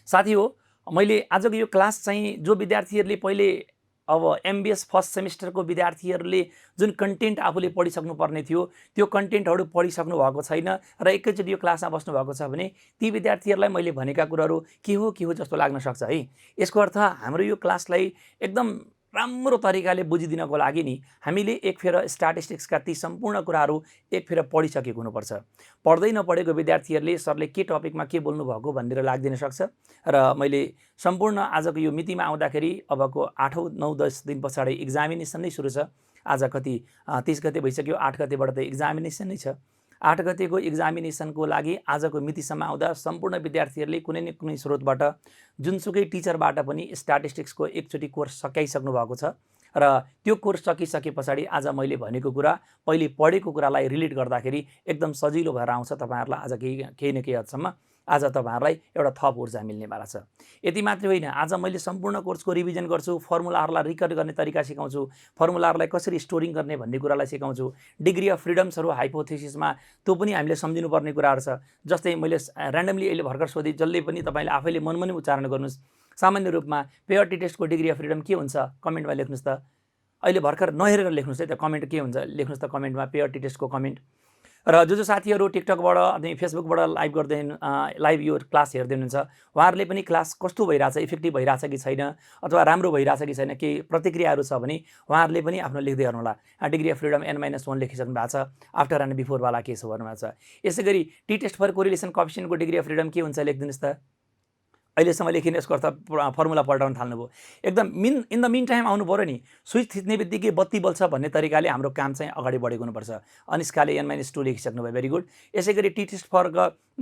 साथी हो, मैले आजको यो क्लास चाहिँ जो विद्यार्थीहरूले पहिले अब एमबिएस फर्स्ट सेमिस्टरको विद्यार्थीहरूले जुन कन्टेन्ट आफूले पढिसक्नुपर्ने थियो त्यो कन्टेन्टहरू पढिसक्नु भएको छैन र एकैचोटि यो क्लासमा बस्नु भएको छ भने ती विद्यार्थीहरूलाई मैले भनेका कुराहरू के हो जस्तो लाग्न सक्छ है। यसको अर्थ हाम्रो यो क्लासलाई एकदम राम्रो तरिकाले बुझिदिनको लागि नि हामीले एक फेर स्ट्याटिस्टिक्सका ती सम्पूर्ण कुराहरू एक फेर पढिसकेको हुनुपर्छ। पढ्दै नपढेको विद्यार्थीहरूले सरले के टपिकमा के बोल्नु भएको भनेर लाग्दिन सक्छ र मैले सम्पूर्ण आजको यो मितिमा आउँदाखेरि अबको 8औं 9-10 दिन पछाडि एक्जामिनेसन नै सुरु छ। आज कति 30 गते भइसक्यो, 8 गतेबाट त एक्जामिनेसन नै छ। 8 गतेको एक्जामिनेसनको लागि आजको मितिसम्म आउँदा सम्पूर्ण विद्यार्थीहरूले कुनै न कुनै स्रोतबाट जुनसुकै टिचरबाट पनि स्ट्याटिस्टिक्सको एकचोटि कोर्स सकाइसक्नु भएको छ र त्यो कोर्स सकिसके पछाडि आज मैले भनेको कुरा पहिले पढेको कुरालाई रिलेट गर्दाखेरि एकदम सजिलो भएर आउँछ तपाईहरुलाई। आज केही न केही हदसम्म आज तपाईहरुलाई एउटा थप ऊर्जा मिल्नेवाला छ। यति मात्रै होइन, आज मैले सम्पूर्ण कोर्सको रिभिजन गर्छु, फर्मुलाहरूलाई रिकल गर्ने तरिका सिकाउँछु, फर्मुलाहरूलाई कसरी स्टोरिङ गर्ने भन्ने कुरालाई सिकाउँछु, डिग्री अफ फ्रिडम्सहरू हाइपोथेसिसमा त्यो पनि हामीले सम्झिनुपर्ने कुराहरू छ। जस्तै मैले र्यान्डमली अहिले भर्खर सोधेँ, जसले पनि तपाईले आफैले मनमनै उच्चारण गर्नुस्। सामान्य रूपमा पेयर टी टेस्टको डिग्री अफ फ्रिडम के हुन्छ कमेन्टमा लेख्नुस् त। अहिले भर्खर नहेरेर लेख्नुस् है, त्यो कमेन्ट के हुन्छ लेख्नुस् त कमेन्टमा, पेयर टी टेस्टको कमेन्ट। र जो साथीहरू टिकटकबाट अनि फेसबुकबाट लाइभ यो क्लास हेर्दै हुनुहुन्छ, उहाँहरूले पनि क्लास कस्तो भइरहेछ, इफेक्टिभ भइरहेछ कि छैन अथवा राम्रो भइरहेछ कि छैन, केही प्रतिक्रियाहरू छ भने उहाँहरूले पनि आफ्नो लेख्दै गर्नुहोला। डिग्री अफ फ्रिडम N-1 लेखिसक्नु भएको छ, आफ्टर एन्ड बिफोरवाला के छ भन्नुभएको छ। यसै गरी टी टेस्ट फर कोरिलेसन कोएफिसिएन्टको डिग्री अफ फ्रिडम के हुन्छ लेखिदिनुहोस् त। अहिलेसम्म लेखिने यसको अर्थ फर्मुला पल्टाउन थाल्नुभयो। एकदम इन द मिन टाइम आउनु पर्यो नि, स्विच थिच्ने बित्तिकै बत्ती बल्छ भन्ने तरिकाले हाम्रो काम चाहिँ अगाडि बढेको हुनुपर्छ। अनिस्काले N-2 लेखिसक्नु भयो, भेरी गुड। यसै गरी टी टेस्ट फर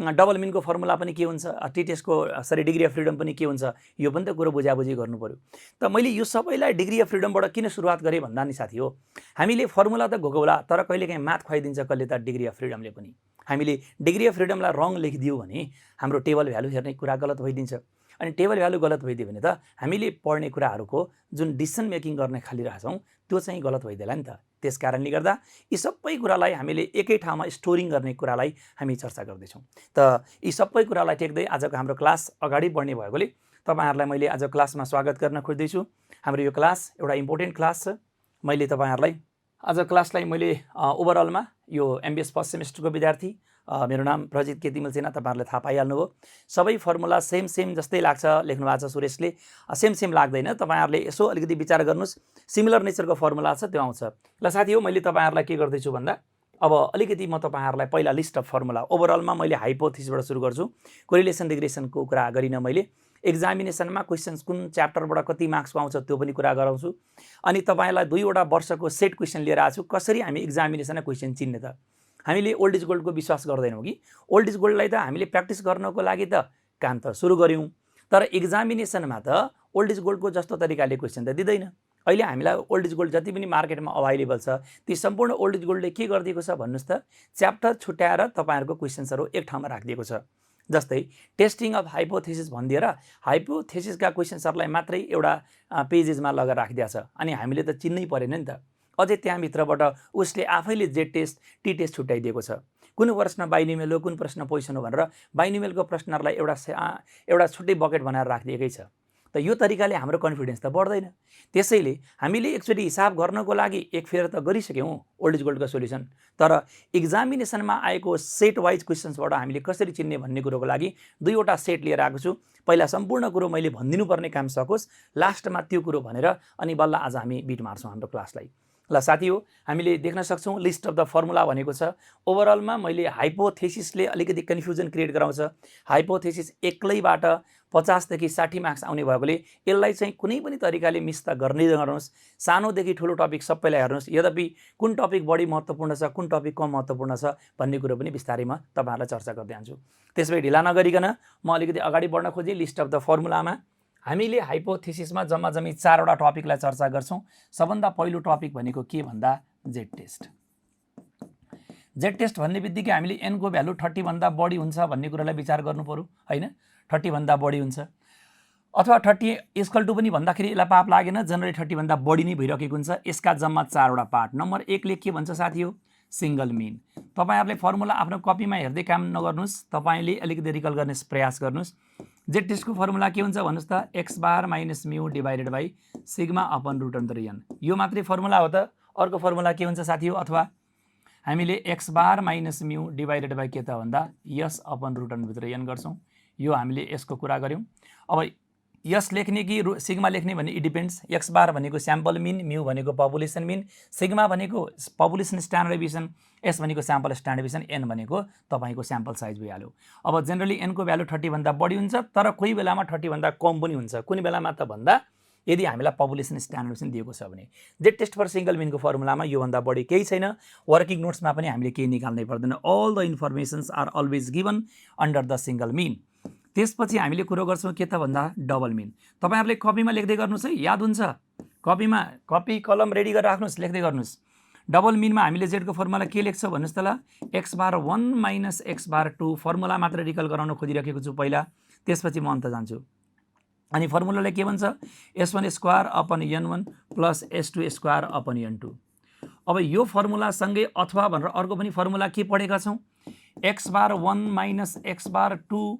डबल मिनको फर्मुला पनि के हुन्छ, टी टेस्टको डिग्री अफ फ्रिडम पनि के हुन्छ, यो पनि त कुरो बुझाबुझी गर्नु पर्यो। त मैले यो सबैलाई डिग्री अफ फ्रिडमबाट किन सुरुवात गरेँ भन्दा नि साथी हो, हामीले फर्मुला त घोगौला तर कहिलेकाहीँ माथ खुवाइदिन्छ कसले त डिग्री अफ फ्रिडमले पनि। हामीले डिग्री अफ फ्रिडमलाई रङ लेखिदियो भने हाम्रो टेबल भ्यालु हेर्ने कुरा गलत भइदिन्छ, अनि टेबल भ्यालु गलत भइदियो भने त हामीले पढ्ने कुराहरूको जुन डिसिसन मेकिङ गर्ने खालिरहेछौँ त्यो चाहिँ गलत भइदिएला नि त। त्यस कारणले गर्दा यी सबै कुरालाई हामीले एकै ठाउँमा स्टोरिङ गर्ने कुरालाई हामी चर्चा गर्दैछौँ। त यी सबै कुरालाई टेक्दै आजको हाम्रो क्लास अगाडि बढ्ने भएकोले तपाईहरुलाई मैले आज क्लासमा स्वागत गर्न खोज्दैछु। हाम्रो यो क्लास एउटा इम्पोर्टेन्ट क्लास छ। मैले तपाईहरुलाई आज क्लासलाई मैले ओभरअलमा यो एमबिएस फर्स्ट सेमिस्टरको विद्यार्थी, मेरो नाम प्रजित केतिमल सेना, तपाईहरुले थाहा पाइहाल्नुभयो। सबै फर्मुला सेम जस्तै लाग्छ लेख्नु भएको छ सुरेशले, सेम लाग्दैन। तपाईहरुले यसो अलिकति विचार गर्नुस्, सिमिलर नेचरको फर्मुला छ त्यो आउँछ। ल साथी हो, मैले तपाईहरुलाई के गर्दैछु भन्दा अब अलिकति म तपाईहरुलाई पहिला लिस्ट अफ फर्मुला ओभरअलमा मैले हाइपोथेसिसबाट सुरु गर्छु। कोरिलेसन रिग्रेसनको कुरा गरिन मैले एक्जामिनेसनमा क्वेशन्स कुन च्याप्टरबाट कति मार्क्स पाउँछ त्यो पनि कुरा गराउँछु। अनि तपाईलाई 2 वटा वर्षको सेट क्वेशन लिएर आछु, कसरी हामी एक्जामिनेसनमा क्वेशन चिन्ने त। हामीले ओल्ड इज गोल्डको विश्वास गर्दैनौँ कि ओल्ड इज गोल्डलाई त हामीले प्र्याक्टिस गर्नको लागि त काम त सुरु गर्यौँ, तर एक्जामिनेसनमा त ओल्ड इज गोल्डको जस्तो तरिकाले क्वेशन त दिँदैन। अहिले हामीलाई ओल्ड इज गोल्ड जति पनि मार्केटमा अभाइलेबल छ ती सम्पूर्ण ओल्ड इज गोल्डले के गरिदिएको छ भन्नुस् त, च्याप्टर छुट्याएर तपाईहरुको क्वेशन्सहरू एक ठाउँमा राखिदिएको छ। जस्तै टेस्टिङ अफ हाइपोथेसिस भनिदिएर हाइपोथेसिसका क्वेशन्सहरूलाई मात्रै एउटा पेजेसमा लगेर राखिदिएको छ, अनि हामीले त चिन्नै परेन नि त। अझै त्यहाँभित्रबाट उसले आफैले जेड टेस्ट टी टेस्ट छुट्याइदिएको छ। कुन प्रश्न बाइनोमियल हो, कुन प्रश्न पोजिसन हो भनेर बाइनोमियलको प्रश्नहरूलाई एउटा छुट्टै बकेट बनाएर राखिदिएकै छ। त यो तरिकाले हाम्रो कन्फिडेन्स त बढ्दैन। त्यसैले हामीले एकचोटि हिसाब गर्नको लागि एक फेर त गरिसक्यौँ ओल्ड इज गोल्डको सोल्युसन, तर एक्जामिनेसनमा आएको सेट वाइज क्वेशन्सबाट हामीले कसरी चिन्ने भन्ने कुरोको लागि 2 वटा सेट लिएर आएको छु। पहिला सम्पूर्ण कुरो मैले भनिदिनु पर्ने काम सकोस्, लास्टमा त्यो कुरो भनेर अनि बल्ल आज हामी बिट मार्छौँ हाम्रो क्लासलाई। ल साथी हो, हामीले देख्न सक्छौँ लिस्ट अफ द फर्मुला भनेको छ। ओभरअलमा मैले हाइपोथेसिसले अलिकति कन्फ्युजन क्रिएट गराउँछ। हाइपोथेसिस एक्लैबाट 50 देखि 60 मार्क्स आउने भएकोले यसलाई चाहिँ कुनै पनि तरिकाले मिस त गर्नै नगर्नुहोस्। सानोदेखि ठुलो टपिक सबैलाई हेर्नुहोस्। यद्यपि कुन टपिक बढी महत्त्वपूर्ण छ, कुन टपिक कम महत्त्वपूर्ण छ भन्ने कुरो पनि बिस्तारै म तपाईहरुलाई चर्चा गर्दै जान्छु। त्यसैले ढिला नगरिकन म अलिकति अगाडि बढ्न खोजेँ। लिस्ट अफ द फर्मुलामा हामीले हाइपोथेसिसमा जम्मा 4 वटा टपिकलाई चर्चा गर्छौँ। सबभन्दा पहिलो टपिक भनेको के भन्दा जेड टेस्ट। जेड टेस्ट भन्ने बित्तिकै हामीले n को भ्यालु 30 भन्दा बढी हुन्छ भन्ने कुरालाई विचार गर्नु पर्यो हैन। 30 भन्दा बढी हुन्छ अथवा 30 इक्वल टु पनि भन्दाखेरि यसलाई पाप लागेन, जनरली 30 भन्दा बढी नै भइरहेको हुन्छ। यसका जम्मा 4 वटा पार्ट। नम्बर 1 ले के भन्छ साथी हो, सिंगल मिन। तपाईहरुले फर्मुला आफ्नो कपीमा हेर्दै काम नगर्नुस्, तपाईले अलिकति रिकल गर्ने प्रयास गर्नुस्। जेड टेस्टको फर्मुला के हुन्छ भन्नुहोस् त X bar minus mu divided by sigma upon root under n. यो मात्रै फर्मुला हो त? अर्को फर्मुला के हुन्छ साथी हो? अथवा हामीले x bar minus mu divided by के त भन्दा यस अपन रुट अन्डरभित्र एन गर्छौँ। यो हामीले यसको कुरा गऱ्यौँ। अब यस लेख्ने कि सिग्मा लेख्ने भन्ने इट डिपेन्ड्स। एक्स बार भनेको स्याम्पल मिन, म्यू भनेको पपुलेसन मिन, सिग्मा भनेको पपुलेसन स्ट्यान्डर्ड डेभिएसन, एस भनेको स्याम्पल स्ट्यान्डर्ड डेभिएसन, एन भनेको तपाईँको स्याम्पल साइज भइहाल्यो। अब जेनरली एनको भ्यालु 30 भन्दा बढी हुन्छ, तर कोही बेलामा 30 भन्दा कम पनि हुन्छ। कुनै बेलामा त भन्दा यदि हामीलाई पपुलेसन स्ट्यान्डर्ड डेभिएसन दिएको छ भने। जेड टेस्ट फर सिंगल मिनको फर्मुलामा योभन्दा बढी केही छैन। वर्किङ नोट्समा पनि हामीले केही निकाल्नै पर्दैन। All the informations are always given under the single mean. त्यसपछि हामीले कुरो गर्छौँ के त भन्दा डबल मिन। तपाईहरुले कपीमा लेख्दै गर्नुस् है, याद हुन्छ। कपीमा कपी कलम रेडी गरेर राख्नुस्, लेख्दै गर्नुस्। डबल मिनमा हामीले जेडको फर्मुला के लेख्छ भन्नुस् त ल, x bar 1 minus x bar 2 formula मात्र रिकल गराउन खोजिरहेको छु पहिला, त्यसपछि म अन्त जान्छु। अनि फर्मुलाले के भन्छ? s1 square upon n1 plus s2 square upon n2। अब यो फर्मुला सँगै अथवा भनेर अर्को पनि फर्मुला के पढेका छौँ? X bar 1 minus x bar 2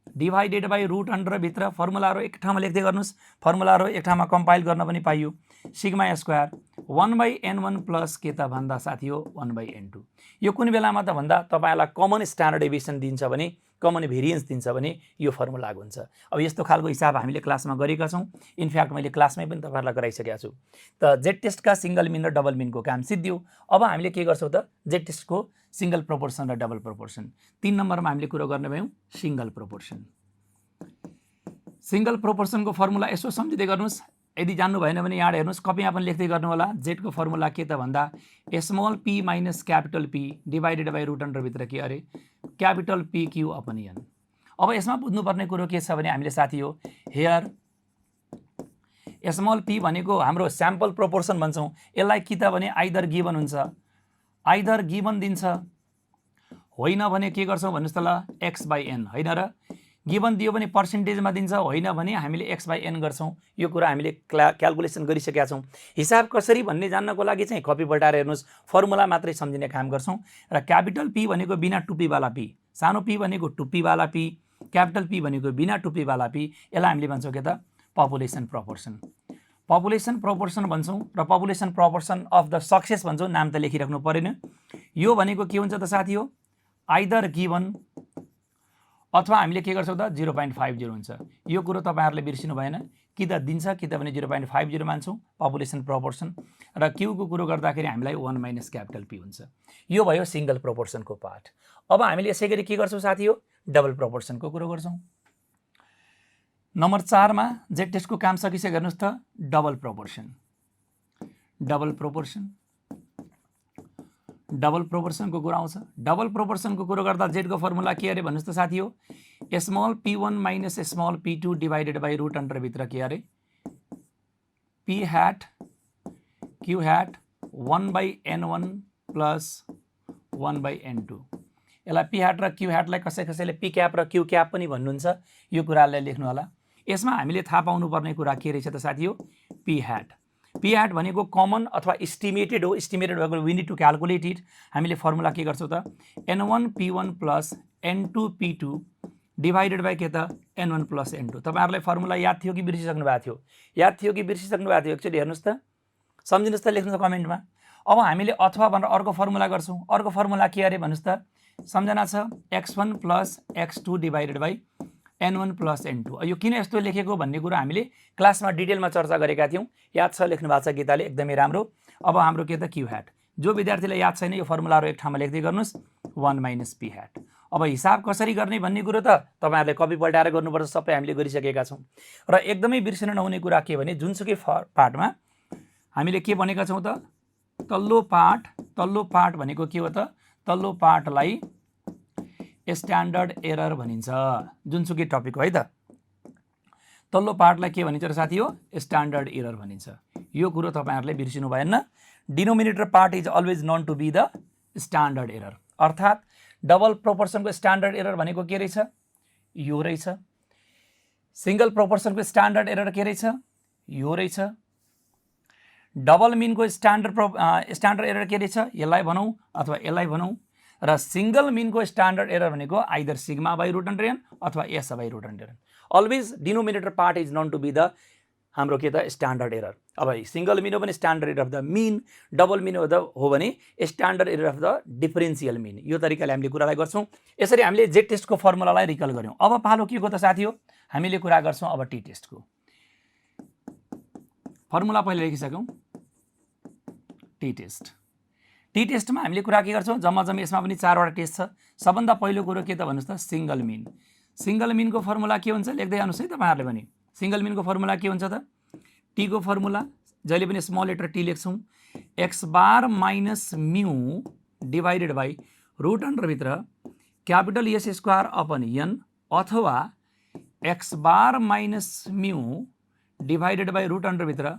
divided by root under भित्र फर्मुलाहरू एक ठाउँमा लेख्दै गर्नुस्। फर्मुलाहरू एक ठाउँमा कम्पाइल गर्न पनि पाइयो। Sigma square 1 by n1 plus के त भन्दा साथी हो 1 बाई n2। यो कुन बेलामा त भन्दा तपाईँलाई कमन स्ट्यान्डर्ड डेभिएसन दिन्छ भने, कमन भेरिएन्स दिन्छ भने यो फर्मुला लागु हुन्छ। अब यस्तो खालको हिसाब हामीले क्लासमा गरेका छौँ। इनफ्याक्ट मैले क्लासमै पनि तपाईँहरूलाई गराइसकेको छु। त जेड टेस्टका सिंगल मिन र डबल मिनको काम सिद्धियो। अब हामीले के गर्छौँ त? जेड टेस्टको सिंगल प्रोपोर्सन र डबल प्रोपोर्सन। 3 नम्बरमा हामीले कुरो गर्ने भयौँ सिंगल प्रोपोर्सन। सिंगल प्रोपोर्सनको फर्मुला यसो सम्झिँदै गर्नुस्। यदि जान्नु भएन भने यहाँ हेर्नुस्, कपीमा पनि लेख्दै गर्नु होला। जेडको फर्मुला के त भन्दा small p minus capital p divided by root under भित्र के अरे capital P Q upon n. अब यसमा बुझ्नुपर्ने कुरो के छ भने हामीले साथी हो हेयर स्मल पी भनेको हाम्रो स्याम्पल प्रोपोर्सन भन्छौँ। यसलाई कि त भने आइदर गिभन हुन्छ, आइदर गिभन दिन्छ, होइन भने के गर्छौँ भन्नुहोस् त ल एक्स बाई एन। होइन र गिभन दियो भने पर्सेन्टेजमा दिन्छ, होइन भने हामीले एक्स बाई एन गर्छौँ। यो कुरा हामीले क्यालकुलेसन गरिसकेका छौँ। हिसाब कसरी भन्ने जान्नको लागि चाहिँ कपी पल्टाएर हेर्नुहोस्, फर्मुला मात्रै सम्झिने काम गर्छौँ। र क्यापिटल पी भनेको बिना टुप्पीवाला पी, सानो पी भनेको टुप्पीवाला पी, क्यापिटल पी भनेको बिना टुप्पीवाला पी। यसलाई हामीले भन्छौँ के त पपुलेसन प्रोपोर्सन। पपुलेसन प्रोपोर्सन भन्छौँ र population proportion of the success भन्छौँ। नाम त लेखिराख्नु परेन। यो भनेको के हुन्छ त साथी हो आइदर गिभन अथवा हामीले के गर्छौँ त 0.50 हुन्छ। यो कुरो तपाईँहरूले बिर्सिनु भएन। कि त दिन्छ कि त भने 0.50 मान्छौँ पपुलेसन प्रोपोर्सन। र क्यूको कुरो गर्दाखेरि हामीलाई 1 माइनस क्यापिटल पी हुन्छ। यो भयो सिंगल प्रोपोर्सनको पार्ट। अब हामीले यसै गरी के गर्छौँ साथी हो डबल प्रोपोर्सनको कुरो गर्छौँ। नम्बर 4 मा जेड टेस्टको काम सकिसक्यो। हेर्नुहोस् त double proportion. Double proportion, double प्रोपोर्सनको कुरा आउँछ। डबल प्रोपोर्सनको कुरो गर्दा जेडको फर्मुला के अरे भन्नुहोस् त साथी हो small p1 minus small p2 divided by root under भित्र के अरे p hat q hat 1 by n1 plus 1 by n2। यसलाई p hat र q hat लाई कसैले p क्याप र q क्याप पनि भन्नुहुन्छ। यो कुरालाई लेख्नु होला। यसमा हामीले थाहा पाउनुपर्ने कुरा के रहेछ त साथी हो p hat। p hat भनेको कमन अथवा इस्टिमेटेड हो। इस्टिमेटेड भएको we need to calculate it. हामीले फर्मुला के गर्छौँ त n1 p1 plus n2 p2 divided by के त n1 प्लस n2। तपाईँहरूलाई फर्मुला याद थियो कि बिर्सिसक्नु भएको थियो? याद थियो कि बिर्सिसक्नु भएको थियो? एकचोटि हेर्नुहोस् त, सम्झिनुहोस् त, लेख्नुहोस् त कमेन्टमा। अब हामीले अथवा भनेर अर्को फर्मुला गर्छौँ। अर्को फर्मुला के अरे भन्नुहोस् त, सम्झना छ x1 plus x2 divided by n1 plus n2। यो किन यस्तो लेखेको भन्ने कुरा हामीले क्लासमा डिटेलमा चर्चा गरेका थियौँ। याद छ, लेख्नु भएको छ गीताले, एकदमै राम्रो। अब हाम्रो के त क्यू ह्याट। जो विद्यार्थीलाई याद छैन यो फर्मुलाहरू एक ठाउँमा लेख्दै गर्नुहोस् 1 माइनस पी ह्याट। अब हिसाब कसरी गर्ने भन्ने कुरो त तपाईँहरूले कपी पल्टाएर गर्नुपर्छ। सबै हामीले गरिसकेका छौँ। र एकदमै बिर्सिन नहुने कुरा के भने जुनसुकै पार्टमा हामीले के भनेका छौँ त तल्लो पार्ट भनेको के हो त तल्लो पार्टलाई स्ट्यान्डर्ड एरर भनिन्छ। जुनसुकै टपिक हो है त तल्लो पार्टलाई के भनिन्छ र साथी हो स्ट्यान्डर्ड एरर भनिन्छ। यो कुरो तपाईँहरूले बिर्सिनु भएन। Denominator part is always known to be the standard error. अर्थात् डबल प्रोपोर्सनको स्ट्यान्डर्ड एरर भनेको के रहेछ यो रहेछ। सिंगल प्रोपोर्सनको स्ट्यान्डर्ड एरर के रहेछ यो रहेछ। डबल मिनको स्ट्यान्डर्ड एरर के रहेछ यसलाई भनौँ अथवा यसलाई भनौँ। र सिंगल मिनको स्ट्यान्डर्ड एरर भनेको either sigma by root under N अथवा S by root under N. Always denominator part is known to be the हाम्रो के त स्ट्यान्डर्ड एरर। अब सिंगल मिन हो भने standard error of the mean, double mean हो भने standard error of the differential mean. यो तरिकाले हामीले कुरालाई गर्छौँ। यसरी हामीले जेड टेस्टको फर्मुलालाई रिकल गऱ्यौँ। अब पालो के को त साथी हो, हामीले कुरा गर्छौँ अब टी टेस्टको फर्मुला पहिले लेखिसक्यौँ। टी टेस्टमा हामीले कुरा के गर्छौँ, जम्मा यसमा पनि 4 वटा टेस्ट छ। सबभन्दा पहिलो कुरो के त भन्नुहोस् त, सिंगल मिन। सिंगल मिनको फर्मुला के हुन्छ लेख्दै आउनुहोस् है तपाईँहरूले पनि। सिंगल मिनको फर्मुला के हुन्छ त, टी को फर्मुला जहिले पनि स्मल लेटर टी लेख्छौँ, x bar minus mu divided by root अन्डरभित्र capital S square upon N, अथवा x bar minus mu divided by root अन्डरभित्र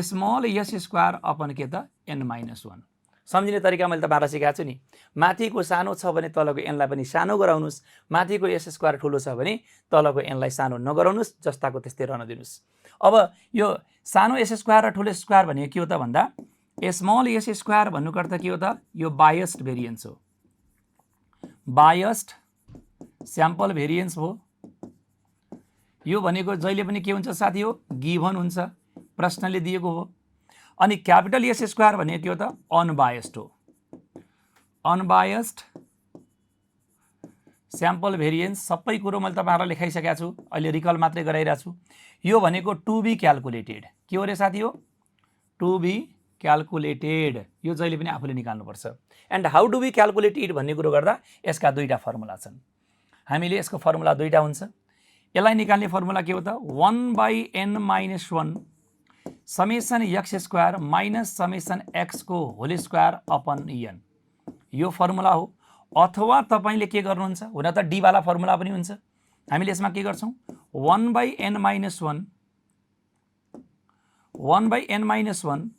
स्मल एस स्क्वायर अपन के त एन माइनस 1। सम्झिने तरिका मैले तपाईँलाई सिकाएको छु नि। माथिको सानो छ भने तलको एनलाई पनि सानो गराउनुहोस्, माथिको एस स्क्वायर ठुलो छ भने तलको एनलाई सानो नगराउनुहोस्, जस्ताको त्यस्तै रहन दिनुहोस्। अब यो सानो एस स्क्वायर र ठुलो स्क्वायर भनेको के हो त भन्दा, स्मल एस स्क्वायर भन्नुको अर्थ के हो त, यो बायस्ड भेरिएन्स हो, बायस्ड स्याम्पल भेरिएन्स हो। यो भनेको जहिले पनि के हुन्छ साथी हो, गिभन हुन्छ, प्रश्नले दिएको हो। अनि क्यापिटल एस स्क्वायर भनेको के हो त, अनबायस्ड हो, अनबायस्ड स्याम्पल भेरिएन्स। सबै कुरो मैले तपाईँहरूलाई लेखाइसकेको छु, अहिले रिकल मात्रै गराइरहेको छु। यो भनेको टु बी क्यालकुलेटेड के हो रे साथी हो, टु बी क्यालकुलेटेड। यो जहिले पनि आफूले निकाल्नुपर्छ। And how do be calculated भन्ने कुरो गर्दा यसका दुईटा फर्मुला छन्। हामीले यसको फर्मुला दुईटा हुन्छ। यसलाई निकाल्ने फर्मुला के हो त, 1/n - 1 summation x square minus summation x को होल स्क्वायर अपन एन, यो फर्मुला हो। अथवा तपाईँले के गर्नुहुन्छ, हुन त डी वाला फर्मुला पनि हुन्छ। हामीले यसमा के गर्छौँ, 1/n - 1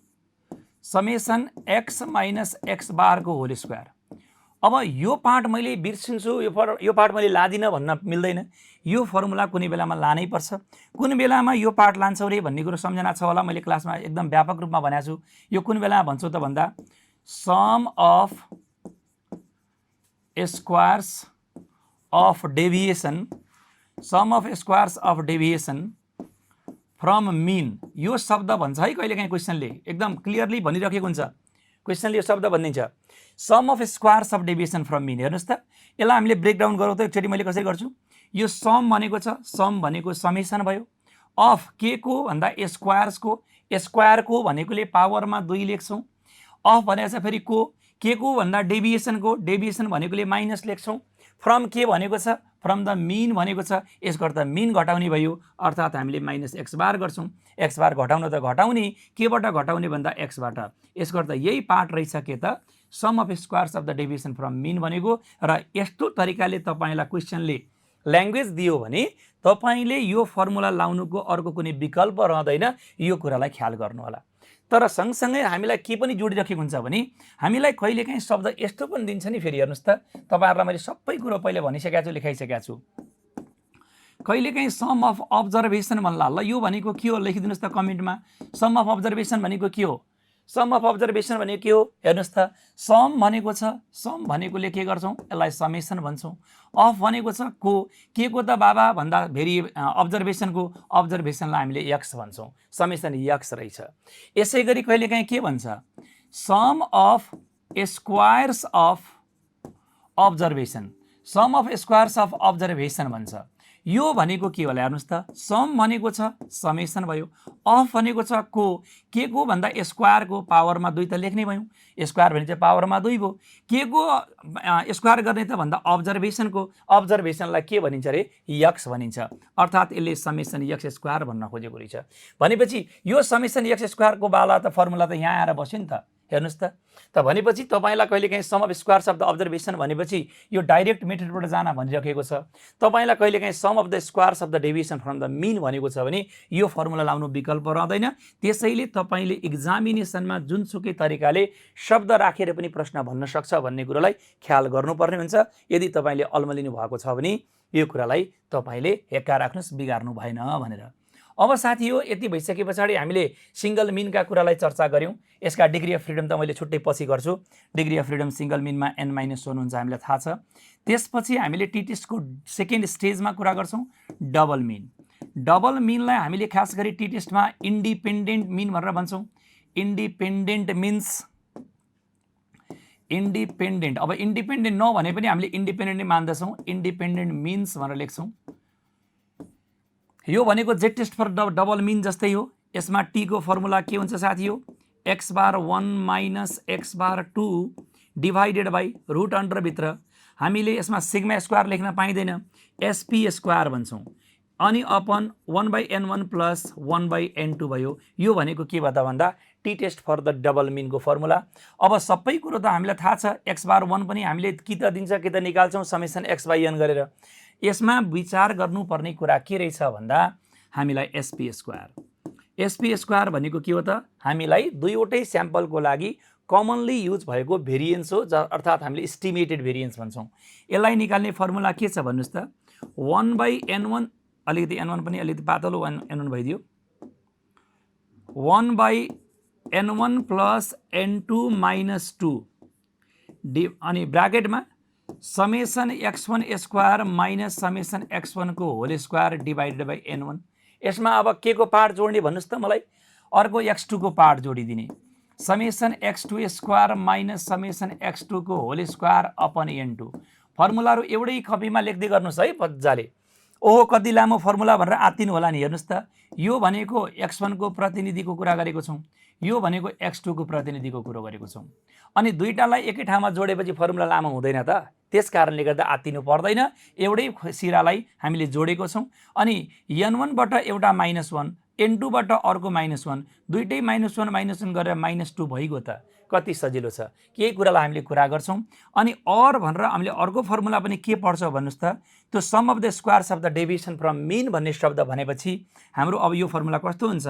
summation x minus x bar को होल स्क्वायर। अब यो पार्ट मैले बिर्सिन्छु, यो पार्ट मैले लादिनँ भन्न मिल्दैन। यो फर्मुला कुनै बेलामा लानै पर्छ, कुन बेलामा यो पार्ट लान्छौ रे भन्ने कुरो सम्झना छ होला। मैले क्लासमा एकदम व्यापक रूपमा भनेको छु। यो कुन बेलामा भन्छु त भन्दा, sum of squares of deviation, sum of squares of deviation from mean. यो शब्द भन्छ है कहिलेकाहीँ क्वेसनले, एकदम क्लियरली भनिराखेको हुन्छ। क्वेसनले यो शब्द भनिदिन्छ, sum of squares of deviation from mean. हेर्नुहोस् त, यसलाई हामीले ब्रेकडाउन गरौँ त एकचोटि। मैले कसरी गर्छु, यो सम भनेको छ, सम भनेको समेसन भयो, अफ के को भन्दा स्क्वायर्सको, स्क्वायरको भनेकोले पावरमा 2 लेख्छौँ, अफ भनेको छ फेरि को, के को भन्दा डेभिएसनको, डेभिएसन भनेकोले माइनस लेख्छौँ, फ्रम के भनेको छ, फ्रम द मिन भनेको छ, यसको अर्थ मिन घटाउने भयो, अर्थात् हामीले माइनस एक्स बार गर्छौँ। एक्स बार घटाउन त घटाउने, केबाट घटाउने भन्दा एक्सबाट। यसको अर्थ यही पार्ट रहेछ के त, sum of squares of the deviation from mean भनेको। र यस्तो तरिकाले तपाईँलाई क्वेसनले ल्याङ्ग्वेज दियो भने तपाईँले यो फर्मुला लाउनुको अर्को कुनै विकल्प रहँदैन। यो कुरालाई ख्याल गर्नु होला। तर सँगसँगै हामीलाई के पनि जोडिराखेको हुन्छ भने, हामीलाई कहिलेकाहीँ शब्द यस्तो पनि दिन्छ नि। फेरि हेर्नुहोस् त, तपाईँहरूलाई मैले सबै कुरो पहिले भनिसकेको छु, लेखाइसकेको छु। कहिलेकाहीँ सम अफ अब्जर्भेसन भन्ला, ल यो भनेको के हो लेखिदिनुहोस् त कमेन्टमा। सम अफ अब्जर्भेसन भनेको के हो, सम अफ अब्जर्भेसन भनेको के हो, हेर्नुहोस् त। सम भनेको छ, सम भनेकोले के गर्छौँ, यसलाई समेसन भन्छौँ। अफ भनेको छ को, के को त बाबा भन्दा फेरि अब्जर्भेसनको, अब्जर्भेसनलाई हामीले एक्स भन्छौँ, समेसन एक्स रहेछ। यसै गरी कहिलेकाहीँ के भन्छ, sum of squares of observation, sum of squares of observation भन्छ। यो भनेको के होला हेर्नुहोस् त, सम भनेको छ समेसन भयो, अफ भनेको छ को, के को भन्दा स्क्वायरको पावरमा 2 त लेख्ने भयौँ, स्क्वायर भने चाहिँ पावरमा 2 भयो। के को स्क्वायर गर्ने त भन्दा अब्जर्भेसनको, अब्जर्भेसनलाई के भनिन्छ रे, एक्स भनिन्छ। अर्थात् यसले समेसन एक्स स्क्वायर भन्न खोजेको रहेछ। भनेपछि यो समेसन एक्स स्क्वायरको बाला त फर्मुला त यहाँ आएर बस्यो नि त। हेर्नुहोस् त, भनेपछि तपाईँलाई कहिलेकाहीँ sum of squares of the observation भनेपछि यो डाइरेक्ट मेथडबाट जान भनिराखेको छ। तपाईँलाई कहिलेकाहीँ sum of the squares of the deviation from the mean भनेको छ भने यो फर्मुला लाउनु विकल्प रहँदैन। त्यसैले तपाईँले इक्जामिनेसनमा जुनसुकै तरिकाले शब्द राखेर पनि प्रश्न भन्न सक्छ भन्ने कुरालाई ख्याल गर्नुपर्ने हुन्छ। यदि तपाईँले अल्मलिनु भएको छ भने यो कुरालाई तपाईँले हेक्का राख्नुहोस्, बिगार्नु भएन भनेर। अब साथी हो यति भइसके पछाडि हामीले सिंगल मिनका कुरालाई चर्चा गर्यौं। यसका डिग्री अफ फ्रिडम त मैले छुट्टै पछि गर्छु। डिग्री अफ फ्रिडम सिंगल मिनमा n-1 हुन्छ हामीलाई थाहा छ। त्यसपछि हामीले टी टेस्टको सेकेन्ड स्टेजमा कुरा गर्छौं डबल मिन। डबल मिनलाई हामीले खास गरी टी टेस्टमा इन्डिपेन्डेन्ट मिन भनेर भन्छौं। इन्डिपेन्डेन्ट मिन्स इन्डिपेन्डेन्ट, अब इन्डिपेन्डेन्ट नभने पनि हामीले इन्डिपेन्डेन्ट नै मान्दछौं, इन्डिपेन्डेन्ट मिन्स भनेर लेख्छौं। यो भनेको Z test for double mean जस्तै हो। यसमा टी को फर्मुला के हुन्छ साथी हो, x bar 1 minus x bar 2 divided by root under भित्र हामीले यसमा सिग्मा स्क्वायर लेख्न पाइँदैन, एसपी स्क्वायर भन्छौं, अनि अपन 1/n1 प्लस 1/n2 भयो। यो भनेको के भन्दा T test for the double मिनको फर्मुला। अब सबै कुरो त हामीलाई थाहा छ, x बार 1 पनि हामीले कि त दिन्छ कि त निकाल्छौं समेसन x/n गरेर। यसमा विचार गर्नुपर्ने कुरा के रहेछ भन्दा हामीलाई एसपी स्क्वायर। एसपी स्क्वायर भनेको के हो त, हामीलाई दुईवटै स्याम्पलको लागि कमनली युज भएको भेरिएन्स हो, अर्थात् हामीले एस्टिमेटेड भेरिएन्स भन्छौं। यसलाई निकाल्ने फर्मुला के छ भन्नुस् त, 1/n1 अलिकति n1 पनि अलिकति पातलो n1 भइदियो, 1/n1 प्लस n2 माइनस 2 अनि ब्राकेटमा summation x1 square minus summation x1 को whole square divided by n1। यसमा अब के को पार्ट जोड्ने भन्नुस् त मलाई, अर्को x2 को पार्ट जोडिदिने, summation x2 square minus summation x2 को होल स्क्वायर अपन n2। फर्मुलाहरु एउटै कपीमा लेख्दै गर्नुस् है मजाले। ओहो कति लामो फर्मुला भनेर आत्तिनु होला नि, हेर्नुस् त, यो भनेको x1 को प्रतिनिधिको कुरा गरेको छौं, यो भनेको x2 को प्रतिनिधिको कुरा गरेको छौं, अनि दुईटालाई एकै ठाउँमा जोडेपछि फर्मुला लामो हुँदैन त, त्यसकारणले गर्दा आत्तिनु पर्दैन, एउटै सिरालाई हामीले जोडेको छौं। अनि n1 बाट एउटा -1, n2 बाट अर्को -1, दुईटै -1 गरेर -2 भइगयो त, कति सजिलो छ। केही कुरालाई हामीले कुरा गर्छौं। अनि और भनेर हामीले अर्को फर्मुला पनि के पढ्छ भन्नुस् त, त्यो sum of the squares of the deviation from mean भन्ने शब्द भनेपछि हाम्रो अब यो फर्मुला कस्तो हुन्छ,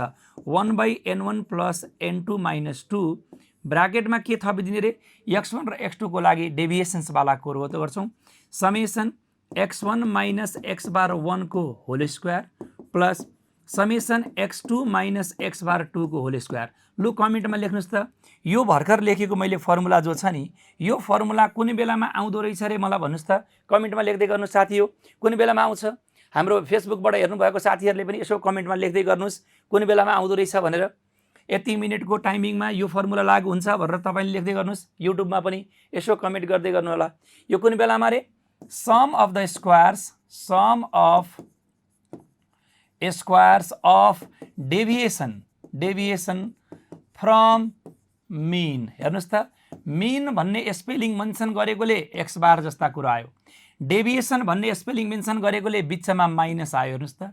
1/n1 प्लस n2 माइनस 2 ब्राकेटमा के थपिदिने रे, x1 र x2 को लागि डेभिएसन्स वाला कुरो त गर्छौं, summation x1 minus x bar 1 को whole square plus summation x2 minus x bar 2 को होल स्क्वायर। लु कमेन्टमा लेख्नुस् त, यो भर्खर लेखेको मैले फर्मुला जो छ नि, यो फर्मुला कुनै बेलामा आउँदो रहेछ रे मलाई भन्नुस् त, कमेन्टमा लेख्दै गर्नुस् साथी हो। कुनै बेलामा आउँछ, हाम्रो फेसबुकबाट हेर्नु भएको साथीहरुले पनि यसो कमेन्टमा लेख्दै गर्नुस् कुनै बेलामा आउँदो रहेछ भनेर। यति मिनेटको टाइमिङमा यो फर्मुला लागु हुन्छ भनेर तपाईले लेख्दै गर्नुस्, युट्युबमा पनि यसो कमेन्ट गर्दै गर्नु होला। यो कुनै बेलामा रे sum of the squares, sum of squares of deviation from mean. हेर्नुस् त, मिन भन्ने स्पेलिङ मेन्सन गरेकोले x बार जस्ता कुरा आयो, डेभिएसन भन्ने स्पेलिङ मेन्सन गरेकोले बिचमा माइनस आयो। हेर्नुस् त,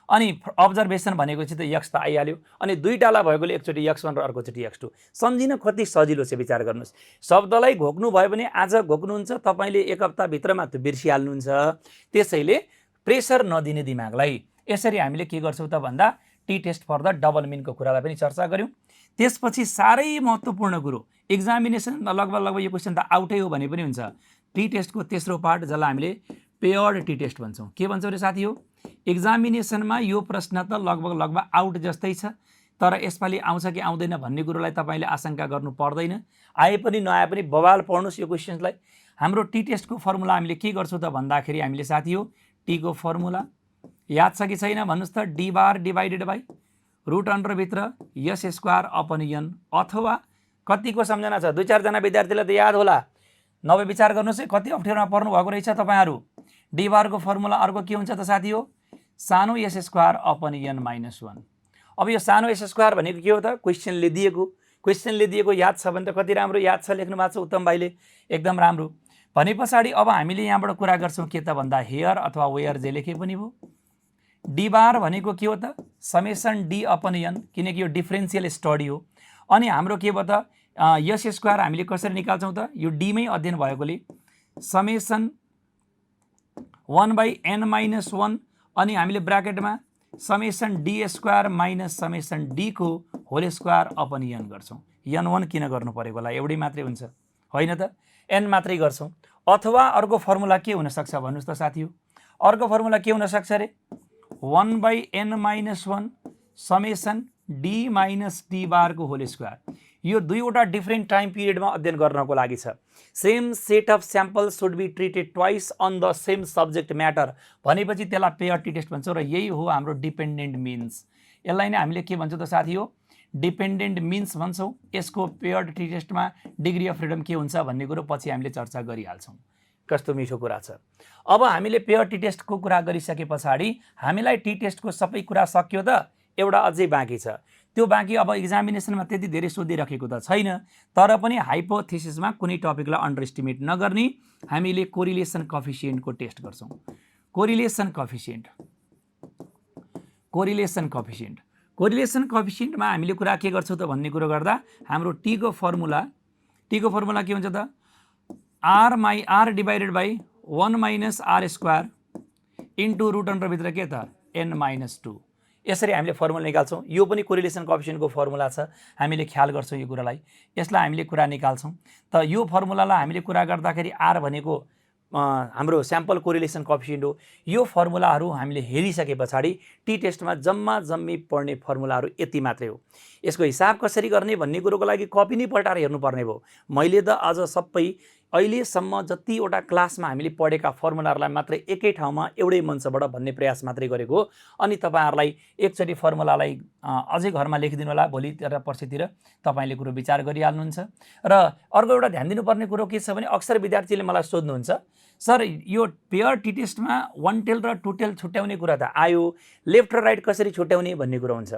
अनि अब्जर्भेसन भनेको चाहिँ त x त आइहाल्यो, अनि दुईटालाई भएकोले एकचोटी x1 र अर्कोचोटी x2। सम्झिन कति सजिलो छ, विचार गर्नुस्। शब्दलाई घोक्नु भयो भने आज घोक्नुहुन्छ, तपाईले एक हप्ता भित्रमा त्यो बिर्सिहाल्नुहुन्छ। त्यसैले प्रेसर नदिने दिमागलाई। यसरी हामीले के गर्छौं त भन्दा T test for the double मिनको कुरालाई पनि चर्चा गर्यौं। त्यसपछि साह्रै महत्त्वपूर्ण कुरो, एक्जामिनेसन लगभग यो क्वेशन त आउटै हो भने पनि हुन्छ, टी टेस्टको तेस्रो पार्ट जसलाई हामीले पेयर्ड टी टेस्ट भन्छौं। के भन्छौं रे साथी हो, एक्जामिनेसनमा यो प्रश्न त लगभग आउट जस्तै छ, तर यसपालि आउँछ कि आउँदैन भन्ने कुरोलाई तपाईले आशंका गर्नु पर्दैन। आए पनि नआए पनि बवाल पढ्नुस् यो क्वेशनलाई। हाम्रो टी टेस्टको फर्मुला हामीले के गर्छौं त भन्दाखेरि हामीले साथी हो, टी को फर्मुला याद छ कि छैन भन्नुस् त, D bar divided by root under भित्र यस स्क्वायर अपन n, अथवा कतिको सम्झना छ, 2-4 जना विद्यार्थीलाई त याद होला, नभए विचार गर्नुस् है कति अप्ठ्यारोमा पर्नु भएको रहेछ तपाईहरु। डी बार को फर्मुला अर्को के हुन्छ त साथी हो, सानो एस स्क्वायर अपन n -1। अब यो सानो एस स्क्वायर भनेको के हो त, क्वेशनले दिएको याद छ भने त कति राम्रो याद छ, लेख्नु भएको छ उत्तम भाइले, एकदम राम्रो। भने पछाडी अब हामीले यहाँबाट कुरा गर्छौं के त भन्दा हेयर अथवा वेयर जे लेखे पनि भो। डी बार भनेको के हो त, समेसन डी अपन n, किनकि यो डिफरेन्शियल स्टडी हो। अनि हाम्रो के भयो त, यस स्क्वायर हामीले कसरी निकाल्छौं त, यो डी मै अध्ययन भएकोले समेसन 1/n-1 अनि हामीले ब्राकेटमा summation D square minus summation D को होल स्क्वायर अपन n गर्छौं। n1 किन गर्नु परेको होला, एउटै मात्रै हुन्छ होइन त, n मात्रै गर्छौं। अथवा अर्को फर्मुला के हुन सक्छ भन्नुस् त साथी हो, अर्को फर्मुला के हुन सक्छ रे, 1/n-1 summation d minus d बारको होल स्क्वायर। यो दुईवटा डिफ्रेन्ट टाइम पिरियडमा अध्ययन गर्नको लागि छ। Same set of sample should be treated twice on the same subject matter भनेपछि त्यसलाई पेयर टी टेस्ट भन्छौँ र यही हो हाम्रो डिपेन्डेन्ट मिन्स। यसलाई नै हामीले के भन्छौँ त साथी हो, डिपेन्डेन्ट मिन्स भन्छौँ। यसको पेयर टी टेस्टमा डिग्री अफ फ्रिडम के हुन्छ भन्ने कुरो पछि हामीले चर्चा गरिहाल्छौँ। कस्तो मिठो कुरा छ। अब हामीले पेयर टी टेस्टको कुरा गरिसके पछाडि हामीलाई टी टेस्टको सबै कुरा सक्यो त, एउटा अझै बाँकी छ। त्यो बाँकी अब एक्जामिनेसनमा त्यति धेरै सोधिराखेको त छैन, तर पनि हाइपोथेसिसमा कुनै टपिकलाई अन्डर एस्टिमेट नगर्ने हामीले कोरिलेसन कोएफिसिएन्टको टेस्ट गर्छौँ। कोरिलेसन कोएफिसिएन्टमा हामीले कुरा के गर्छौँ त भन्ने कुरो गर्दा हाम्रो टीको फर्मुला के हुन्छ त, r divided by 1 minus r square into root अन्डरभित्र के त n-2। यसरी हामीले फर्मुला निकाल्छौँ। यो पनि कोरिलेसन कोएफिसिएन्टको फर्मुला छ, हामीले ख्याल गर्छौँ यो कुरालाई। यसलाई हामीले कुरा निकाल्छौँ त यो फर्मुलालाई हामीले कुरा गर्दाखेरि r भनेको हाम्रो स्याम्पल कोरिलेसन कोएफिसिएन्ट हो। यो फर्मुलाहरू हामीले हेरिसके पछाडि टी टेस्टमा जम्मी पढ्ने फर्मुलाहरू यति मात्रै हो। यसको हिसाब कसरी गर्ने भन्ने कुरोको लागि कपी नै पल्टाएर हेर्नुपर्ने भयो। मैले त आज सबै अहिलेसम्म जतिवटा क्लासमा हामीले पढेका फर्मुलाहरूलाई मात्रै एकै ठाउँमा एउटै मञ्चबाट भन्ने प्रयास मात्रै गरेको हो। अनि तपाईँहरूलाई एकचोटि फर्मुलालाई अझै घरमा लेखिदिनु होला, भोलितिर पर्सितिर तपाईँले कुरो विचार गरिहाल्नुहुन्छ। र अर्को एउटा ध्यान दिनुपर्ने कुरो के छ भने अक्सर विद्यार्थीले मलाई सोध्नुहुन्छ, सर यो पेयर टी टेस्टमा वान टेल र टू टेल छुट्याउने कुरा त आयो, लेफ्ट र राइट कसरी छुट्याउने भन्ने कुरो हुन्छ।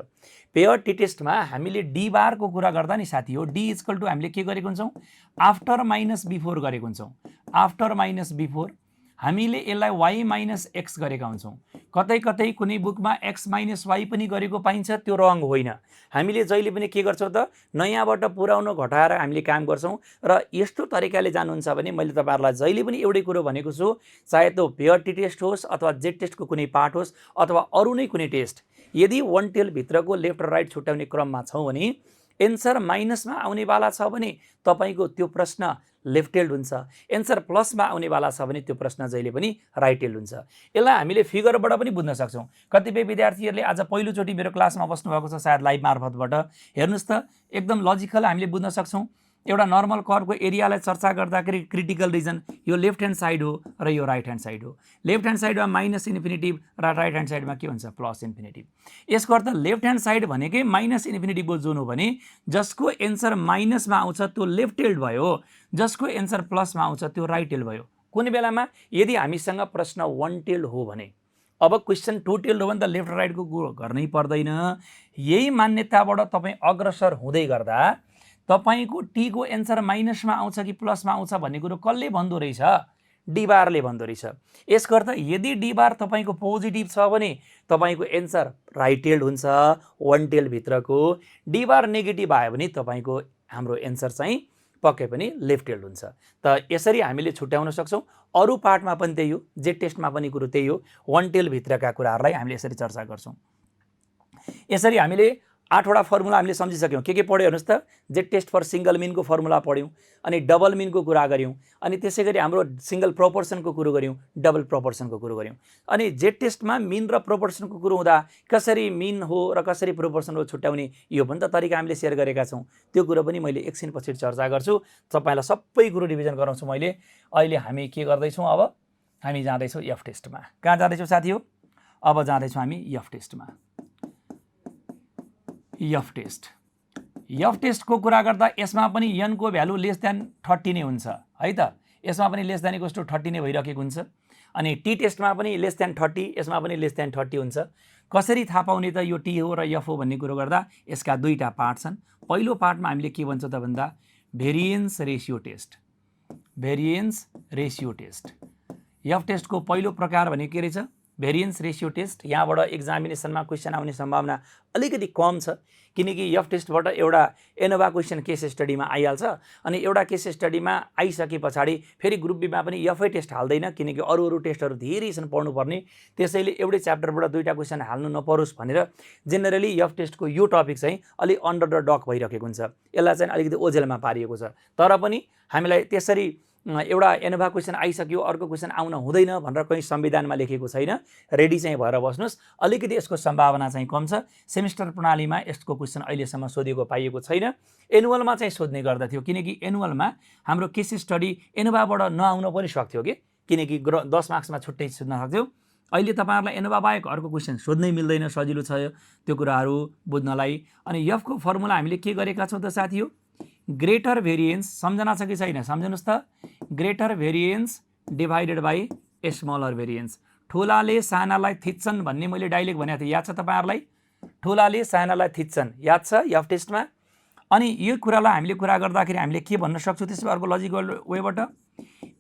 पेयर टी टेस्टमा हामीले डी बारको कुरा गर्दा नि साथी हो, डी इक्वल टू हामीले के गरेको हुन्छौँ, आफ्टर माइनस बिफोर गरेको हुन्छौँ। आफ्टर माइनस बिफोर हामीले यसलाई वाई माइनस एक्स गरेका हुन्छौँ। कतै कतै कुनै बुकमा एक्स माइनस वाई पनि गरेको पाइन्छ, त्यो रङ होइन। हामीले जहिले पनि के गर्छौँ त, नयाँबाट पुराउन घटाएर हामीले काम गर्छौँ। र यस्तो तरिकाले जानुहुन्छ भने मैले तपाईँहरूलाई जहिले पनि एउटै कुरो भनेको छु, चाहे त्यो पेयर टी टेस्ट होस् अथवा जेड टेस्टको कुनै पार्ट होस् अथवा अरू नै कुनै टेस्ट, यदि वान टेल भित्रको लेफ्ट र राइट छुट्याउने क्रममा छौँ भने एन्सर माइनसमा आउनेवाला छ भने तपाईँको त्यो प्रश्न लेफ्ट हेल्ड हुन्छ, एन्सर प्लसमा आउनेवाला छ भने त्यो प्रश्न जहिले पनि राइट हेल्ड हुन्छ। यसलाई हामीले फिगरबाट पनि बुझ्न सक्छौँ। कतिपय विद्यार्थीहरूले आज पहिलोचोटि मेरो क्लासमा बस्नुभएको छ सायद लाइभ मार्फतबाट, हेर्नुहोस् त एकदम लजिकल हामीले बुझ्न सक्छौँ। एउटा नर्मल कर्वको एरियालाई चर्चा गर्दाखेरि क्रिटिकल रिजन यो लेफ्ट ह्यान्ड साइड हो र यो राइट ह्यान्ड साइड हो। लेफ्ट ह्यान्ड साइडमा माइनस इन्फिनिटिभ र राइट ह्यान्ड साइडमा के हुन्छ, प्लस इन्फिनिटिभ। यसको अर्थ लेफ्ट ह्यान्ड साइड भनेकै माइनस इन्फिनिटिभको जोन हो भने जसको एन्सर माइनसमा आउँछ त्यो लेफ्ट हेल्ड भयो, जसको एन्सर प्लसमा आउँछ त्यो राइट हेल्ड भयो। कुनै बेलामा यदि हामीसँग प्रश्न वान टेल्ड हो भने, अब क्वेसन टू टेल्ड हो भने त लेफ्ट राइटको कुरो गर्नै पर्दैन। यही मान्यताबाट तपाईँ अग्रसर हुँदै गर्दा तपाईको टीको एन्सर माइनसमा आउँछ कि प्लसमा आउँछ भन्ने कुरो कसले भन्दो रहेछ, डी बारले भन्दो रहेछ। यसको अर्थ यदि डी बार तपाईँको पोजिटिभ छ भने तपाईँको एन्सर राइट हेल्ड हुन्छ वान टेल भित्रको, डी बार नेगेटिभ आयो भने तपाईँको हाम्रो एन्सर चाहिँ पक्कै पनि लेफ्ट हेल्ड हुन्छ। त यसरी हामीले छुट्याउन सक्छौँ। अरू पार्टमा पनि त्यही हो, जेड टेस्टमा पनि कुरो त्यही हो। वान टेल भित्रका कुराहरूलाई हामीले यसरी चर्चा गर्छौँ। यसरी हामीले 8वटा फर्मुला हामीले सम्झिसक्यौँ। के पढ्यो हेर्नुहोस् त, जेड टेस्ट फर सिङ्गल मिनको फर्मुला पढ्यौँ, अनि डबल मिनको कुरा गऱ्यौँ, अनि त्यसै गरी हाम्रो सिङ्गल प्रोपोर्सनको कुरो गऱ्यौँ, डबल प्रोपोर्सनको कुरो गऱ्यौँ। अनि जेड टेस्टमा मिन र प्रोपोर्सनको कुरो हुँदा कसरी मिन हो र कसरी प्रोपोर्सन हो छुट्याउने, यो पनि त तरिका हामीले सेयर गरेका छौँ। त्यो कुरो पनि मैले एकछिनपछि चर्चा गर्छु, तपाईँलाई सबै कुरो रिभिजन गराउँछु मैले। अहिले हामी के गर्दैछौँ, अब हामी जाँदैछौँ एफ टेस्टमा। कहाँ जाँदैछौँ साथी हो, अब जाँदैछौँ हामी एफ टेस्टमा। एफ टेस्टको कुरा गर्दा यसमा पनि एनको भ्यालु लेस देन 30 नै हुन्छ है त। यसमा पनि लेस देन इक्वल्स टु 30 नै भइरहेको हुन्छ। अनि टी टेस्टमा पनि लेस देन 30, यसमा पनि लेस देन 30 हुन्छ। कसरी थाहा पाउने त यो टी हो र एफ हो भन्ने कुरो गर्दा यसका दुईटा पार्ट छन्। पहिलो पार्टमा हामीले के भन्छ त भन्दा भेरिएन्स रेसियो टेस्ट। एफ टेस्टको पहिलो प्रकार भने के रहेछ, भेरिएन्स रेसियो टेस्ट। यहाँबाट एक्जामिनेसनमा क्वेसन आउने सम्भावना अलिकति कम छ, किनकि एफ टेस्टबाट एउटा एनोभा क्वेसन केस स्टडीमा आइहाल्छ। अनि एउटा केस स्टडीमा आइसके पछाडि फेरि ग्रुप बीमा पनि एफै टेस्ट हाल्दैन, किनकि अरू टेस्टहरू धेरै छन् पढ्नुपर्ने। त्यसैले एउटै च्याप्टरबाट दुईवटा क्वेसन हाल्नु नपरोस् भनेर जेनरली एफ टेस्टको यो टपिक चाहिँ अलिक अन्डर द डक भइरहेको हुन्छ। यसलाई चाहिँ अलिकति ओझेलमा पारिएको छ। तर पनि हामीलाई त्यसरी एउटा एनोभा क्वेसन आइसक्यो अर्को क्वेसन आउन हुँदैन भनेर कहीँ संविधानमा लेखेको छैन। रेडी चाहिँ भएर बस्नुहोस्। अलिकति यसको सम्भावना चाहिँ कम छ। सेमिस्टर प्रणालीमा यसको क्वेसन अहिलेसम्म सोधेको पाइएको छैन। एनुअलमा चाहिँ सोध्ने गर्दथ्यो, किनकि एनुअलमा हाम्रो केस स्टडी एनोभाबाट नआउन पनि सक्थ्यो किनकि 10 मार्क्समा छुट्टै सोध्न सक्थ्यो। अहिले तपाईहरुलाई एनोभा बाहेक अर्को क्वेसन सोध्नै मिल्दैन, सजिलो छ त्यो कुराहरू बुझ्नलाई। अनि एफको फर्मुला हामीले के गरेका छौँ त साथीहरु? ग्रेटर भेरिएन्स, सम्झना छ कि छैन? सम्झनुस् त। Greater variance divided by smaller variance. ठुलाले सानालाई थिच्छन् भन्ने मैले डाइलेक्ट भनेको थिएँ, याद छ तपाईहरुलाई? ठुलाले सानालाई थिच्छन्, याद छ एफ टेस्टमा? अनि यो कुरालाई हामीले कुरा गर्दाखेरि हामीले के भन्न सक्छौँ त्यसको अर्को लजिकल वेबाट?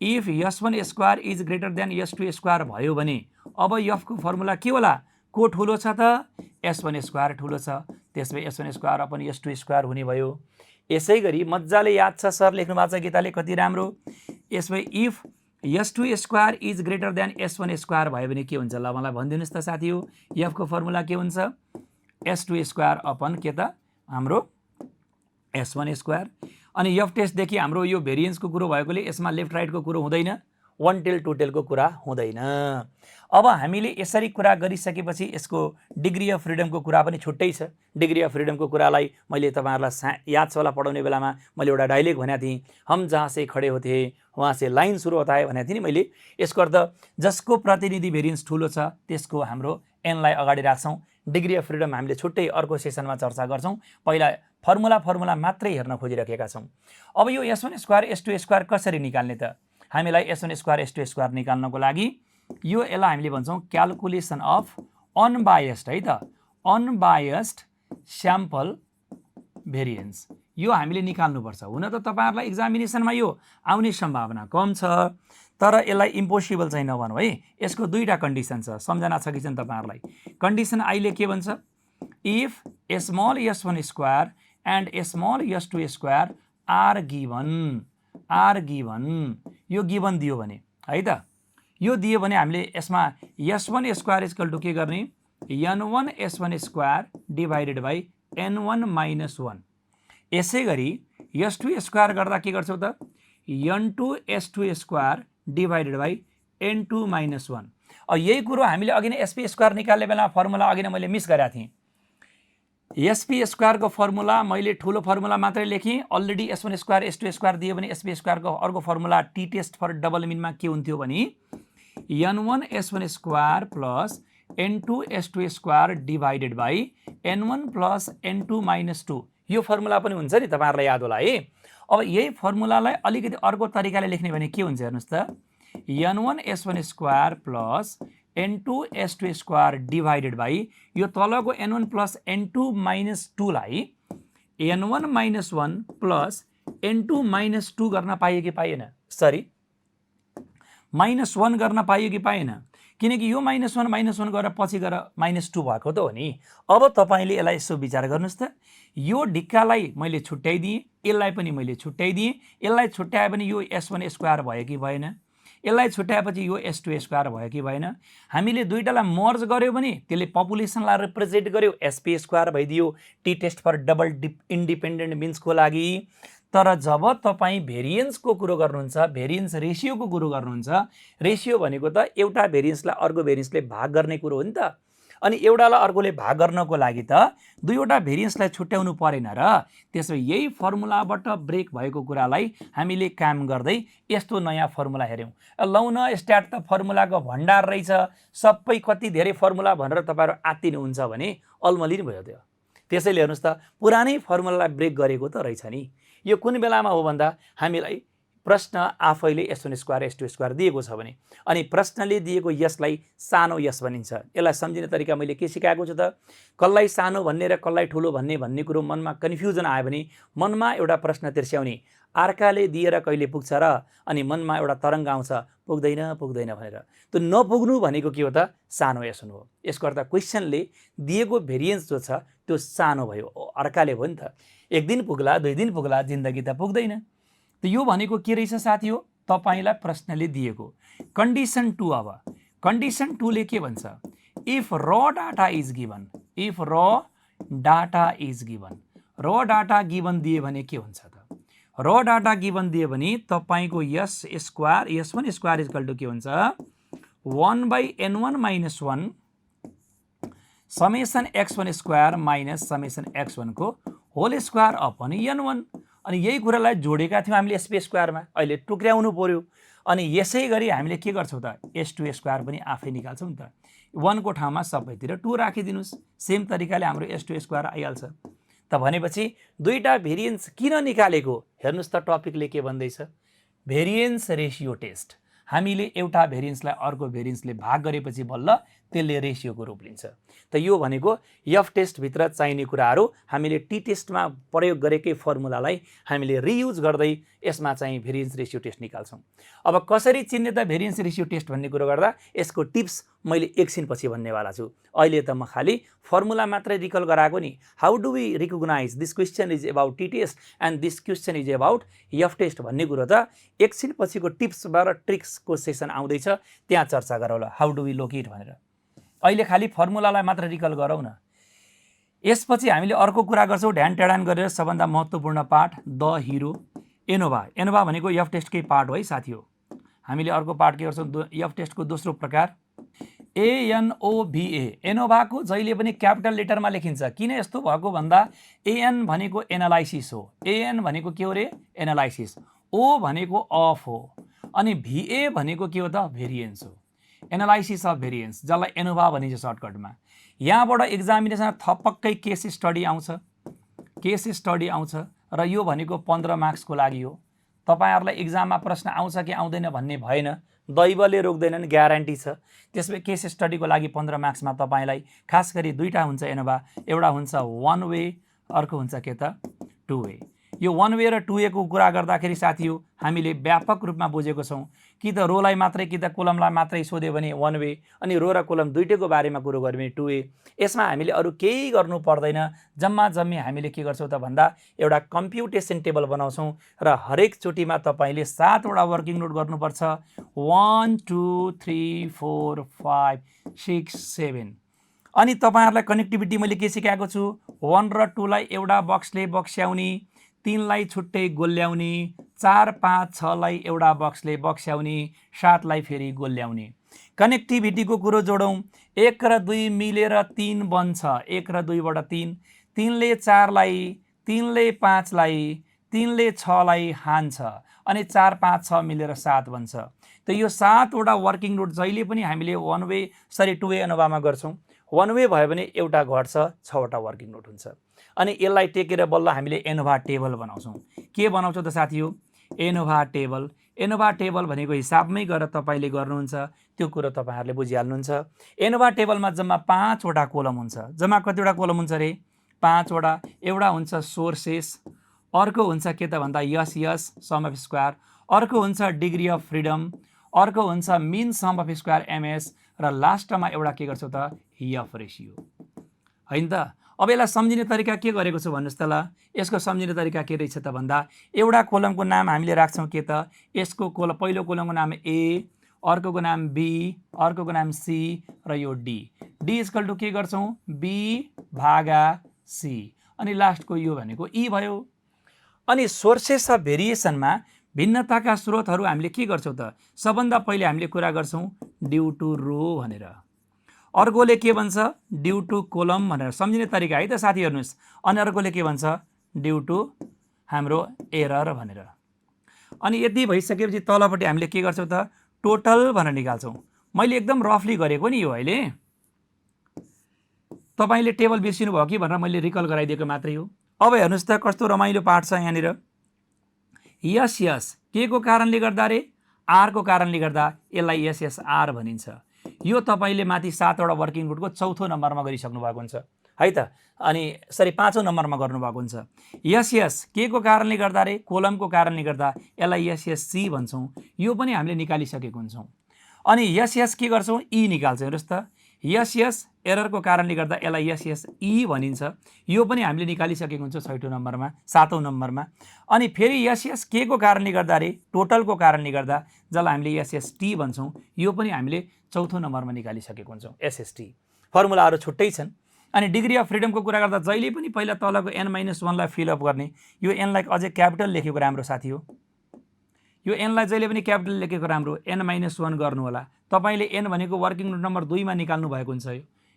If s1 square is greater than s2 square भयो भने अब एफको फर्मुला के होला? को ठुलो छ त? s1 स्क्वायर ठुलो छ, त्यसमै s1 square upon s2 square हुने भयो। यसै गरी मजाले याद छ, सर लेख्नु भएको छ गीताले, कति राम्रो। यसमै if s2 square is greater then s1 square भयो भने के हुन्छ? ल मलाई भनिदिनुस् त साथीहरु, एफको फर्मुला के हुन्छ? s2 स्क्वायर अपन के त? हाम्रो s1 स्क्वायर। अनि एफ टेस्टदेखि हाम्रो यो भेरिएन्सको कुरो भएकोले यसमा लेफ्ट राइटको कुरो हुँदैन, वन टेल टू टेलको कुरा हुँदैन। अब हामीले यसरी कुरा गरिसकेपछि यसको डिग्री अफ फ्रिडमको कुरा पनि छुट्टै छ। डिग्री अफ फ्रिडमको कुरालाई मैले तपाईहरुलाई याद छ होला, पढाउने बेलामा मैले एउटा डाइलेक्ट भनेको थिएँ, हम जहाँ से खडे होते वहाँ से लाइन सुरु होता है भनेको थिएँ नि मैले। यसको अर्थ जसको प्रतिनिधि भेरिएन्स ठुलो छ त्यसको हाम्रो एनलाई अगाडि राख्छौँ। डिग्री अफ फ्रिडम हामीले छुट्टै अर्को सेसनमा चर्चा गर्छौँ। पहिला फर्मुला मात्रै हेर्न खोजिरहेका छौँ। अब यो s1 स्क्वायर s2 स्क्वायर कसरी निकाल्ने त? हामीलाई s1 स्क्वायर s2 स्क्वायर निकाल्नको लागि यो यसलाई हामीले भन्छौँ क्याल्कुलेसन अफ अनबायस्ड, है त, अनबायस्ड स्याम्पल भेरिएन्स। यो हामीले निकाल्नुपर्छ। हुन त तपाईहरुलाई एक्जामिनेसनमा यो आउने सम्भावना कम छ, तर यसलाई इम्पोसिबल चाहिँ नभनौँ है। यसको दुईटा कन्डिसन छ, सम्झना छ कि छैन तपाईहरुलाई? कन्डिसन आइले के भन्छ? If small s1 square and small s2 square are given, यो गिभन दियो भने, है त, यो दियो भने हामीले यसमा s1 स्क्वायर इक्वल टु के गर्ने? n1 s1 square divided by n1 minus 1। यसै गरी s2 स्क्वायर गर्दा के गर्छौँ त? n2 s2 square divided by n2 minus 1। अब यही कुरो हामीले अघि नै sp स्क्वायर निकाल्ने बेला फर्मुला अघि नै मैले मिस गरेको थिएँ। sp स्क्वायरको फर्मुला मैले ठुलो फर्मुला मात्रै लेखेँ। Already s1 square s2 square दियो भने sp स्क्वायरको अर्को formula T test for double मिनमा के हुन्थ्यो भने n1 s1 square plus n2 s2 square divided by n1 plus n2 minus 2। यो फर्मुला पनि हुन्छ नि, तपाईहरुलाई याद होला है। अब यही फर्मुलालाई अलिकति अर्को तरिकाले लेख्ने भने के हुन्छ हेर्नुस् त? n1 s1 square plus n2 s2 square divided by यो तलको n1 प्लस n2 माइनस 2 लाई n1 minus 1 plus n2 minus 2 गर्न पाइयो कि पाइएन? सरी, माइनस 1 गर्न पाइयो कि पाएन? किनकि यो माइनस 1 गरेर पछि गएर माइनस 2 भएको त हो नि। अब तपाईले यसलाई यसो विचार गर्नुस् त, यो ढिक्कालाई मैले छुट्याइदिएँ, यसलाई पनि मैले छुट्याइदिएँ। यसलाई छुट्याए पनि यो s1 स्क्वायर भयो कि भएन? यसलाई छुट्याएपछि यो s2 स्क्वायर भयो कि भएन? हामीले दुईटालाई मर्ज गर्यो भने त्यसले पपुलेसनलाई रिप्रेजेन्ट गर्यो, sp स्क्वायर भइदियो T test for double independent मिन्सको लागि। तर जब तपाईँ भेरिएन्सको कुरो गर्नुहुन्छ, भेरिएन्स रेसियोको कुरो गर्नुहुन्छ, रेसियो भनेको त एउटा भेरिएन्सलाई अर्को भेरिएन्सले भाग गर्ने कुरो हो नि त। अनि एउटालाई अर्कोले भाग गर्नको लागि त दुईवटा भेरिएन्सलाई छुट्याउनु परेन र? त्यसो यही फर्मुलाबाट ब्रेक भएको कुरालाई हामीले काम गर्दै यस्तो नयाँ फर्मुला हेर्यौँ। लौ न, स्ट्याट त फर्मुलाको भण्डार रहेछ, सबै कति धेरै फर्मुला भनेर तपाईहरु आत्तिनुहुन्छ भने अल्मली नै भयो त्यो। त्यसैले हेर्नुस् त, पुरानै फर्मुलालाई ब्रेक गरेको त रहेछ नि। यो कुन बेलामा हो भन्दा हामीलाई प्रश्न आफैले s1 स्क्वायर s2 स्क्वायर दिएको छ भने अनि प्रश्नले दिएको यसलाई सानो यस भनिन्छ। यसलाई सम्झिने तरिका मैले के सिकाएको छु त? कसलाई सानो भन्ने र कसलाई ठुलो भन्ने कुरो मनमा कन्फ्युजन आयो भने मनमा एउटा प्रश्न तिर्स्याउने, अर्काले दिएर कहिले पुग्छ र? अनि मनमा एउटा तरङ्ग आउँछ, पुग्दैन भनेर। त्यो नपुग्नु भनेको के हो त? सानो s1 हो। यसको अर्थ क्वेसनले दिएको भेरिएन्स जो छ त्यो सानो भयो, अर्काले हो नि त। एक दिन पुग्ला, 2 दिन पुग्ला, जिन्दगी त पुग्दैन। त यो भनेको के रहेछ साथी हो? तपाईलाई प्रश्नले दिएको कन्डिसन 2। अब कन्डिसन 2 ले के भन्छ? इफ र डाटा इज गिभन, इफ र डाटा इज गिभन, र डाटा गिभन दिए भने के हुन्छ त? र डाटा गिभन दियो भने तपाईको यस square s1 square equal to के हुन्छ 1/n1 - 1 summation x1 square minus summation x1 को होल स्क्वायर अपन n1। अनि यही कुरालाई जोडेका थियौँ हामीले sp स्क्वायरमा, अहिले टुक्र्याउनु पर्यो। अनि यसै गरी हामीले के गर्छौँ त s2 स्क्वायर पनि आफै निकाल्छौँ नि त। 1 को ठाउँमा सबैतिर 2 राखिदिनुस्, सेम तरिकाले हाम्रो s2 स्क्वायर आइहाल्छ। त भनेपछि दुईटा भेरिएन्स किन निकालेको हेर्नुस् त, टपिकले के भन्दैछ, भेरिएन्स रेशियो टेस्ट। हामीले एउटा भेरिएन्सलाई अर्को भेरिएन्सले भाग गरेपछि बल्ल त्यसले रेशियोको रूप लिन्छ। त यो भनेको एफ टेस्ट भित्र चाहिने कुराहरू हामीले टी टेस्टमा प्रयोग गरेकै फर्मुलालाई हामीले रियुज गर्दै यसमा चाहिँ भेरिएन्स रेशियो टेस्ट निकाल्छौँ। अब कसरी चिन्ने त भेरिएन्स रेशियो टेस्ट भन्ने कुरो गर्दा यसको टिप्स मैले एकछिनपछि भन्नेवाला छु। अहिले त म खाली फर्मुला मात्रै रिकल गराएको नि। How do we recognize this question is about T test and this question is about F test भन्ने कुरो त एकछिनपछिको टिप्सबाट ट्रिक्सको सेसन आउँदैछ, त्यहाँ चर्चा गरौँला हाउ डु वी लोकेट भनेर। अहिले खालि फर्मुलालाई मात्र रिकल गरौँ न। यसपछि हामीले अर्को कुरा गर्छौँ ध्यान टेडान गरेर, सबभन्दा महत्त्वपूर्ण पार्ट द हिरो एनोभा। एनोभा भनेको एफ टेस्टकै पार्ट हो है साथी हो। हामीले अर्को पार्ट के गर्छौँ एफ टेस्टको दोस्रो प्रकार ANOVA। एनोभाको जहिले पनि क्यापिटल लेटरमा लेखिन्छ। किन यस्तो भएको भन्दा एएन भनेको एनालाइसिस हो, एएन भनेको के हो रे एनालाइसिस, ओ भनेको अफ हो, अनि VA भनेको के हो त भेरिएन्स हो, एनालाइसिस अफ भेरिएन्स, जसलाई एनोभा भनिन्छ सर्टकटमा। यहाँबाट एक्जामिनेसन थपक्कै केस स्टडी आउँछ, केस स्टडी आउँछ र यो भनेको 15 मार्क्सको लागि हो। तपाईहरुलाई एक्जाममा प्रश्न आउँछ कि आउँदैन भन्ने भएन, दैवले रोक्दैनन्, ग्यारेन्टी छ। त्यसमै केस स्टडीको लागि 15 मार्क्समा तपाईलाई खास गरी दुईटा हुन्छ एनोभा, एउटा हुन्छ 1 वे, अर्को हुन्छ के त 2 वे। यो 1 वे र 2 वे को कुरा गर्दाखेरि साथी हो हामीले व्यापक रूपमा बुझेको छौं कि त रोलाई मात्रै कि त कोलमलाई मात्रै सोध्यो भने 1 वे, अनि रो र कोलम दुईटैको बारेमा कुरो गर्यो भने 2 वे। यसमा हामीले अरु केही गर्नु पर्दैन, जम्मा जम्मी हामीले के गर्छौं त भन्दा एउटा कम्प्युटेसन टेबल बनाउँछौं र हरेक चोटीमा तपाईले 7 वटा वर्किङ नोट गर्नुपर्छ। 1 2 3 4 5 6 7। अनि तपाईहरुलाई कनेक्टिभिटी मैले के सिकाएको छु, 1 र 2 लाई एउटा बक्सले बक्स्याउने, 3 लाई छुट्टै गोल्याउने, 4 5 6 लाई एउटा बक्सले बक्स्याउने, 7 लाई फेरि गोल्याउने। कनेक्टिभिटीको कुरो जोडौं, 1 र 2 मिलेर 3 बन्छ, 1 र 2 बाट 3, 3 ले 4 लाई, 3 ले 5 लाई, 3 ले 6 लाई हान्छ, अनि 4 5 6 मिलेर 7 बन्छ। त यो 7 वटा वर्किङ नोट जहिले पनि हामीले 1 वे 2 वे एनोभामा गर्छौं। 1 वे भयो भने एउटा घट्छ, 6 वटा वर्किङ नोट हुन्छ। अनि यसलाई टेकेर बल्ल हामीले एनोभा टेबल बनाउँछौं। के बनाउँछौं त साथी हो, एनोभा टेबल। एनोभा टेबल भनेको हिसाबमै गरेर तपाईले गर्नुहुन्छ, त्यो कुरा तपाईहरुले बुझिहाल्नुहुन्छ। एनोभा टेबलमा जम्मा 5 वटा कोलम हुन्छ। जम्मा कतिवटा कोलम हुन्छ रे, 5 वटा। एउटा हुन्छ सोर्सेस, अर्को हुन्छ के त भन्दा यस सम अफ स्क्वायर, अर्को हुन्छ डिग्री अफ फ्रिडम, अर्को हुन्छ mean sum of square MS, र लास्टमा एउटा के गर्छौ त एफ रेशियो हैन त। अब यसलाई सम्झिने तरिका के गरेको छु भन्नुस् त ल। यसको सम्झिने तरिका के रहेछ त भन्दा एउटा कोलमको नाम हामीले राख्छौं के त, यसको पहिलो कोलमको नाम ए, अर्कोको नाम बी, अर्कोको नाम सी र यो डी। डी इक्वल टु के गर्छौं बी भागा सी, अनि लास्टको यो भनेको ई भयो। अनि सोर्सेस अफ भेरिएसनमा भिन्नताका स्रोतहरू हामीले के गर्छौं त, सबभन्दा पहिले हामीले कुरा गर्छौं ड्यू टु रो भनेर, अर्कोले के भन्छ ड्यू टु कोलम भनेर। सम्झिने तरिका है त साथी, हेर्नुस्। अनि अर्कोले के भन्छ ड्यू टु हाम्रो एरर भनेर। अनि यति भइसकेपछि तलपट्टि हामीले के गर्छौं त टोटल भनेर निकाल्छौं। मैले एकदम रफली गरेको नि यो, अहिले तपाईले टेबल बिर्सिनु भयो कि भनेर मैले रिकल गराइदिएको मात्रै हो। अब हेर्नुस् त कस्तो रमाइलो पार्ट छ यहाँनिर। यस के को कारणले गर्दा रे, आर को कारणले गर्दा यसलाई एसएसआर भनिन्छ। यो तपाईले माथि 7 वटा वर्किङ नोटको चौथो नम्बरमा गरिसक्नु भएको हुन्छ है त, अनि सरी 5औं नम्बरमा गर्नु भएको हुन्छ। यस के को कारणले गर्दा रे, कोलमको कारणले गर्दा यसलाई एसएससी भन्छौं। यो पनि हामीले निकालिसकेको हुन्छौं। अनि यस के गर्छौं ई निकाल्छौं। हेर्नुस् त यस एररको कारणले गर्दा यसलाई एसएसई भनिन्छ। यो पनि हामीले निकालिसकेको हुन्छ 6औं नम्बरमा, 7औं नम्बरमा। अनि फेरि यस के को कारणले गर्दा रे, टोटलको कारणले गर्दा, जसलाई हामीले एसएसटी भन्छौं, यो पनि हामीले 4औं नम्बरमा निकालिसकेको हुन्छौं एसएसटी। फर्मुलाहरू छुट्टै छन्। अनि डिग्री अफ फ्रिडमको कुरा गर्दा जहिले पनि पहिला तलको n-1 लाई फिल अप गर्ने। यो n लाई अझै क्यापिटल लेखेको राम्रो साथी हो। यो n लाई जहिले पनि क्यापिटल लेखेको राम्रो, n-1 गर्नु होला। तपाईले n भनेको वर्किङ नोट नम्बर 2 मा निकाल्नु भएको हुन्छ।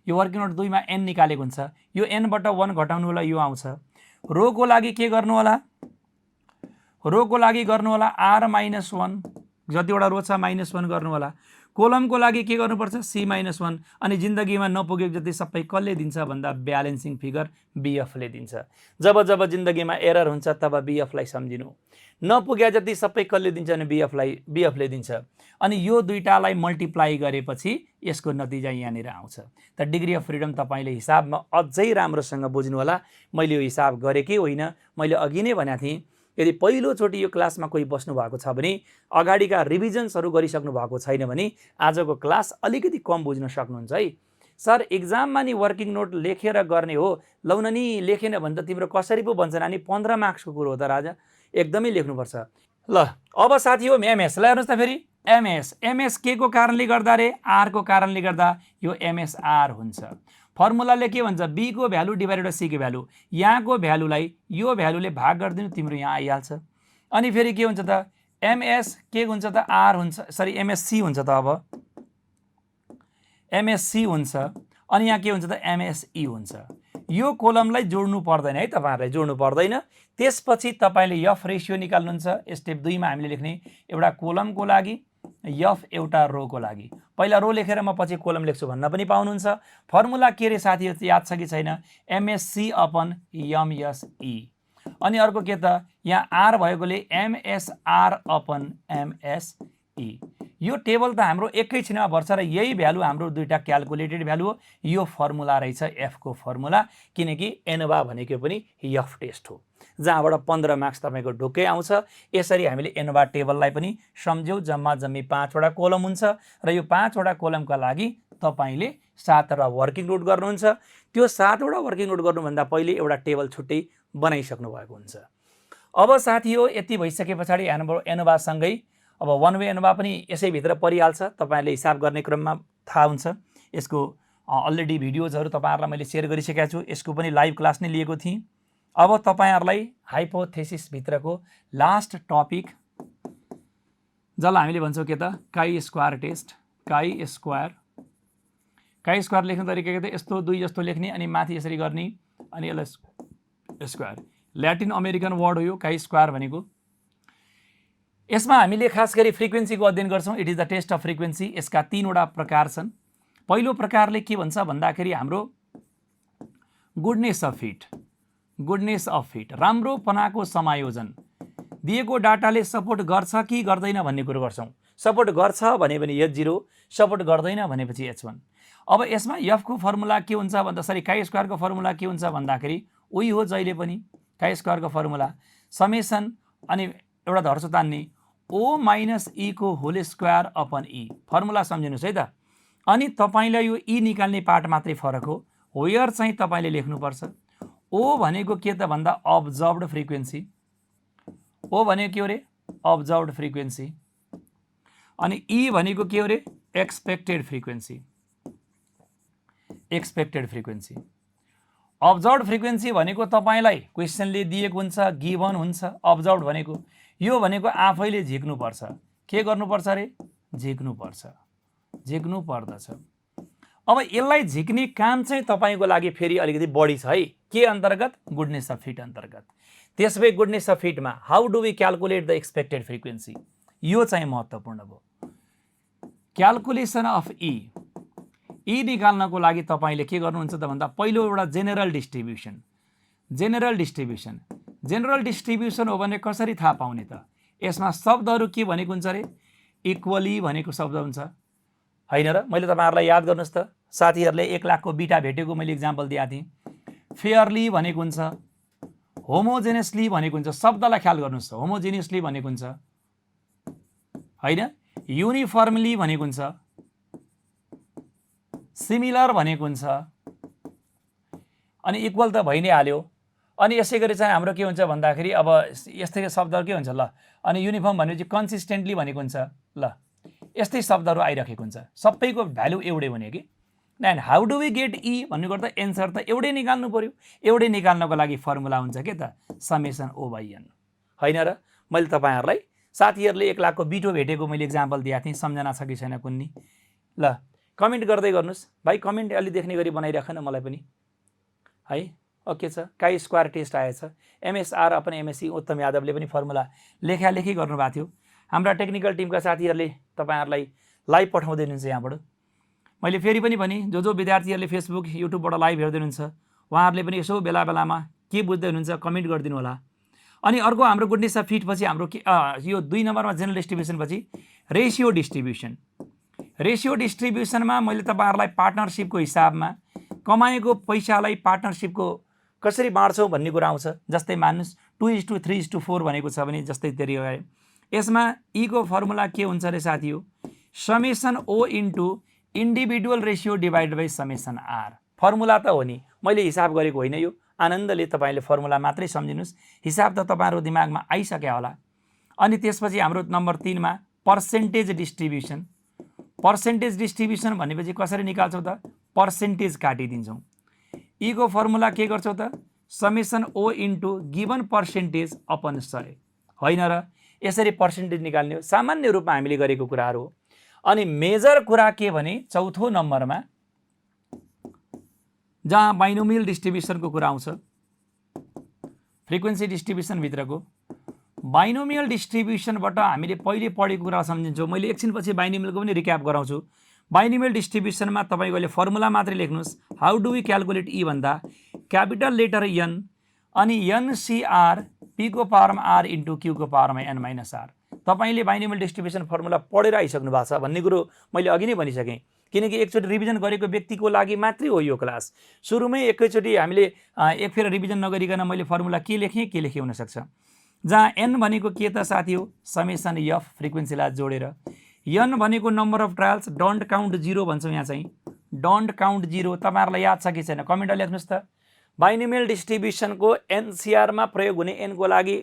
यो वर्किङ नोट 2 मा n निकालेको हुन्छ। यो n बाट 1 घटाउनु होला, यो आउँछ। रो को लागि के गर्नु होला? रो को लागि गर्नु होला r-1, जतिवटा रो छ -1 गर्नु होला। कोलमको लागि के गर्नुपर्छ? c-1। अनि जिन्दगीमा नपुगेको जति सबै कसले दिन्छ भन्दा ब्यालेन्सिङ फिगर BF ले दिन्छ। जब जब जिन्दगीमा एरर हुन्छ तब BF लाई सम्झिनु। नपुगे जति सबै कसले दिन्छ भने BF ले दिन्छ। अनि यो दुईटालाई मल्टिप्लाई गरेपछि यसको नतिजा यहाँनिर आउँछ। त डिग्री अफ फ्रिडम तपाईले हिसाबमा अझै राम्रोसँग बुझ्नु होला। मैले यो हिसाब गरेकै होइन, मैले अघि नै भनेको थिएँ। यदि पहिलोचोटि यो क्लासमा कोही बस्नु भएको छ भने, अगाडिका रिभिजन्सहरू गरिसक्नु भएको छैन भने आजको क्लास अलिकति कम बुझ्न सक्नुहुन्छ है। सर एक्जाममा नि वर्किङ नोट लेखेर गर्ने हो, लौन नि लेखेन भने त तिम्रो कसरी पो बन्छ नानी? 15 मार्क्सको कुरो हो त राजा, एकदमै लेख्नुपर्छ। ल अब साथी हो MS, ल हेर्नुहोस् त फेरि MS के को कारणले गर्दा रे? R को कारणले गर्दा यो MSR हुन्छ। फर्मुलाले के भन्छ? B को भ्यालु डिभाइडेड C को भ्यालु। यहाँको भ्यालुलाई यो भ्यालुले भाग गरिदिनु, तिम्रो यहाँ आइहाल्छ। अनि फेरि के हुन्छ त? MS के हुन्छ त? R हुन्छ, सरी MSC हुन्छ त। अब MSC हुन्छ। अनि यहाँ के हुन्छ त? MSE हुन्छ। यो कोलमलाई जोड्नु पर्दैन है, तपाईहरुलाई जोड्नु पर्दैन। त्यसपछि तपाईले F रेशियो निकाल्नुहुन्छ। स्टेप 2 मा हामीले लेख्ने एउटा कोलमको लागि, F एउटा रो को लागि। पहिला रो लेखेर म पछि कोलम लेख्छु भन्न पनि पाउनुहुन्छ। फर्मुला के रे साथी, याद छ कि छैन? MSC/MSE। अनि अर्को के त? यहाँ R भएकोले MSR/MSE। यो टेबल त हाम्रो एकैछिनमा भर्छ र यही भ्यालु हाम्रो दुईटा क्याल्कुलेटेड भ्यालु हो। यो फर्मुला रहेछ F को फर्मुला, किनकि एनोभा भनेको पनि F टेस्ट हो, जहाँबाट 15 मार्क्स तपाईको ढुक्कै आउँछ। यसरी हामीले एनोभा टेबललाई पनि सम्झ्यौ। जम्मा जम्मी 5 वटा कोलम हुन्छ र यो 5 वटा कोलमका लागि तपाईले 7 वटा वर्किङ नोट गर्नुहुन्छ। त्यो 7 वटा वर्किङ नोट गर्नुभन्दा पहिले एउटा टेबल छुट्टै बनाइसक्नु भएको हुन्छ। अब साथी हो, यति भइसके पछाडि एनोभा सँगै अब वन वे एनोभा पनि यसै भित्र परिहाल्छ। तपाईहरुले हिसाब गर्ने क्रममा थाहा हुन्छ। यसको अलरेडी भिडियोजहरु तपाईहरुलाई मैले शेयर गरिसकेको छु। यसको पनि लाइभ क्लास नै लिएको थिएँ। अब तपाईहरुलाई हाइपोथेसिस भित्रको लास्ट टपिक, जसलाई हामीले भन्छौं के त? Chi square test. Chi square लेख्ने तरिका के त? यस्तो 2 जस्तो लेख्ने अनि माथि यसरी गर्ने अनि यसलाई स्क्वायर। ल्याटिन अमेरिकन वर्ड हो यो काई स्क्वायर भनेको। यसमा हामीले खास गरी फ्रिक्वेन्सीको अध्ययन गर्छौं। It is the test of frequency. यसका 3 वटा प्रकार छन्। पहिलो प्रकारले के भन्छ भन्दाखेरि हाम्रो गुडनेस अफ फिट, राम्रोपनाको समायोजन। दिएको डाटाले सपोर्ट गर्छ कि गर्दैन भन्ने कुरो गर्छौं। सपोर्ट गर्छ भने H0, सपोर्ट गर्दैन भनेपछि H1। अब यसमा F को फर्मुला के हुन्छ भन्दा, सरी काई स्क्वायर को फर्मुला के हुन्छ भन्दाखेरि उही हो जहिले पनि काई स्क्वायर को फर्मुला समेसन अनि एउटा धर्छ तान्ने O - E को whole square upon E। Formula सम्झिनुस् है त। अनि तपाईलाई यो E निकाल्ने पार्ट मात्रै फरक हो। वेयर चाहिँ तपाईले लेख्नुपर्छ। O भनेको के त भन्दा अब्जर्भड फ्रिक्वेन्सी। O भनेको के हो रे? अब्जर्भड फ्रिक्वेन्सी। अनि E भनेको के हो रे? Expected frequency. अब्जर्भड फ्रिक्वेन्सी भनेको तपाईलाई क्वेशनले दिएको हुन्छ, गिभन हुन्छ। अब्जर्भड भनेको यो भनेको आफैले झिक्नु पर्छ। के गर्नु पर्छ रे? झिक्नु पर्दछ। अब यसलाई झिक्ने काम चाहिँ तपाईको लागि फेरि अलिकति बढी छ है। के अन्तर्गत? गुडनेस अफ फिट अन्तर्गत। त्यसबै गुडनेस अफ फिटमा how do we calculate the expected frequency, यो चाहिँ महत्त्वपूर्ण भयो। क्याल्कुलेसन अफ E निकाल्नको लागि तपाईले के गर्नुहुन्छ त भन्दा पहिलो एउटा जेनरल डिस्ट्रिब्युसन हो भने कसरी थाहा पाउने त? यसमा शब्दहरू के भनेको हुन्छ रे? इक्वली भनेको शब्द हुन्छ हैन र? मैले तपाईहरुलाई याद गर्नुस् त, साथीहरुले 1 लाख को बीटा भेटेको मैले एक्जाम्पल दिएको थिएँ। फेयरली भनेको हुन्छ, होमोजेनियसली भनेको हुन्छ। शब्दलाई ख्याल गर्नुस् त। होमोजेनियसली भनेको हुन्छ हैन? युनिफर्मली भनेको हुन्छ, सिमिलर भनेको हुन्छ, अनि इक्वल त भइ नै हाल्यो। अनि यसै गरी चाहिँ हाम्रो के हुन्छ भन्दाखेरि अब यस्तै शब्दहरु के हुन्छ ल? अनि युनिफर्म भनेपछि कन्सिस्टेन्टली भनेको हुन्छ। ल यस्तै शब्दहरु आइराखेको हुन्छ। सबैको भ्यालु एउटै हुने कि and how do we get E भन्नुको अर्थ एन्सर त एउटै निकाल्नु पर्यो। एउटै निकाल्नको लागि फर्मुला हुन्छ के त समेसन ओ बाई एन होइन र। मैले तपाईँहरूलाई साथीहरूले 1 लाखको बिटो भेटेको मैले इक्जाम्पल दिएको थिएँ, सम्झना छ कि छैन कुन्नी? ल कमेन्ट गर्दै गर्नुहोस् भाइ, कमेन्ट अलि देख्ने गरी बनाइराख न मलाई पनि है। ओके छ, काई स्क्वायर टेस्ट आएछ। एमएसआर अपन एमएससी उत्तम यादवले पनि फर्मुला लेखालेखी गर्नुभएको थियो। हाम्रा टेक्निकल टिमका साथीहरूले तपाईँहरूलाई लाइभ पठाउँदै हुनुहुन्छ यहाँबाट। मैले फेरि पनि भने जो विद्यार्थीहरूले फेसबुक युट्युबबाट लाइभ हेर्दै हुनुहुन्छ उहाँहरूले पनि यसो बेला बेलामा के बुझ्दै हुनुहुन्छ कमेन्ट गरिदिनु होला। अनि अर्को हाम्रो गुडनेस अफ फिट पछि हाम्रो यो 2 नम्बरमा जेनरल डिस्ट्रिब्युसन पछि रेसियो डिस्ट्रिब्युसन। रेसियो डिस्ट्रिब्युसनमा मैले तपाईँहरूलाई पार्टनरसिपको हिसाबमा कमाएको पैसालाई पार्टनरसिपको कसरी बाँड्छौँ भन्ने कुरा आउँछ। जस्तै मान्नुहोस् 2:3:4 भनेको छ भने जस्तै तरिका यसमा ईको फर्मुला के हुन्छ रे साथी हो, summation O into individual ratio divide by summation R. Formula त हो नि, मैले हिसाब गरेको होइन यो। आनन्दले तपाईँले फर्मुला मात्रै सम्झिनुहोस्, हिसाब त तपाईँहरूको दिमागमा आइसक्यो होला। अनि त्यसपछि हाम्रो नम्बर 3 मा पर्सेन्टेज डिस्ट्रिब्युसन। पर्सेन्टेज डिस्ट्रिब्युसन भनेपछि कसरी निकाल्छौँ त, पर्सेन्टेज काटिदिन्छौँ। ईको फर्मुला के गर्छौँ त summation O into given percentage upon 100 होइन र। यसरी पर्सेन्टेज निकाल्ने हो, सामान्य रूपमा हामीले गरेको कुराहरू हो। अनि मेजर कुरा के भने चौथो नम्बरमा जहाँ बाइनोमियल डिस्ट्रिब्युसनको कुरा आउँछ, फ्रिक्वेन्सी डिस्ट्रिब्युसन भित्रको बाइनोमियल डिस्ट्रिब्युसनबाट हामीले पहिले पढेको कुरा सम्झिन्छौँ। मैले एकछिनपछि बाइनोमियलको पनि रिक्याप गराउँछु। बाइनोमियल डिस्ट्रिब्युसनमा तपाईँ अहिले फर्मुला मात्रै लेख्नुहोस्। How do we calculate E भन्दा क्यापिटल लेटर एन अनि एनसीआर पीको पावरमा आर इन्टु क्यूको पावरमा एन माइनस आर। तपाईँले बाइनोमियल डिस्ट्रिब्युसन फर्मुला पढेर आइसक्नु भएको छ भन्ने कुरो मैले अघि नै भनिसकेँ, किनकि एकचोटि रिभिजन गरेको व्यक्तिको लागि मात्रै हो यो क्लास। सुरुमै एकैचोटि हामीले एक फेर रिभिजन नगरिकन मैले फर्मुला के लेखेँ हुनसक्छ। जहाँ एन भनेको के त साथी हो, समेसन एफ फ्रिक्वेन्सीलाई जोडेर। एन भनेको number of trials, don't count 0 भन्छौँ यहाँ चाहिँ, डोन्ट काउन्ट 0। तपाईँहरूलाई याद छ कि छैन कमेन्टमा लेख्नुहोस् त। बाइनोमियल डिस्ट्रिब्युसनको एनसीआरमा प्रयोग हुने एनको लागि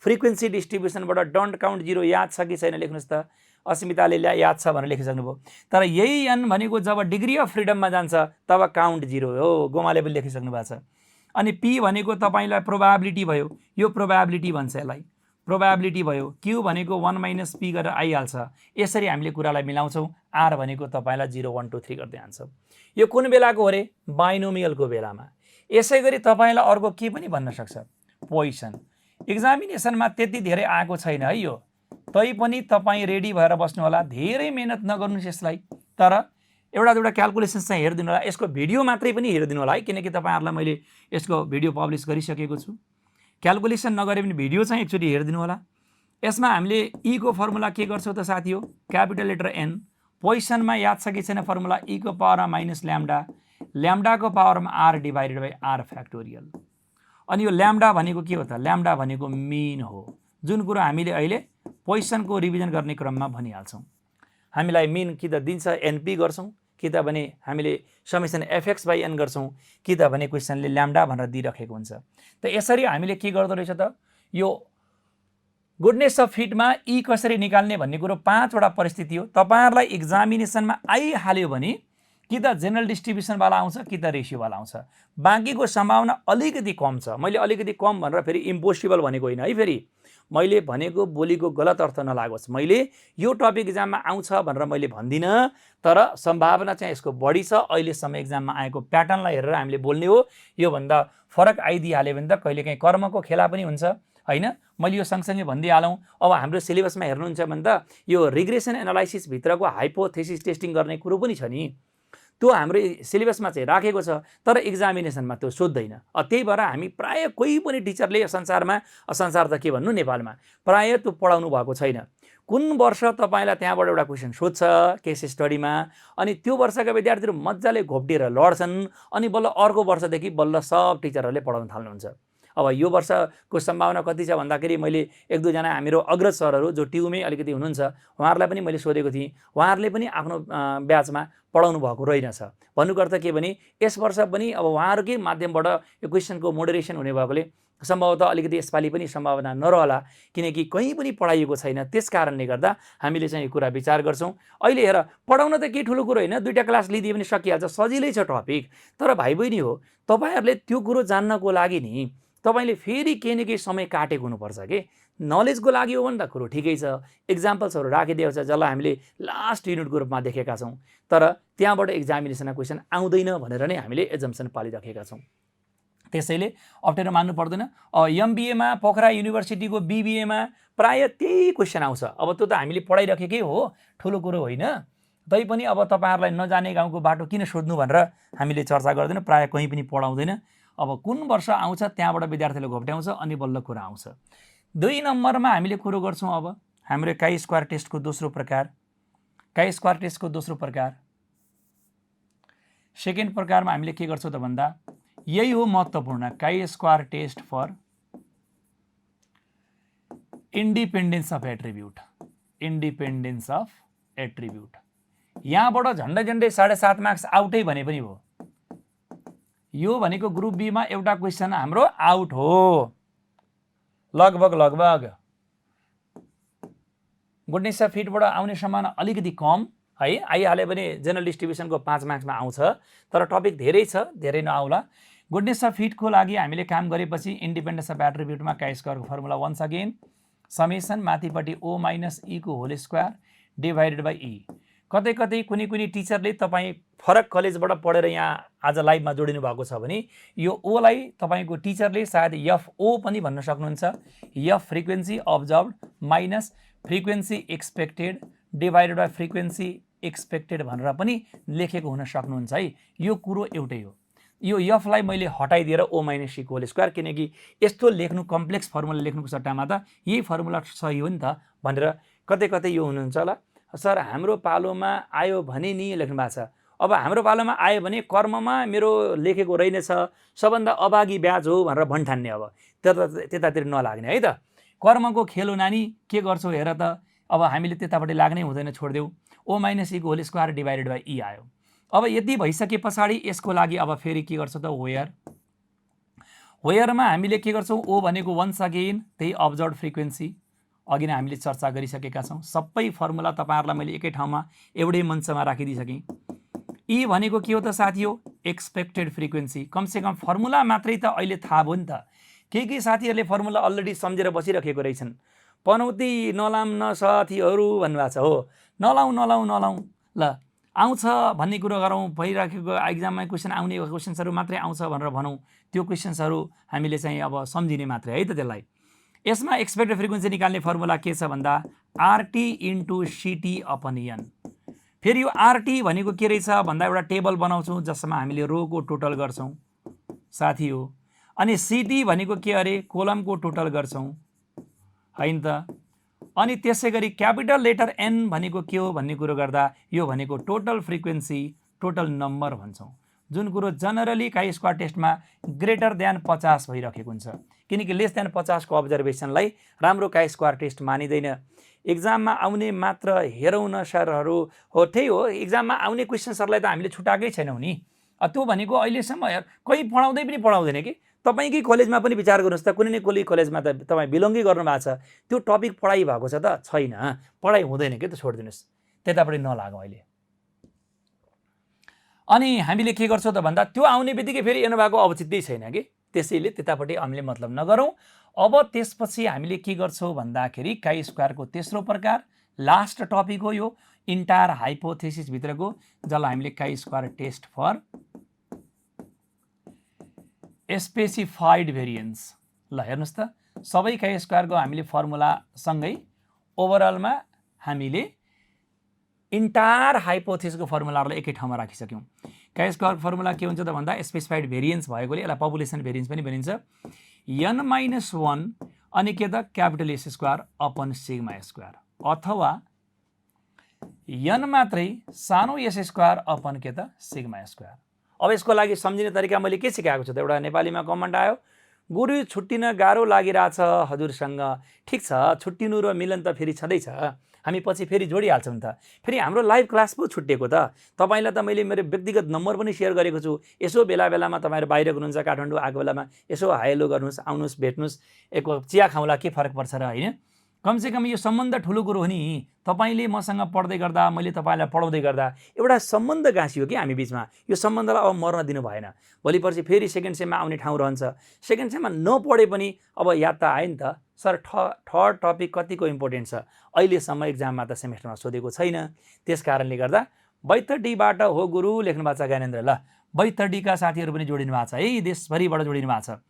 फ्रिक्वेन्सी डिस्ट्रिब्युसनबाट डोन्ट काउन्ट 0 याद छ कि छैन लेख्नुहोस् त। अस्मिताले याद छ भनेर लेखिसक्नुभयो। तर यही एन भनेको जब डिग्री अफ फ्रिडममा जान्छ तब काउन्ट 0 हो, गोमाले पनि लेखिसक्नु भएको छ। अनि पी भनेको तपाईँलाई प्रोबाबिलिटी भयो, यो प्रोबाबिलिटी भन्छ यसलाई, प्रोबाबिलिटी भयो। क्यू भनेको 1 माइनस पी गरेर आइहाल्छ। यसरी हामीले कुरालाई मिलाउँछौँ। आर भनेको तपाईँलाई 0 1 2 3 गर्दै जान्छ। यो कुन बेलाको हो रे, बाइनोमियलको बेलामा। यसै गरी तपाईँलाई अर्को के पनि भन्न सक्छ, पोइसन। एक्जामिनेसनमा त्यति धेरै आएको छैन है यो, तैपनि तपाईँ रेडी भएर बस्नु होला, धेरै मेहनत नगर्नुहोस् यसलाई। तर एउटा दुईवटा क्यालकुलेसन चाहिँ हेरिदिनु होला, यसको भिडियो मात्रै पनि हेरिदिनु होला है, किनकि तपाईँहरूलाई मैले यसको भिडियो पब्लिस गरिसकेको छु। क्यालकुलेसन नगरे पनि भिडियो चाहिँ एकचोटि हेरिदिनु होला। यसमा हामीले ईको फर्मुला के गर्छौँ त साथी हो, क्यापिटल लेटर एन। पोइसनमा याद छ कि छैन फर्मुला, ईको पावरमा माइनस ल्याम्डा, ल्याम्डाको पावरमा R divided by R factorial. अनि यो ल्याम्डा भनेको के हो त, ल्याम्डा भनेको मिन हो, जुन कुरो हामीले अहिले पोइसनको रिभिजन गर्ने क्रममा भनिहाल्छौँ। हामीलाई मिन कि त दिन्छ एनपी गर्छौँ, कि त भने हामीले समेसन एफएक्स बाई एन गर्छौँ, कि त भने क्वेसनले ल्याम्डा भनेर दिइराखेको हुन्छ। त यसरी हामीले के गर्दो रहेछ त, यो गुडनेस अफ फिटमा ई कसरी निकाल्ने भन्ने कुरो 5 वटा परिस्थिति हो। तपाईँहरूलाई एक्जामिनेसनमा आइहाल्यो भने कि त जेनरल डिस्ट्रिब्युसनवाला आउँछ कि त रेसियोवाला आउँछ। बाँकीको सम्भावना अलिकति कम छ। मैले अलिकति कम भनेर फेरि इम्पोसिबल भनेको होइन है, फेरि मैले भनेको बोलीको गलत अर्थ नलागोस्। मैले यो टपिक इक्जाममा आउँछ भनेर मैले भन्दिनँ, तर सम्भावना चाहिँ यसको बढी छ। अहिलेसम्म इक्जाममा आएको प्याटर्नलाई हेरेर हामीले बोल्ने हो। योभन्दा फरक आइदिइहाल्यो भने त कहिलेकाहीँ कर्मको खेला पनि हुन्छ होइन। मैले यो सँगसँगै भनिदिइहालौँ, अब हाम्रो सिलेबसमा हेर्नुहुन्छ भने त यो रिग्रेसन एनालाइसिस भित्रको हाइपोथेसिस टेस्टिङ गर्ने कुरो पनि छ नि, त्यो हाम्रो सिलेबसमा चाहिँ राखेको छ, तर एक्जामिनेसनमा त्यो सोध्दैन। त्यही भएर हामी प्रायः कोही पनि टिचरले संसारमा, संसार त के भन्नु नेपालमा, प्रायः त्यो पढाउनु भएको छैन। कुन वर्ष तपाईँलाई त्यहाँबाट एउटा क्वेसन सोध्छ केस स्टडीमा, अनि त्यो वर्षका विद्यार्थीहरू मजाले घोप्टिएर लड्छन्, अनि बल्ल अर्को वर्षदेखि बल्ल सब टिचरहरूले पढाउन थाल्नुहुन्छ। अब यो वर्षको सम्भावना कति छ भन्दाखेरि मैले 1-2 जना हाम्रो अग्रज सरहरू जो ट्युमै अलिकति हुनुहुन्छ उहाँहरूलाई पनि मैले सोधेको थिएँ, उहाँहरूले पनि आफ्नो ब्याचमा पढाउनु भएको रहेनछ। भन्नुको अर्थ के भने यस वर्ष पनि अब उहाँहरूकै माध्यमबाट यो क्वेसनको मोडरेसन हुने भएकोले सम्भवतः अलिकति यसपालि पनि सम्भावना नरहला, किनकि कहीँ पनि पढाइएको छैन। त्यस कारणले गर्दा हामीले चाहिँ यो कुरा विचार गर्छौँ। अहिले हेर, पढाउन त केही ठुलो कुरो होइन, 2टा क्लास लिइदिए पनि सकिहाल्छ, सजिलै छ टपिक। तर भाइ बहिनी हो, तपाईँहरूले त्यो कुरो जान्नको लागि नि तपाईँले फेरि केही न केही समय काटेको हुनुपर्छ कि। नलेजको लागि हो भने त कुरो ठिकै छ, इक्जाम्पल्सहरू राखिदिएको छ, जसलाई हामीले लास्ट युनिटको रूपमा देखेका छौँ। तर त्यहाँबाट एक्जामिनेसनमा क्वेसन आउँदैन भनेर नै हामीले एजम्सन पालिराखेका छौँ। त्यसैले अप्ठ्यारो मान्नु पर्दैन। एमबिएमा पोखरा युनिभर्सिटीको बिबिएमा प्राय त्यही क्वेसन आउँछ। अब त्यो त हामीले पढाइराखेकै हो, ठुलो कुरो होइन। तैपनि अब तपाईँहरूलाई नजाने गाउँको बाटो किन सोध्नु भनेर हामीले चर्चा गर्दैनौँ, प्राय कहीँ पनि पढाउँदैन। अब कुन वर्ष आउँछ त्यहाँबाट विद्यार्थीले घोप्ट्याउँछ अनि बल्ल कुरा आउँछ। 2 नम्बरमा हामीले कुरो गर्छौँ अब हाम्रो काई स्क्वायर टेस्टको दोस्रो प्रकार। काई स्क्वायर टेस्टको दोस्रो प्रकार, सेकेन्ड प्रकारमा हामीले के गर्छौँ त भन्दा यही हो महत्त्वपूर्ण, chi square test for independence of attribute. Independence of attribute यहाँबाट झन्डै 7.5 मार्क्स आउटै भने पनि भयो। यो भनेको ग्रुप बीमा एउटा क्वेसन हाम्रो आउट हो, लगभग गुडनेस अफ फिटबाट आउने सम्भावना अलिकति कम है, आइहाल्यो भने जेनरल डिस्ट्रिब्युसनको 5 मार्क्समा आउँछ, तर टपिक धेरै छ, धेरै नआउला। गुडनेस अफ फिटको लागि हामीले काम गरेपछि इन्डिपेन्डेन्स अफ एट्रिब्युटमा काई स्क्वायरको फर्मुला वन्स अगेन समेसन माथिपट्टि ओ माइनस ई को whole square divided by E. कतै कतै कुनै टिचरले तपाईँ फरक कलेजबाट पढेर यहाँ आज लाइभमा जोडिनु भएको छ भने यो ओलाई तपाईँको टिचरले सायद एफओ पनि भन्न सक्नुहुन्छ, F frequency observed minus frequency expected divided by frequency expected भनेर पनि लेखेको हुन सक्नुहुन्छ है। यो कुरो एउटै हो। यो एफलाई मैले हटाइदिएर ओ माइनस सी को होल स्क्वायर, किनकि यस्तो लेख्नु कम्प्लेक्स फर्मुला लेख्नुको सट्टामा त यही फर्मुला सही हो नि त भनेर कतै यो हुनुहुन्छ होला। सर हाम्रो पालोमा आयो भने नि लेख्नु भएको छ। अब हाम्रो पालोमा आयो भने कर्ममा मेरो लेखेको रहेनछ, सबभन्दा अभागी ब्याज हो भनेर भन्ठान्ने। अब त्यतातिर नलाग्ने है त। कर्मको खेल हो नानी, के गर्छौ हेर त। अब हामीले त्यतापट्टि लाग्नै हुँदैन, छोडिदेऊ। ओ माइनस ई को होल स्क्वायर डिभाइडेड बाई ई आयो। अब यति भइसके पछाडि यसको लागि अब फेरि के गर्छौँ त, वेयरमा हामीले के गर्छौँ, ओ भनेको वन्स अगेन त्यही अब्जर्भ फ्रिक्वेन्सी, अघि नै हामीले चर्चा गरिसकेका छौँ। सबै फर्मुला तपाईँहरूलाई मैले एकै ठाउँमा एउटै मञ्चमा राखिदिइसकेँ। ई भनेको के हो त साथी हो, एक्सपेक्टेड फ्रिक्वेन्सी। कमसेकम फर्मुला मात्रै त अहिले थाहा भयो नि त। केही साथीहरूले फर्मुला अलरेडी सम्झेर बसिराखेको रहेछन्। पनौती नलाम न साथीहरू भन्नुभएको छ। हो, नलाउँ ल, आउँछ भन्ने कुरो गरौँ, भइराखेको एक्जाममा क्वेसन आउने क्वेसन्सहरू मात्रै आउँछ भनेर भनौँ। त्यो क्वेसन्सहरू हामीले चाहिँ अब सम्झिने मात्रै है त त्यसलाई। यसमा एक्सपेक्टेड फ्रिक्वेन्सी निकाल्ने फर्मुला के छ भन्दा RT into CT upon N. फेरि यो आरटी भनेको के रहेछ भन्दा एउटा टेबल बनाउँछौँ जसमा हामीले रोको टोटल गर्छौँ साथी हो, अनि सिटी भनेको के अरे कोलमको टोटल गर्छौँ होइन त। अनि त्यसै गरी क्यापिटल लेटर एन भनेको के हो भन्ने कुरो गर्दा यो भनेको टोटल फ्रिक्वेन्सी, टोटल नम्बर भन्छौँ, जुन कुरो जनरली काई स्क्वायर टेस्टमा ग्रेटर देन 50 भइरहेको हुन्छ, किनकि लेस देन 50 को अब्जर्भेसनलाई राम्रो काई स्क्वायर टेस्ट मानिँदैन। एक्जाममा आउने मात्र हेरौँ न सरहरू हो, त्यही हो, एक्जाममा आउने क्वेसन्सहरूलाई त हामीले छुटाएकै छैनौँ नि। त्यो भनेको अहिलेसम्म कोही पढाउँदै पनि पढाउँदैन कि। तपाईँकै कलेजमा पनि विचार गर्नुहोस् त, कुनै न कुनै कलेजमा त तपाईँ बिलोङ्गै गर्नु भएको छ, त्यो टपिक पढाइ भएको छ त छैन, पढाइ हुँदैन कि, त छोडिदिनुहोस्, त्यतापट्टि नलागौँ अहिले। अनि हामीले के गर्छौँ त भन्दा त्यो आउने बित्तिकै फेरि हेर्नु भएको औचित्य छैन कि, त्यसैले त्यतापट्टि हामीले मतलब नगरौँ। अब त्यसपछि हामीले के गर्छौँ भन्दाखेरि काई स्क्वायरको तेस्रो प्रकार लास्ट टपिक हो यो इन्टायर हाइपोथेसिस भित्रको, जसलाई हामीले chi square test for specified variance. ल हेर्नुहोस् त, सबै काई स्क्वायरको हामीले फर्मुलासँगै ओभरअलमा हामीले इन्टायर हाइपोथेसिसको फर्मुलाहरूलाई एकै ठाउँमा राखिसक्यौँ। काई स्क्वायर फर्मुला के हुन्छ त भन्दा स्पेसिफाइड भेरिएन्स भएकोले यसलाई पपुलेसन भेरिएन्स पनि भनिन्छ। n-1 अनि के त capital S square upon sigma square, अथवा n मात्रै सानो एस स्क्वायर अपन के त सिग्मा स्क्वायर। अब यसको लागि सम्झिने तरिका मैले के सिकाएको छु त, एउटा नेपालीमा कमेन्ट आयो, गुरु छुट्टिन गाह्रो लागिरहेछ हजुरसँग। ठिक छ, छुट्टिनु र मिलन त फेरि छँदैछ, हामी पछि फेरि जोडिहाल्छौँ त। फेरि हाम्रो लाइभ क्लास पो छुट्टिएको त। तपाईँलाई त मैले मेरो व्यक्तिगत नम्बर पनि सेयर गरेको छु। यसो बेला बेलामा तपाईँहरू बाहिर हुनुहुन्छ काठमाडौँ आएको बेलामा यसो हाइलो गर्नुहोस्, आउनुहोस्, भेट्नुहोस्, एक चिया खाउँला, के फरक पर्छ र, होइन? कमसेकम यो सम्बन्ध ठुलो कुरो हो नि। तपाईँले मसँग पढ्दै गर्दा, मैले तपाईँलाई पढाउँदै गर्दा एउटा सम्बन्ध गाँसियो कि हामी बिचमा। यो सम्बन्धलाई अब मर्न दिनु भएन। भोलि पर्सि फेरि सेकेन्ड सेममा आउने ठाउँ रहन्छ। सेकेन्ड सेममा नपढे पनि अब याद त आयो नि त, सर थर्ड टपिक कतिको इम्पोर्टेन्ट छ, अहिलेसम्म इक्जाममा त सेमेस्टरमा सोधेको छैन। त्यस कारणले गर्दा बैतडीबाट हो गुरु लेख्नु भएको छ ज्ञानेन्द्र। ल, बैतडीका साथीहरू पनि जोडिनु भएको छ है, देशभरिबाट जोडिनु भएको छ।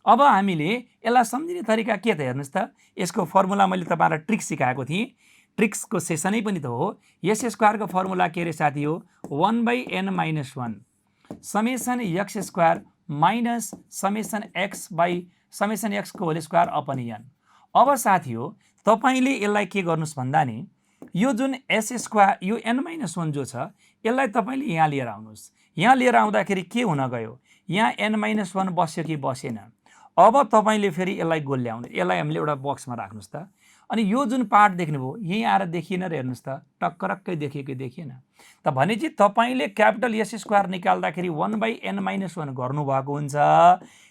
अब हामीले यसलाई सम्झिने तरिका के त हेर्नुहोस् त। यसको फर्मुला मैले तपाईँलाई ट्रिक्स सिकाएको थिएँ। ट्रिक्सको सेसनै पनि त हो। एस स्क्वायरको फर्मुला के अरे साथी हो, 1/n-1 summation x square minus summation x को होल स्क्वायर अपन n। अब साथी हो, तपाईँले यसलाई के गर्नुहोस् भन्दा नि, यो जुन एस स्क्वायर, यो n-1 जो छ, यसलाई तपाईँले यहाँ लिएर आउनुहोस्। यहाँ लिएर आउँदाखेरि के हुन गयो, यहाँ n-1 बस्यो कि बसेन। अब तपाईँले फेरि यसलाई गोल्याउनु, यसलाई हामीले एउटा बक्समा राख्नुहोस् त। अनि यो जुन पार्ट देख्नुभयो यहीँ आएर देखिएन र, हेर्नुहोस् त, टक्करक्कै देखियो कि देखिएन त। भनेपछि तपाईँले क्यापिटल एस स्क्वायर निकाल्दाखेरि 1/n-1 गर्नुभएको हुन्छ।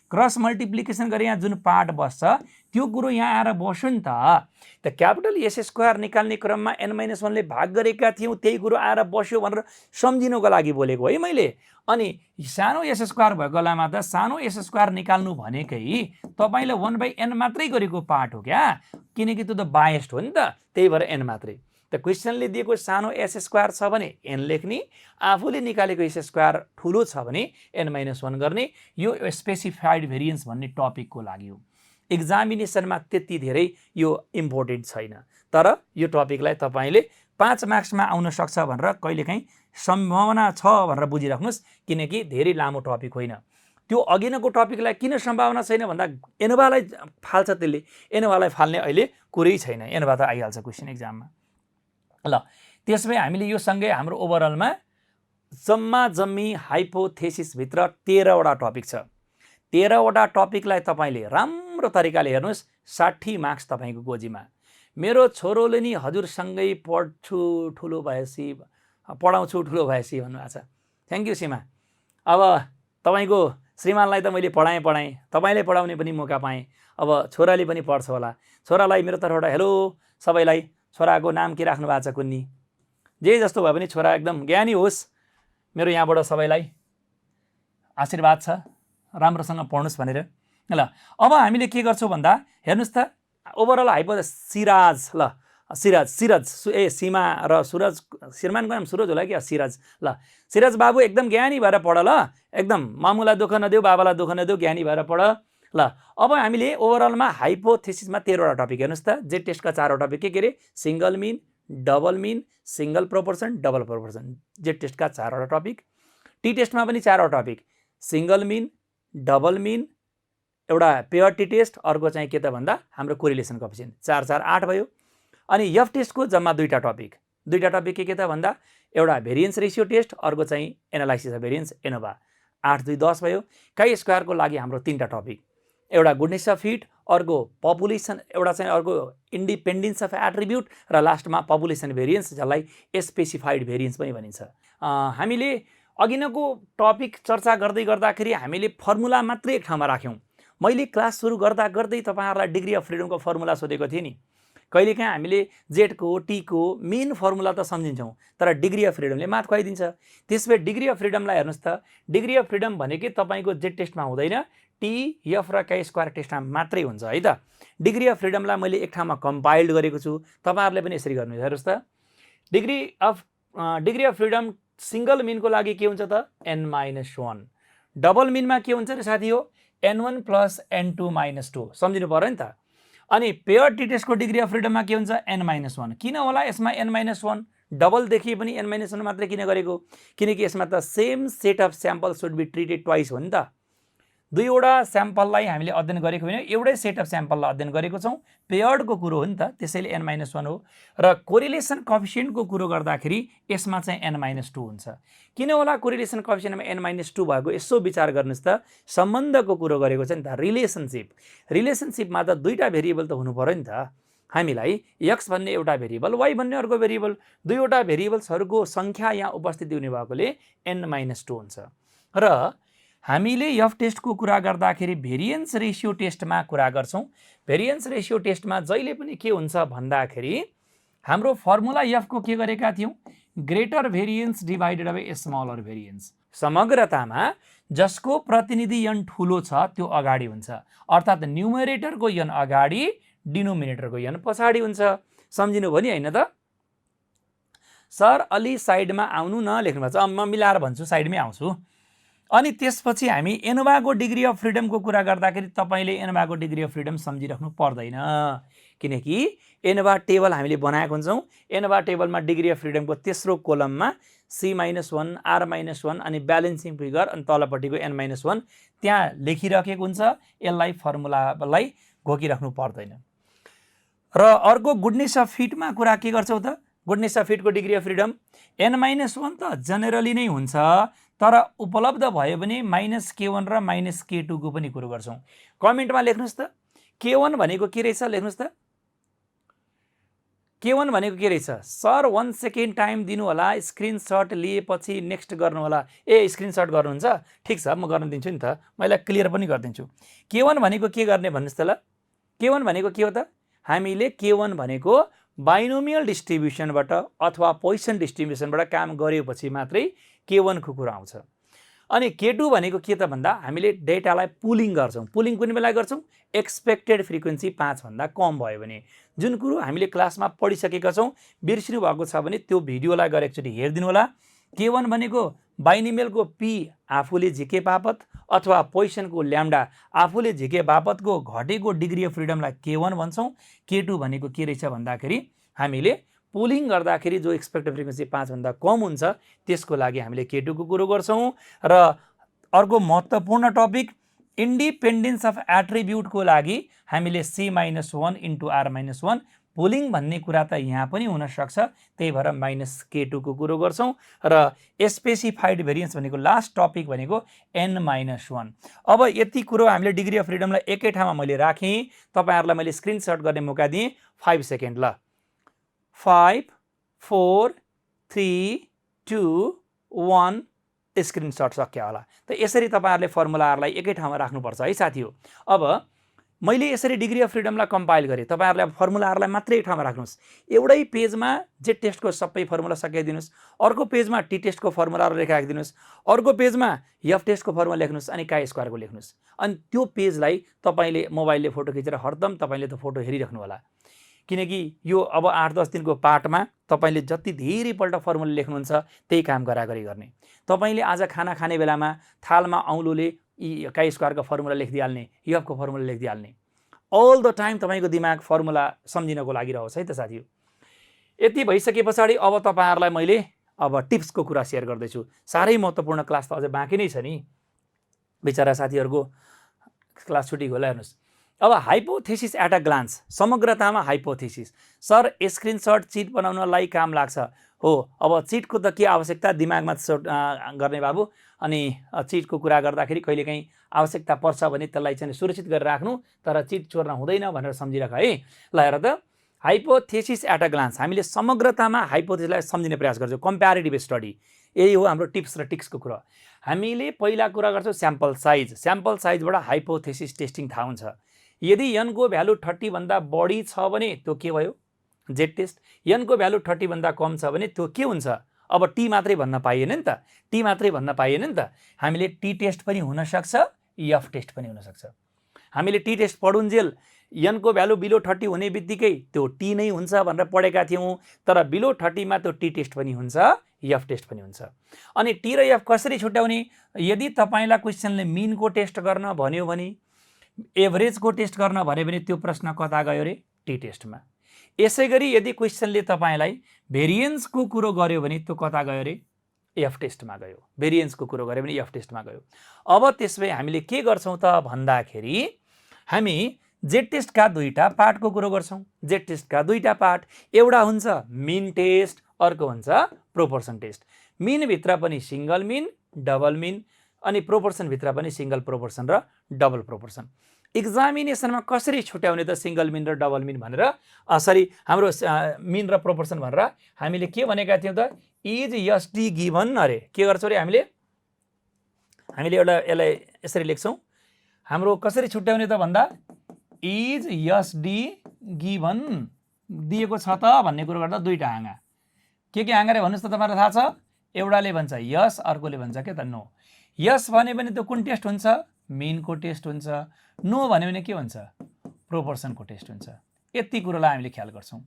क्रस मल्टिप्लिकेसन गरे यहाँ जुन पार्ट बस्छ त्यो कुरो यहाँ आएर बस्यो नि त। क्यापिटल एस स्क्वायर निकाल्ने क्रममा n-1 ले भाग गरेका थियौँ, त्यही कुरो आएर बस्यो भनेर सम्झिनुको लागि बोलेको है मैले। अनि सानो एस स्क्वायर भएको बेलामा त सानो एस स्क्वायर निकाल्नु भनेकै तपाईँले 1/n मात्रै गरेको पार्ट हो क्या, किनकि त्यो त बायस्ड हो नि त, त्यही भएर n मात्रै। त क्वेसनले दिएको सानो एस स्क्वायर छ भने n लेख्ने, आफूले निकालेको एस स्क्वायर ठुलो छ भने n-1 गर्ने। यो स्पेसिफाइड भेरिएन्स भन्ने टपिकको लागि हो। एक्जामिनेसनमा त्यति धेरै यो इम्पोर्टेन्ट छैन, तर यो टपिकलाई तपाईँले 5 मार्क्समा आउन सक्छ भनेर कहिलेकाहीँ सम्भावना छ भनेर बुझिराख्नुहोस्, किनकि धेरै लामो टपिक होइन। त्यो अघिनको टपिकलाई किन सम्भावना छैन भन्दा एनोभालाई फाल्छ, त्यसले एनोभालाई फाल्ने अहिले कुरै छैन। एनोभा त आइहाल्छ क्वेसन एक्जाममा। ल, त्यसमै हामीले यो सँगै हाम्रो ओभरअलमा जम्मी हाइपोथेसिसभित्र 13वटा टपिक छ। 13वटा टपिकलाई तपाईँले राम्रो तरिकाले हेर्नुहोस्, 60 मार्क्स तपाईँको गोजीमा। मेरो छोरोले नि हजुरसँगै पढाउँछु ठुलो भएपछि भन्नुभएको छ। थ्याङ्क यू सीमा। अब तपाईँको श्रीमानलाई त मैले पढाएँ, तपाईँले पढाउने पनि मौका पाएँ। अब छोराले पनि पढ्छ होला। छोरालाई मेरो तर्फबाट हेलो सबैलाई। छोराको नाम के राख्नु भएको छ कुन्नी, जे जस्तो भए पनि छोरा एकदम ज्ञानी होस्। मेरो यहाँबाट सबैलाई आशीर्वाद छ, राम्रोसँग पढ्नुहोस् भनेर। ल, अब हामीले के गर्छौँ भन्दा हेर्नुहोस् त, ओभरअल सिराज, ल सिराज सीमा र सुरज, श्रीमानको नाम सुरज होला कि सिराज। ल, सिराज बाबु एकदम ज्ञानी भएर पढ ल, एकदम मामुलाई दुःख नदेऊ, बाबालाई दुःख नदेऊ, ज्ञानी भएर पढ ल। अब हामीले ओभरअलमा हाइपोथेसिसमा 13वटा टपिक हेर्नुहोस् त। जेड टेस्टका 4वटा टपिक के अरे, single mean, double mean, single proportion, double proportion. Z टेस्टका 4वटा टपिक। टी टेस्टमा पनि 4वटा topic, single mean, double mean, एउटा पेयर टी टेस्ट, अर्को चाहिँ के त भन्दा हाम्रो कोरिलेसन कोएफिसिएन्ट। 4 4 8 भयो। अनि एफ टेस्टको जम्मा 2टा टपिक। 2टा टपिक के त भन्दा एउटा भेरिएन्स रेसियो टेस्ट, अर्को चाहिँ एनालाइसिस अफ भेरिएन्स एनोभा। 8 2 10 भयो। काई स्क्वायरको लागि हाम्रो 3टा टपिक, एउटा गुडनेस अफ फिट, अर्को पपुलेसन, एउटा चाहिँ अर्को इन्डिपेन्डेन्स अफ एट्रिब्युट, र लास्टमा पपुलेसन भेरिएन्स, जसलाई स्पेसिफाइड भेरिएन्स पनि भनिन्छ। हामीले अघिनको टपिक चर्चा गर्दाखेरि हामीले फर्मुला मात्रै एक ठाउँमा राख्यौँ। मैले क्लास सुरु गर्दै तपाईँहरूलाई डिग्री अफ फ्रिडमको फर्मुला सोधेको थिएँ नि। कहिलेकाहीँ हामीले जेडको टीको मेन फर्मुला त सम्झिन्छौँ, तर डिग्री अफ फ्रिडमले माथ खुवाइदिन्छ। त्यसपछि डिग्री अफ फ्रिडमलाई हेर्नुहोस् त। डिग्री अफ फ्रिडम भनेकै तपाईँको जेड टेस्टमा हुँदैन, टी, एफ र काई स्क्वायर टेस्टमा मात्रै हुन्छ है त। डिग्री अफ फ्रिडमलाई मैले एक ठाउँमा कम्पाइल्ड गरेको छु, तपाईँहरूले पनि यसरी गर्नुहोस्। हेर्नुहोस् त, डिग्री अफ फ्रिडम सिंगल मिनको लागि के हुन्छ त, n-1। डबल मिनमा के हुन्छ र साथी हो, n1 + n2 - 2। सम्झिनु पर्यो नि त। अनि पेयर टी टेस्टको डिग्री अफ फ्रिडममा के हुन्छ, n-1। किन होला यसमा n-1? डबल देखिए पनि n-1 मात्रै किन गरेको, किनकि यसमा त same set of sample should be treated twice हो नि त। दुईवटा स्याम्पललाई हामीले अध्ययन गरेको होइन, एउटै सेट अफ स्याम्पललाई अध्ययन गरेको छौँ। पेयर्डको कुरो हो नि त, त्यसैले n-1 हो। र कोरिलेसन कोएफिसिएन्टको कुरो गर्दाखेरि यसमा चाहिँ n-2 हुन्छ। किन होला कोरिलेसन कोएफिसिएन्टमा n-2 भएको, यसो विचार गर्नुहोस् त। सम्बन्धको कुरो गरेको छ नि त, रिलेसनसिपमा त 2टा भेरिएबल त हुनु पर्यो नि त। हामीलाई x भन्ने एउटा भेरिएबल, y भन्ने अर्को भेरिएबल, दुईवटा भेरिएबल्सहरूको सङ्ख्या यहाँ उपस्थित हुने भएकोले n-2 हुन्छ। र हामीले एफ टेस्टको कुरा गर्दाखेरि भेरिएन्स रेसियो टेस्टमा कुरा गर्छौँ। भेरिएन्स रेसियो टेस्टमा जहिले पनि के हुन्छ भन्दाखेरि हाम्रो फर्मुला एफको के गरेका थियौँ, greater variance divided by smaller variance. समग्रतामा जसको प्रतिनिधि n ठुलो छ त्यो अगाडि हुन्छ, अर्थात् न्युमरेटरको n अगाडि डिनोमिनेटरको n पछाडि हुन्छ। सम्झिनु भयो नि हैन त? सर अलि साइडमा आउनु न लेख्नु भएको छ, म मिलाएर भन्छु, साइडमै आउँछु। अनि त्यसपछि हामी एनोभाको डिग्री अफ फ्रिडमको कुरा गर्दाखेरि तपाईले एनोभाको डिग्री अफ फ्रिडम सम्झिराख्नु पर्दैन, किनकि एनोभा टेबल हामीले बनाएको हुन्छौँ। एनोभा टेबलमा डिग्री अफ फ्रिडमको तेस्रो कोलममा C-1, R-1 अनि ब्यालेन्सिङ फिगर अनि तलपट्टिको n-1 त्यहाँ लेखिराखेको हुन्छ। यसलाई फर्मुलालाई घोकिराख्नु पर्दैन। र अर्को गुडनेस अफ फिटमा कुरा के गर्छौँ त? गुडनेस अफ फिटको डिग्री अफ फ्रिडम n-1 त जेनरली नै हुन्छ, तर उपलब्ध भयो भने -k1 र -k2 को पनि कुरो गर्छौँ। कमेन्टमा लेख्नुहोस् त k1 भनेको के रहेछ, लेख्नुहोस् त k1 भनेको के रहेछ। सर 1 सेकेन्ड टाइम दिनु होला, स्क्रिनसट लिएपछि नेक्स्ट गर्नु होला। ए स्क्रिनसट गर्नुहुन्छ, ठिक छ म गर्न दिन्छु नि त, मैले क्लियर पनि गरिदिन्छु। k1 भनेको के गर्ने भन्नुहोस् त ल। k1 भनेको के हो त? हामीले k1 भनेको बाइनोमियल डिस्ट्रिब्युसनबाट अथवा पोइसन डिस्ट्रिब्युसनबाट काम गरेपछि मात्रै k1 को कुरा आउँछ। अनि k2 भनेको के त भन्दा हामीले डेटालाई पुलिङ गर्छौँ। पुलिङ कुनै बेला गर्छौँ, एक्सपेक्टेड फ्रिक्वेन्सी 5 भन्दा कम भयो भने। जुन कुरो हामीले क्लासमा पढिसकेका छौँ, बिर्सिनु भएको छ भने त्यो भिडियोलाई गएर एकचोटि हेरिदिनु होला। k1 भनेको बाइनोमियलको p आफूले झिके बापत अथवा पोइसनको ल्याम्डा आफूले झिके बापतको घटेको डिग्री अफ फ्रिडमलाई k1 भन्छौँ। k2 भनेको के रहेछ भन्दाखेरि हामीले पुलिङ गर्दाखेरि जो एक्सपेक्टेड फ्रिक्वेन्सी 5 भन्दा कम हुन्छ त्यसको लागि हामीले k2 को कुरो गर्छौँ। र अर्को महत्त्वपूर्ण टपिक इन्डिपेन्डेन्स अफ एट्रिब्युटको लागि हामीले C-1 इन्टु R-1 पुलिङ भन्ने कुरा त यहाँ पनि हुनसक्छ, त्यही भएर -k2 को कुरो गर्छौँ। र स्पेसिफाइड भेरिएन्स भनेको लास्ट टपिक भनेको n-1। अब यति कुरो हामीले डिग्री अफ फ्रिडमलाई एकै ठाउँमा मैले राखेँ, तपाईँहरूलाई मैले स्क्रिनसट गर्ने मौका दिएँ। 5 सेकेन्ड ल। 5 4 3 2 1 स्क्रिनसट सक्यो होला। त यसरी तपाईँहरूले फर्मुलाहरूलाई एकै ठाउँमा राख्नुपर्छ है साथीहो। अब मैले यसरी डिग्री अफ फ्रिडमलाई कम्पाइल गरेँ, तपाईँहरूले अब फर्मुलाहरूलाई मात्रै एक ठाउँमा राख्नुहोस्। एउटै पेजमा जेड टेस्टको सबै फर्मुला सकाइदिनुहोस्, अर्को पेजमा टी टेस्टको फर्मुलाहरू लेखाइदिनुहोस्, अर्को पेजमा एफ टेस्टको फर्मुला लेख्नुहोस्, अनि काई स्क्वायरको लेख्नुहोस्। अनि त्यो पेजलाई तपाईँले मोबाइलले फोटो खिचेर हरदम तपाईँले त फोटो हेरिराख्नु होला, किनकि यो अब 8-10 दिनको पार्टमा तपाईँले जति धेरैपल्ट फर्मुला लेख्नुहुन्छ त्यही काम गरागरी गर्ने। तपाईँले आज खाना खाने बेलामा थालमा औँलोले काई स्क्वायरको फर्मुला लेखिदिहाल्ने, एफको फर्मुला लेखिदिहाल्ने। अल द टाइम तपाईँको दिमाग फर्मुला सम्झिनको लागि रहोस् है त साथीहरू। यति भइसके पछाडि अब तपाईँहरूलाई मैले अब टिप्सको कुरा सेयर गर्दैछु। साह्रै महत्त्वपूर्ण क्लास त अझै बाँकी नै छ नि, बिचरा साथीहरूको क्लास छुट्टी होला। हेर्नुहोस् अब हाइपोथेसिस एट अ ग्लान्स, समग्रतामा हाइपोथेसिस। सर स्क्रिनसट चिट बनाउनलाई काम लाग्छ हो। अब चिटको त के आवश्यकता, दिमागमा गर्ने बाबु। अनि चिटको कुरा गर्दाखेरि कहिलेकाहीँ आवश्यकता पर्छ भने त्यसलाई चाहिँ सुरक्षित गरेर राख्नु, तर चिट चोर्न हुँदैन भनेर सम्झिराख है। ल हेर त, हाइपोथेसिस एट अ ग्लान्स, हामीले समग्रतामा हाइपोथेसिसलाई सम्झिने प्रयास गर्छौँ। कम्प्यारेटिभ स्टडी, यही हो हाम्रो टिप्स र टिक्सको कुरा। हामीले पहिला कुरा गर्छौँ स्याम्पल साइज। स्याम्पल साइजबाट हाइपोथेसिस टेस्टिङ थाहा हुन्छ। यदि n को भ्यालु 30 भन्दा बढी छ भने त्यो के भयो, जेड टेस्ट। n को भ्यालु 30 भन्दा कम छ भने त्यो के हुन्छ, अब टी मात्रै भन्न पाइएन नि त, टी मात्रै भन्न पाइएन नि त। हामीले टी टेस्ट पनि हुनसक्छ, एफ टेस्ट पनि हुनसक्छ। हामीले टी टेस्ट पढुन्जेल n को भ्यालु बिलो 30 हुने बित्तिकै त्यो टी नै हुन्छ भनेर पढेका थियौँ, तर बिलो 30 मा त्यो टी टेस्ट पनि हुन्छ, एफ टेस्ट पनि हुन्छ। अनि टी र एफ कसरी छुट्याउने, यदि तपाईँलाई क्वेसनले मिनको टेस्ट गर्न भन्यो भने, एभरेजको टेस्ट गर्न भन्यो भने त्यो प्रश्न कता गयो रे, टी टेस्टमा। यसै गरी यदि क्वेसनले तपाईँलाई भेरिएन्सको कुरो गर्यो भने त्यो कता गयो रे, एफ टेस्टमा गयो। भेरिएन्सको कुरो गर्यो भने एफ टेस्टमा गयो। अब त्यसमै हामीले के गर्छौँ त भन्दाखेरि हामी जेड टेस्टका दुईटा पार्टको कुरो गर्छौँ। जेड टेस्टका दुईटा पार्ट, एउटा हुन्छ मिन टेस्ट, अर्को हुन्छ प्रोपोर्सन टेस्ट। मिन भित्र पनि सिंगल मिन, डबल मिन, अनि प्रोपोर्सन भित्र पनि सिंगल प्रोपोर्सन र डबल प्रोपोर्सन। एक्जामिनेसनमा कसरी छुट्याउने त सिंगल मिन र डबल मिन भनेर हाम्रो मिन र प्रोपोर्सन भनेर हामीले के भनेका थियौँ त इज एसडी गिभन अरे के गर्छौँ अरे हामीले एउटा यसलाई यसरी लेख्छौँ हाम्रो कसरी छुट्याउने त भन्दा इज एसडी गिभन दिएको छ त भन्ने कुरो गर्दा दुईटा हाँगा के हाँगा रे भन्नुहोस् त तपाईँलाई थाहा छ एउटाले भन्छ यस अर्कोले भन्छ के त नो यस भन्यो भने त्यो कुन टेस्ट हुन्छ मिनको टेस्ट हुन्छ नो भन्यो भने के हुन्छ प्रोपोर्सनको टेस्ट हुन्छ यति कुरोलाई हामीले ख्याल गर्छौँ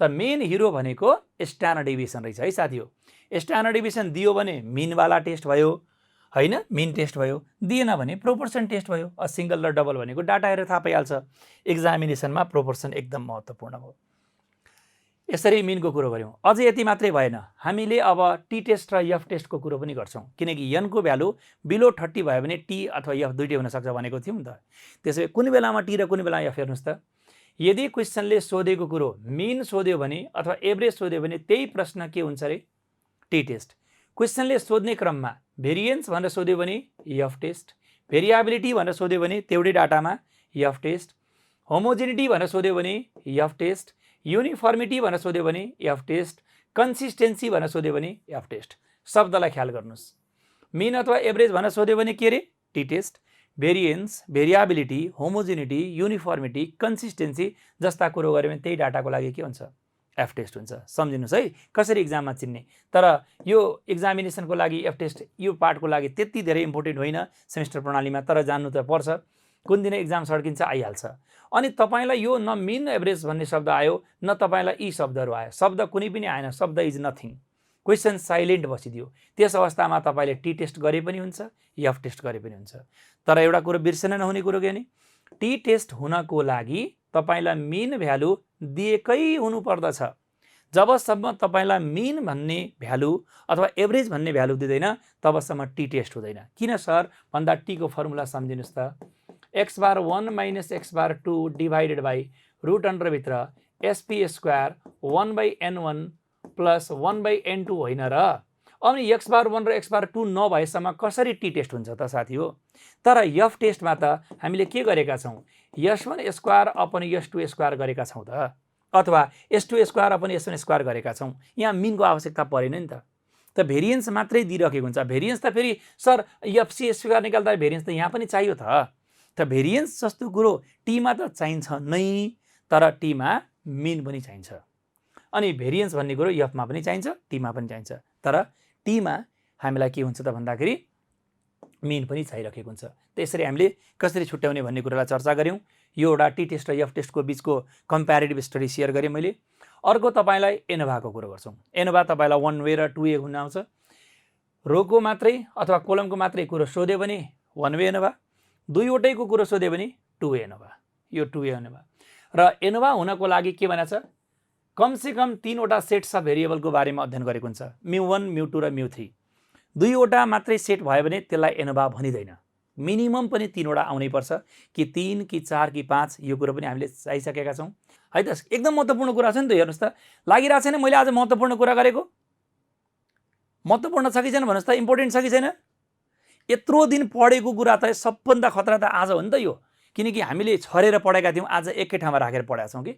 त मेन हिरो भनेको स्ट्यान्डर्ड डेभिएसन रहेछ है साथी हो स्ट्यान्डर्ड डेभिएसन दियो भने मिनवाला टेस्ट भयो हैन मिन टेस्ट भयो दिएन भने प्रोपोर्सन टेस्ट भयो सिंगल र डबल भनेको डाटा हेरेर थाहा पाइहाल्छ एक्जामिनेसनमा प्रोपोर्सन एकदम महत्त्वपूर्ण हो यसरी मिनको कुरो गर्यौँ अझै यति मात्रै भएन हामीले अब टी टेस्ट र एफ टेस्टको कुरो पनि गर्छौँ किनकि एनको भ्यालु बिलो 30 भयो भने टी अथवा एफ दुईटै हुन सक्छ भनेको थियौँ नि त त्यसैले कुन बेलामा टी र कुन बेला एफ हेर्नुस् त यदि क्वेसनले सोधेको कुरो मिन सोध्यो भने अथवा एभरेज सोध्यो भने त्यही प्रश्न के हुन्छ रे टी टेस्ट क्वेसनले सोध्ने क्रममा भेरिएन्स भनेर सोध्यो भने एफ टेस्ट भेरिएबिलिटी भनेर सोध्यो भने त्यौटै डाटामा एफ टेस्ट होमोजेनिटी भनेर सोध्यो भने एफ टेस्ट युनिफर्मिटी भनेर सोध्यो भने एफ टेस्ट कन्सिस्टेन्सी भनेर सोध्यो भने एफ टेस्ट शब्दलाई ख्याल गर्नुस् मिन अथवा एभरेज भनेर सोध्यो भने के रे T test variance variability homogeneity uniformity consistency जस्ता कुरो गऱ्यो भने त्यही डाटाको लागि के हुन्छ एफ टेस्ट हुन्छ सम्झिनुस् है कसरी एक्जाममा चिन्ने तर यो एक्जामिनेसनको लागि एफ टेस्ट यो पार्टको लागि त्यति धेरै इम्पोर्टेन्ट होइन सेमेस्टर प्रणालीमा तर जान्नु त पर्छ कुन दिन एक्जाम सड्किन्छ आइहाल्छ अनि तपाईलाई यो न मिन एभरेज भन्ने शब्द आयो न तपाईलाई यी शब्दहरू आयो शब्द कुनै पनि आएन शब्द इज नथिङ क्वेसन साइलेन्ट बसिदियो त्यस अवस्थामा तपाईले टी टेस्ट गरे पनि हुन्छ एफ टेस्ट गरे पनि हुन्छ तर एउटा कुरो बिर्सन नहुने कुरो के नि टी टेस्ट हुनको लागि तपाईलाई मिन भ्यालु दिएकै हुनुपर्दछ जबसम्म तपाईलाई मिन भन्ने भ्यालु अथवा एभरेज भन्ने भ्यालु दिँदैन तबसम्म टी टेस्ट हुँदैन किन सर भन्दा टी को फर्मुला सम्झिनुस् त x bar 1 minus x bar 2 divided by root under भित्र sp square 1 by n1 plus 1 by n2 होइन र अनि x बार 1 र x बार 2 नभएसम्म कसरी टी टेस्ट हुन्छ त साथी हो तर एफ टेस्टमा त हामीले के गरेका छौँ s1 square upon s2 square गरेका छौँ त अथवा s2 square upon s1 square गरेका छौँ यहाँ मिनको आवश्यकता परेन नि त भेरिएन्स मात्रै दिइरहेको हुन्छ भेरिएन्स त फेरि सर एफसी स्क्वायर निकाल्दा भेरिएन्स त यहाँ पनि चाहियो त भेरिएन्स जस्तो कुरो टीमा त चाहिन्छ नै तर टीमा मिन पनि चाहिन्छ अनि भेरिएन्स भन्ने कुरो एफमा पनि चाहिन्छ टीमा पनि चाहिन्छ तर टीमा हामीलाई के हुन्छ त भन्दाखेरि मिन पनि चाहिरहेको हुन्छ त्यसरी हामीले कसरी छुट्याउने भन्ने कुरालाई चर्चा गर्यौं यो एउटा टी टेस्ट र एफ टेस्टको बीचको कम्प्यारेटिभ स्टडी शेयर गरेँ मैले अर्को तपाईलाई एनोभाको कुरो गर्छौं एनोभा तपाईलाई 1 वे र 2 वे हुन आउँछ रोको मात्रै अथवा कोलमको मात्रै कुरो सोध्यो भने 1 वे एनोभा दुईवटैको कुरो सोध्यो भने 2 वे एनोभा यो 2 वे एनोभा र एनोभा हुनको लागि के भनेछ कमसे कम 3 वटा सेट्स अफ भेरिएबलको बारेमा अध्ययन गरेको हुन्छ μ1 μ2 र μ3 दुईवटा मात्रै सेट भयो भने त्यसलाई एनोभा भनिदैन मिनिमम पनि 3 वटा आउनै पर्छ कि 3 कि 4 कि 5 यो कुरो पनि हामीले चाहिसकेका छौं है त एकदम महत्त्वपूर्ण कुरा छ नि त हेर्नुस् त लागिरा छैन मैले आज महत्त्वपूर्ण कुरा गरेको महत्त्वपूर्ण छ कि छैन भन्नुस् त इम्पोर्टेन्ट छ कि छैन यत्रो दिन पढेको कुरा त सबभन्दा खतरा त आज हो नि त यो किनकि हामीले छरेर पढेका थियौं आज एकै ठाउँमा राखेर पढाएको छौं कि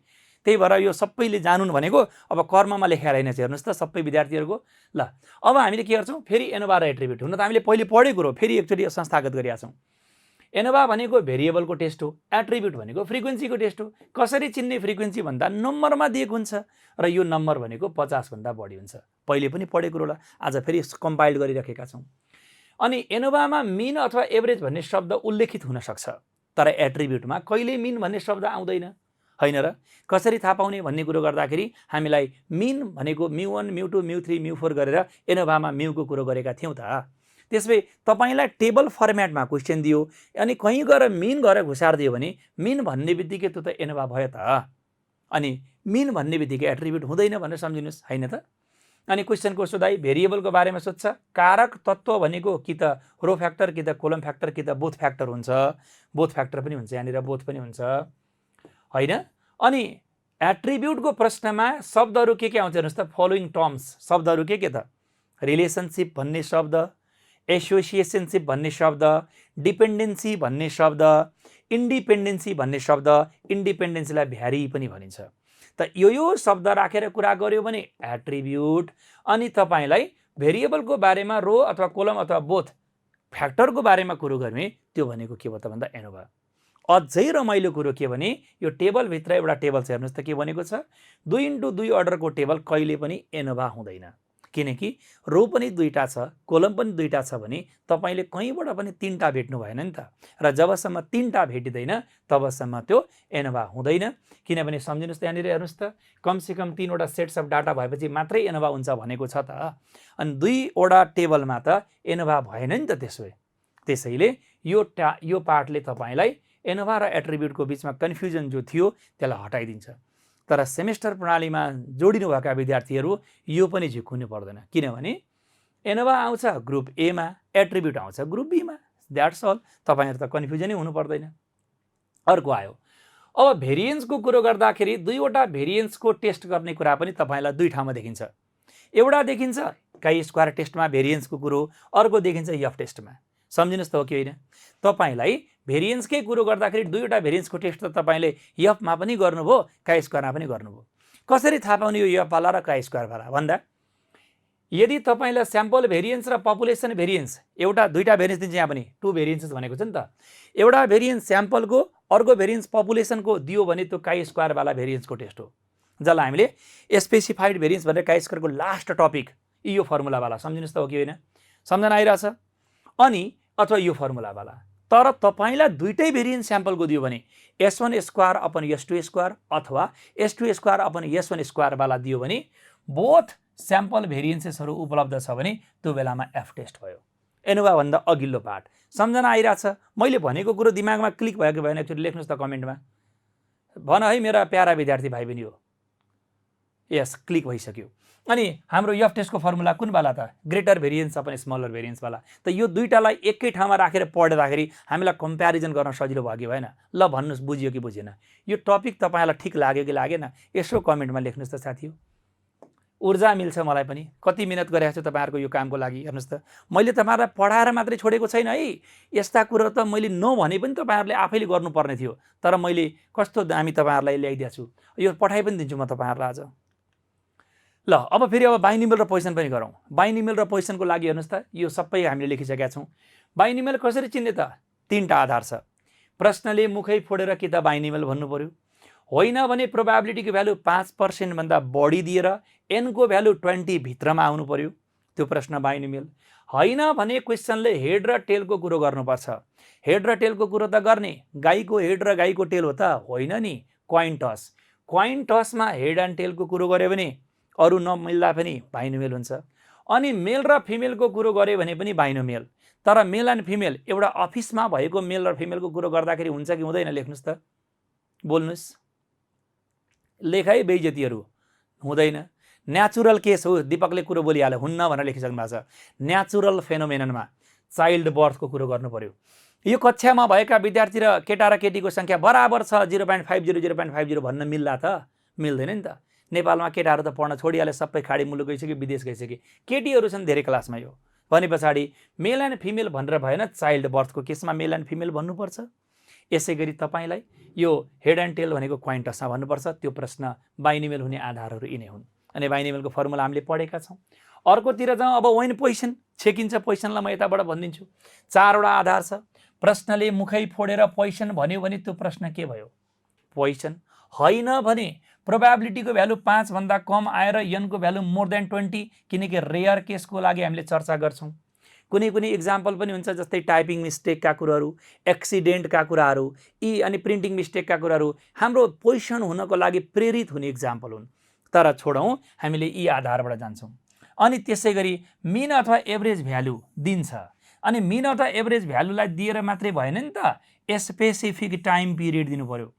त्यही भएर यो सबैले जानुन् भनेको अब कर्ममा लेखेर हैन हेर्नुस् त सबै विद्यार्थीहरुको ल अब हामीले के गर्छौं फेरि एनोभा र एट्रिब्युट हुन त हामीले पहिले पढेको हो फेरि एकचोटी संस्थागत गरिया छौं एनोभा भनेको भेरिएबलको टेस्ट हो एट्रिब्युट भनेको फ्रिक्वेन्सीको टेस्ट हो कसरी चिन्ने फ्रिक्वेन्सी भन्दा नम्बरमा दिएको हुन्छ र यो नम्बर भनेको 50 भन्दा बढी हुन्छ पहिले पनि पढेको होला आज फेरि कम्पाइल गरिराखेका छौं अनि एनोभामा मिन अथवा एभरेज भन्ने शब्द उल्लेखित हुन सक्छ तर एट्रिब्युटमा कहिले मिन भन्ने शब्द आउँदैन हैन र कसरी थाहा पाउने भन्ने कुरो गर्दाखेरि हामीलाई मिन भनेको μ1 μ2 μ3 μ4 गरेर एनोभामा म्युको कुरो गरेका थियौं त त्यसबै तपाईलाई टेबल फर्मेटमा क्वेशन दियो अनि कहीं गएर मिन गरेर घुसार दियो भने मिन भन्ने बित्तिकै त्यो त एनोभा भयो त अनि मिन भन्ने बित्तिकै एट्रिब्युट हुँदैन भनेर सम्झिनुस् हैन त अनि क्वेशनको सोधाइ भेरिएबलको बारेमा सोध्छ कारक तत्व भनेको कि त रो फ्याक्टर कि त कोलम फ्याक्टर कि त बोथ फ्याक्टर हुन्छ बोथ फ्याक्टर पनि हुन्छ यहाँनिर बोथ पनि हुन्छ हैन अनि एट्रिब्युटको प्रश्नमा शब्दहरु के आउँछ हेर्नुस् त फलोइङ टर्म्स शब्दहरु के त रिलेशनशिप भन्ने शब्द एसोसिएसनशिप भन्ने शब्द डिपेन्डेन्सी भन्ने शब्द इन्डिपेन्डेन्सी भन्ने शब्द इन्डिपेन्डेन्सीलाई भ्यारी पनि भनिन्छ। त यो शब्द राखेर कुरा गर्यो भने एट्रिब्युट, अनि तपाईलाई भेरिएबलको बारेमा रो अथवा कोलम अथवा बोथ फ्याक्टरको बारेमा कुरो गर्ने त्यो भनेको के भयो त भन्दा एनोभा। अझै रमाइलो कुरो के भने यो टेबलभित्र एउटा टेबल छ, हेर्नुहोस् त के भनेको छ, 2x2 अर्डरको टेबल कहिले पनि एनोभा हुँदैन, किनकि रो पनि दुईटा छ कोलम पनि दुईटा छ भने तपाईले कहीँबाट पनि तीनटा भेट्नु भएन नि त, र जबसम्म तीनटा भेटिँदैन तबसम्म त्यो एनोभा हुँदैन। किनभने सम्झिनुहोस् त, यहाँनिर हेर्नुहोस् त, कमसेकम 3वटा सेट्स अफ डाटा भएपछि मात्रै एनोभा हुन्छ भनेको छ त, अनि 2वटा टेबलमा त एनोभा भएन नि त त्यसो। त्यसैले यो पार्टले तपाईलाई एनोभा र एट्रिब्युटको बिचमा कन्फ्युजन जो थियो त्यसलाई हटाइदिन्छ। तर सेमेस्टर प्रणालीमा जोडिनुभएका विद्यार्थीहरू यो पनि झिक्कुनु पर्दैन, किनभने एनोभा आउँछ ग्रुप ए मा, एट्रिब्युट आउँछ ग्रुप बी मा, द्याट्स अल। तपाईहरु त कन्फ्युजनै हुनु पर्दैन। अर्को आयो, अब भेरिएन्सको कुरो गर्दाखेरि 2वटा भेरिएन्सको टेस्ट गर्ने कुरा पनि तपाईलाई दुई ठाउँमा देखिन्छ। एउटा देखिन्छ काई स्क्वायर टेस्टमा भेरिएन्सको कुरो, अर्को देखिन्छ यफ टेस्टमा। सम्झिनुहोस् त हो कि होइन, तपाईलाई भेरिएन्सकै कुरो गर्दाखेरि 2वटा भेरिएन्सको टेस्ट त तपाईले यफमा पनि गर्नुभयो काई स्क्वायरमा पनि गर्नुभयो। कसरी थाहा पाउने यो यफ वाला र काई स्क्वायर वाला भन्दा, यदि तपाईलाई स्याम्पल भेरिएन्स र पपुलेसन भेरिएन्स, दुईटा भेरिएन्स दिन्छ, यहाँ पनि 2 भेरिएन्सेस भनेको छ नि त, एउटा भेरिएन्स स्याम्पलको अर्को भेरिएन्स पपुलेसनको दियो भने त्यो काई स्क्वायर वाला भेरिएन्सको टेस्ट हो, जसलाई हामीले स्पेसिफाइड भेरिएन्स भनेर काई स्क्वायरको लास्ट टपिक यो फर्मुला वाला। सम्झिनुहोस् त हो कि होइन, सम्झना आइरहेछ, अनि अथवा यो फर्मुला वाला। तर तपाईलाई दुईटै भेरिएन्स स्याम्पलको दियो भने s1 square upon s2 square अथवा s2 square upon s1 square वाला दियो भने बोथ स्याम्पल भेरिएन्सेसहरू उपलब्ध छ भने त्यो बेलामा एफ टेस्ट भयो। एनोभा भन्दा अघिल्लो पार्ट सम्झना आइरहेछ, मैले भनेको कुरो दिमागमा क्लिक भयो कि भएन एकचोटि लेख्नुहोस् त कमेन्टमा, भन है मेरा प्यारा विद्यार्थी भाइ बहिनी हो। यस, क्लिक भइसक्यो। अनि हाम्रो यफ टेस्टको फर्मुला कुन वाला त, greater variance upon smaller variance वाला। त यो दुईटालाई एकै ठाउँमा राखेर पढ्दाखेरि हामीलाई कम्प्यारिजन गर्न सजिलो भयो कि भएन? ल भन्नुस्, बुझियो कि बुझेन? यो टपिक तपाईलाई ठिक लाग्यो कि लागेन यसो कमेन्टमा लेख्नुस् त साथी। ऊर्जा मिल्छ मलाई पनि, कति मिहिनेत गरेको छु तपाईहरुको यो कामको लागि। हेर्नुस् त, मैले तपाईहरुलाई पढाएर मात्रै छोडेको छैन है, यस्ता कुरा त मैले नभने पनि तपाईहरुले आफैले गर्नुपर्ने थियो, तर मैले कस्तो दामी तपाईहरुलाई ल्याइदिएको छु, यो पठाइ पनि दिन्छु म तपाईहरुलाई आज। ल अब फेरि अब बाइनोमियल र पोजिसन पनि गरौँ। बाइनोमियल र पोजिसनको लागि हेर्नुस् त, यो सबै हामीले लेखिसकेका छौँ। बाइनोमियल कसरी चिन्ने त? तीनटा आधार छ। प्रश्नले मुखै फोडेर कि त बाइनोमियल भन्नु पर्यो, होइन भने प्रोबेबिलिटीको भ्यालु 5% भन्दा बढी दिएर n को भ्यालु 20 भित्रमा आउनु पर्यो, त्यो प्रश्न बाइनोमियल। होइन भने क्वेशनले हेड र टेलको कुरो गर्नुपर्छ। हेड र टेलको कुरो त गर्ने, गाईको हेड र गाईको टेल हो त होइन नि, क्वाइन टस। क्वाइन टसमा हेड एन्ड टेलको कुरो गर्यो भने अरु नमिल्दा पनि बाइनोमियल हुन्छ। अनि मेल र फिमेलको कुरो गर्यो भने पनि बाइनोमियल। तर मेल एन्ड फिमेल एउटा अफिसमा भएको मेल र फिमेलको कुरो गर्दाखेरि हुन्छ कि हुँदैन? लेख्नुस् त, बोल्नुस्। लेखाइ बेइज्जतीहरु हुँदैन। न्याचुरल केस हो, दीपकले कुरो बोलिहाल्यो, हुन्न भनेर लेखिसक्नु भएको छ। न्याचुरल फेनोमेननमा चाइल्ड बर्थको कुरो गर्नु पर्यो। यो कक्षामा भएका विद्यार्थी र केटा र केटीको संख्या बराबर छ 0.50 0.50 भन्न मिल्ला त? मिल्दैन नि त। नेपालमा केटाहरू त पढ्न छोडिहाले, सबै खाडी मुलुक गइसके, विदेश गइसके, केटीहरू छन् धेरै क्लासमा। यो भने पछाडि मेल एन्ड फिमेल भनेर भएन, चाइल्ड बर्थको केसमा मेल एन्ड फिमेल भन्नुपर्छ। यसैगरी तपाईलाई यो हेड एन्ड टेल भनेको क्वाइन टसमा भन्नुपर्छ। त्यो प्रश्न बाइनोमियल हुने आधारहरू यिनै हुन्। अनि बाइनोमियलको फर्मुला हामीले पढेका छौँ। अर्कोतिर जाउँ, अब वेन पोजिसन छेकिन्छ। पोजिसनलाई म यताबाट भनिदिन्छु। 4वटा आधार छ। प्रश्नले मुखै फोडेर पोजिसन भन्यो भने त्यो प्रश्न के भयो? पोजिसन। होइन भने प्रोबेबिलिटीको भ्यालु 5 भन्दा कम आएर n को भ्यालु मोर देन 20, किनकि रेयर केसको लागि हामीले चर्चा गर्छौँ। कुनै कुनै एक्जाम्पल पनि हुन्छ, जस्तै टाइपिङ मिस्टेकका कुराहरू, एक्सिडेन्टका कुराहरू, यी अनि प्रिन्टिङ मिस्टेकका कुराहरू हाम्रो पोजिसन हुनको लागि प्रेरित हुने एक्जाम्पल हुन्। तर छोडौँ, हामीले यी आधारबाट जान्छौँ। अनि त्यसैगरी मिन अथवा एभरेज भ्यालु दिन्छ। अनि मिन अथवा एभरेज भ्यालुलाई दिएर मात्रै भएन नि त, स्पेसिफिक टाइम पिरियड दिनु पर्यो।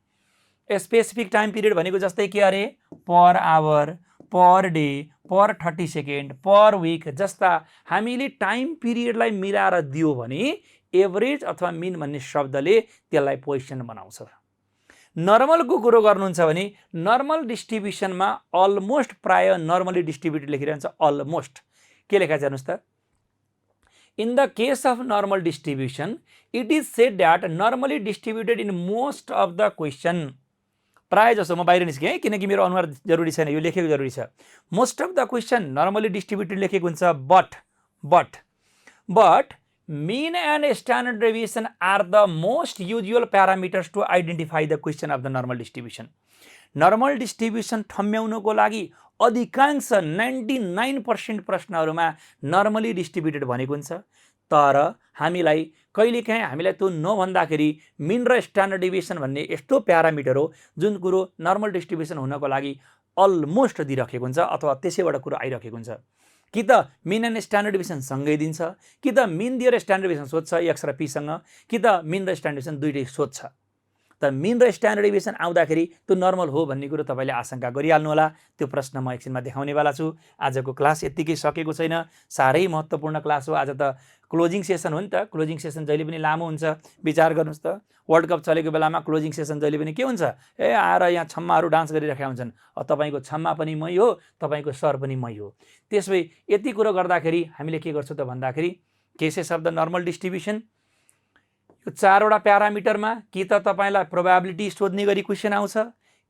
स्पेसिफिक टाइम पिरियड भनेको जस्तै के अरे, पर आवर, पर डे, पर 30 सेकेन्ड, पर विक जस्ता हामीले टाइम पिरियडलाई मिलाएर दियो भने एभरेज अथवा मिन भन्ने शब्दले त्यसलाई पोजिसन बनाउँछ। नर्मलको कुरो गर्नुहुन्छ भने नर्मल डिस्ट्रिब्युसनमा अलमोस्ट प्राय नर्मली डिस्ट्रिब्युटेड लेखिरहन्छ। अलमोस्ट के लेखा छ हेर्नुस् त, In the case of normal distribution, it is said that normally distributed in most of the question. प्राय जसो म बाहिर निस्केँ है किनकि मेरो अनुहार जरुरी छैन, यो लेखेको जरुरी छ। Most of the question normally distributed लेखेको हुन्छ, but mean and standard deviation are the most usual parameters to identify the question of the normal distribution. Normal distribution ठम्ब्याउनको लागि अधिकांश 99% प्रश्नहरूमा नर्मली डिस्ट्रिब्युटेड भनेको हुन्छ। तर हामीलाई कहिलेकाहीँ हामीलाई त्यो नभन्दाखेरि मिन र स्ट्यान्डर्ड डेभिएसन भन्ने यस्तो प्यारामिटर हो जुन कुरो नर्मल डिस्ट्रिब्युसन हुनको लागि अलमोस्ट दिइराखेको हुन्छ अथवा त्यसैबाट कुरो आइराखेको हुन्छ। कि त मिन एन्ड स्ट्यान्डर्ड डेभिएसन सँगै दिन्छ, कि त मिन दिएर स्ट्यान्डर्ड डेभिएसन सोध्छ एक्स र पी सँग, कि त मिन र स्ट्यान्डर्ड डेभिएसन दुईटै सोध्छ। त मिन र स्ट्यान्डर्ड डेभिएसन आउँदाखेरि त्यो नर्मल हो भन्ने कुरो तपाईँले आशंका गरिहाल्नु होला। त्यो प्रश्न म एकछिनमा देखाउनेवाला छु। आजको क्लास यत्तिकै सकेको छैन, साह्रै महत्त्वपूर्ण क्लास हो। आज त क्लोजिङ सेसन हो नि त। क्लोजिङ सेसन जहिले पनि लामो हुन्छ। विचार गर्नुहोस् त, वर्ल्ड कप चलेको बेलामा क्लोजिङ सेसन जहिले पनि के हुन्छ, आएर यहाँ छम्माहरू डान्स गरिरहेका हुन्छन्। तपाईँको छम्मा पनि मै हो, तपाईँको सर पनि मै हो। त्यसै यति कुरो गर्दाखेरि हामीले के गर्छौँ त भन्दाखेरि cases of the normal distribution यो चारवटा प्यारामिटरमा कि त तपाईँलाई प्रोबेबिलिटी सोध्ने गरी क्वेसन आउँछ,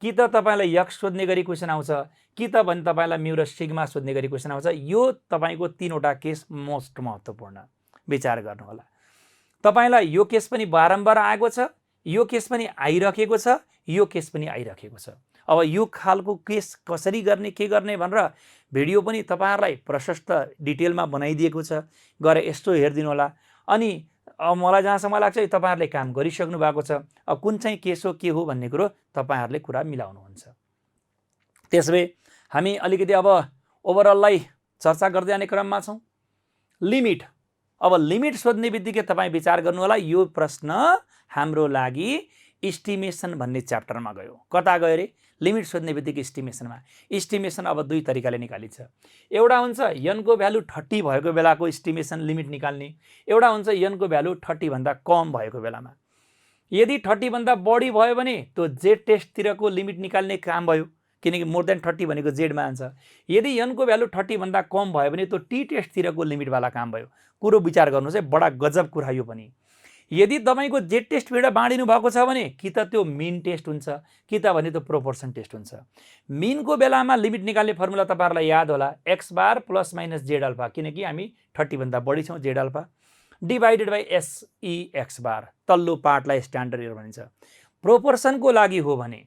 कि त तपाईँलाई यक्स सोध्ने गरी क्वेसन आउँछ, कि त भने तपाईँलाई म्यु र सिग्मा सोध्ने गरी क्वेसन आउँछ। यो तपाईँको तीनवटा केस मोस्ट महत्त्वपूर्ण, विचार गर्नु होला। तपाईँलाई यो केस पनि बारम्बार आएको छ, यो केस पनि आइरहेको छ, यो केस पनि आइरहेको छ। अब यो खालको केस कसरी गर्ने के गर्ने भनेर भिडियो पनि तपाईँहरूलाई प्रशस्त डिटेलमा बनाइदिएको छ, गएर यस्तो हेरिदिनु होला। अनि मलाई जहाँसम्म लाग्छ तपाईँहरूले काम गरिसक्नु भएको छ। अब कुन चाहिँ केस हो के हो भन्ने कुरो तपाईँहरूले कुरा मिलाउनुहुन्छ। त्यसै हामी अलिकति अब ओभरअललाई चर्चा गर्दै जाने क्रममा छौँ। लिमिट, अब लिमिट सोध्ने बित्तिकै तपाईँ विचार गर्नु होला, यो प्रश्न हाम्रो लागि इस्टिमेसन भन्ने च्याप्टरमा गयो। कता गयो रे? लिमिट सोध्ने बित्तिकै इस्टिमेसनमा। इस्टिमेसन अब दुई तरिकाले निकालिन्छ। एउटा हुन्छ यनको भ्यालु 30 भएको बेलाको इस्टिमेसन लिमिट निकाल्ने, एउटा हुन्छ यनको भ्यालु 30 भन्दा कम भएको बेलामा। यदि 30 भन्दा बढी भयो भने त्यो जेड टेस्टतिरको लिमिट निकाल्ने काम भयो, किनकि मोर देन 30 भनेको जेडमा आन्छ। यदि यनको भ्यालु 30 भन्दा कम भयो भने त्यो टी टेस्टतिरको लिमिटवाला काम भयो। कुरो विचार गर्नुहोस् है, बडा गजब कुरा यो पनि। यदि तपाईँको जेड टेस्टबाट बाँडिनु भएको छ भने कि त त्यो मिन टेस्ट हुन्छ, कि त भने त्यो प्रोपोर्सन टेस्ट हुन्छ। मिनको बेलामा लिमिट निकाल्ने फर्मुला तपाईँहरूलाई याद होला, एक्स बार प्लस माइनस जेड अल्फा, किनकि हामी 30 भन्दा बढी छौँ जेड अल्फा, डिभाइडेड बाई एसई एक्स बार, तल्लो पार्टलाई स्ट्यान्डर्ड एरर भनिन्छ। प्रोपोर्सनको लागि हो भने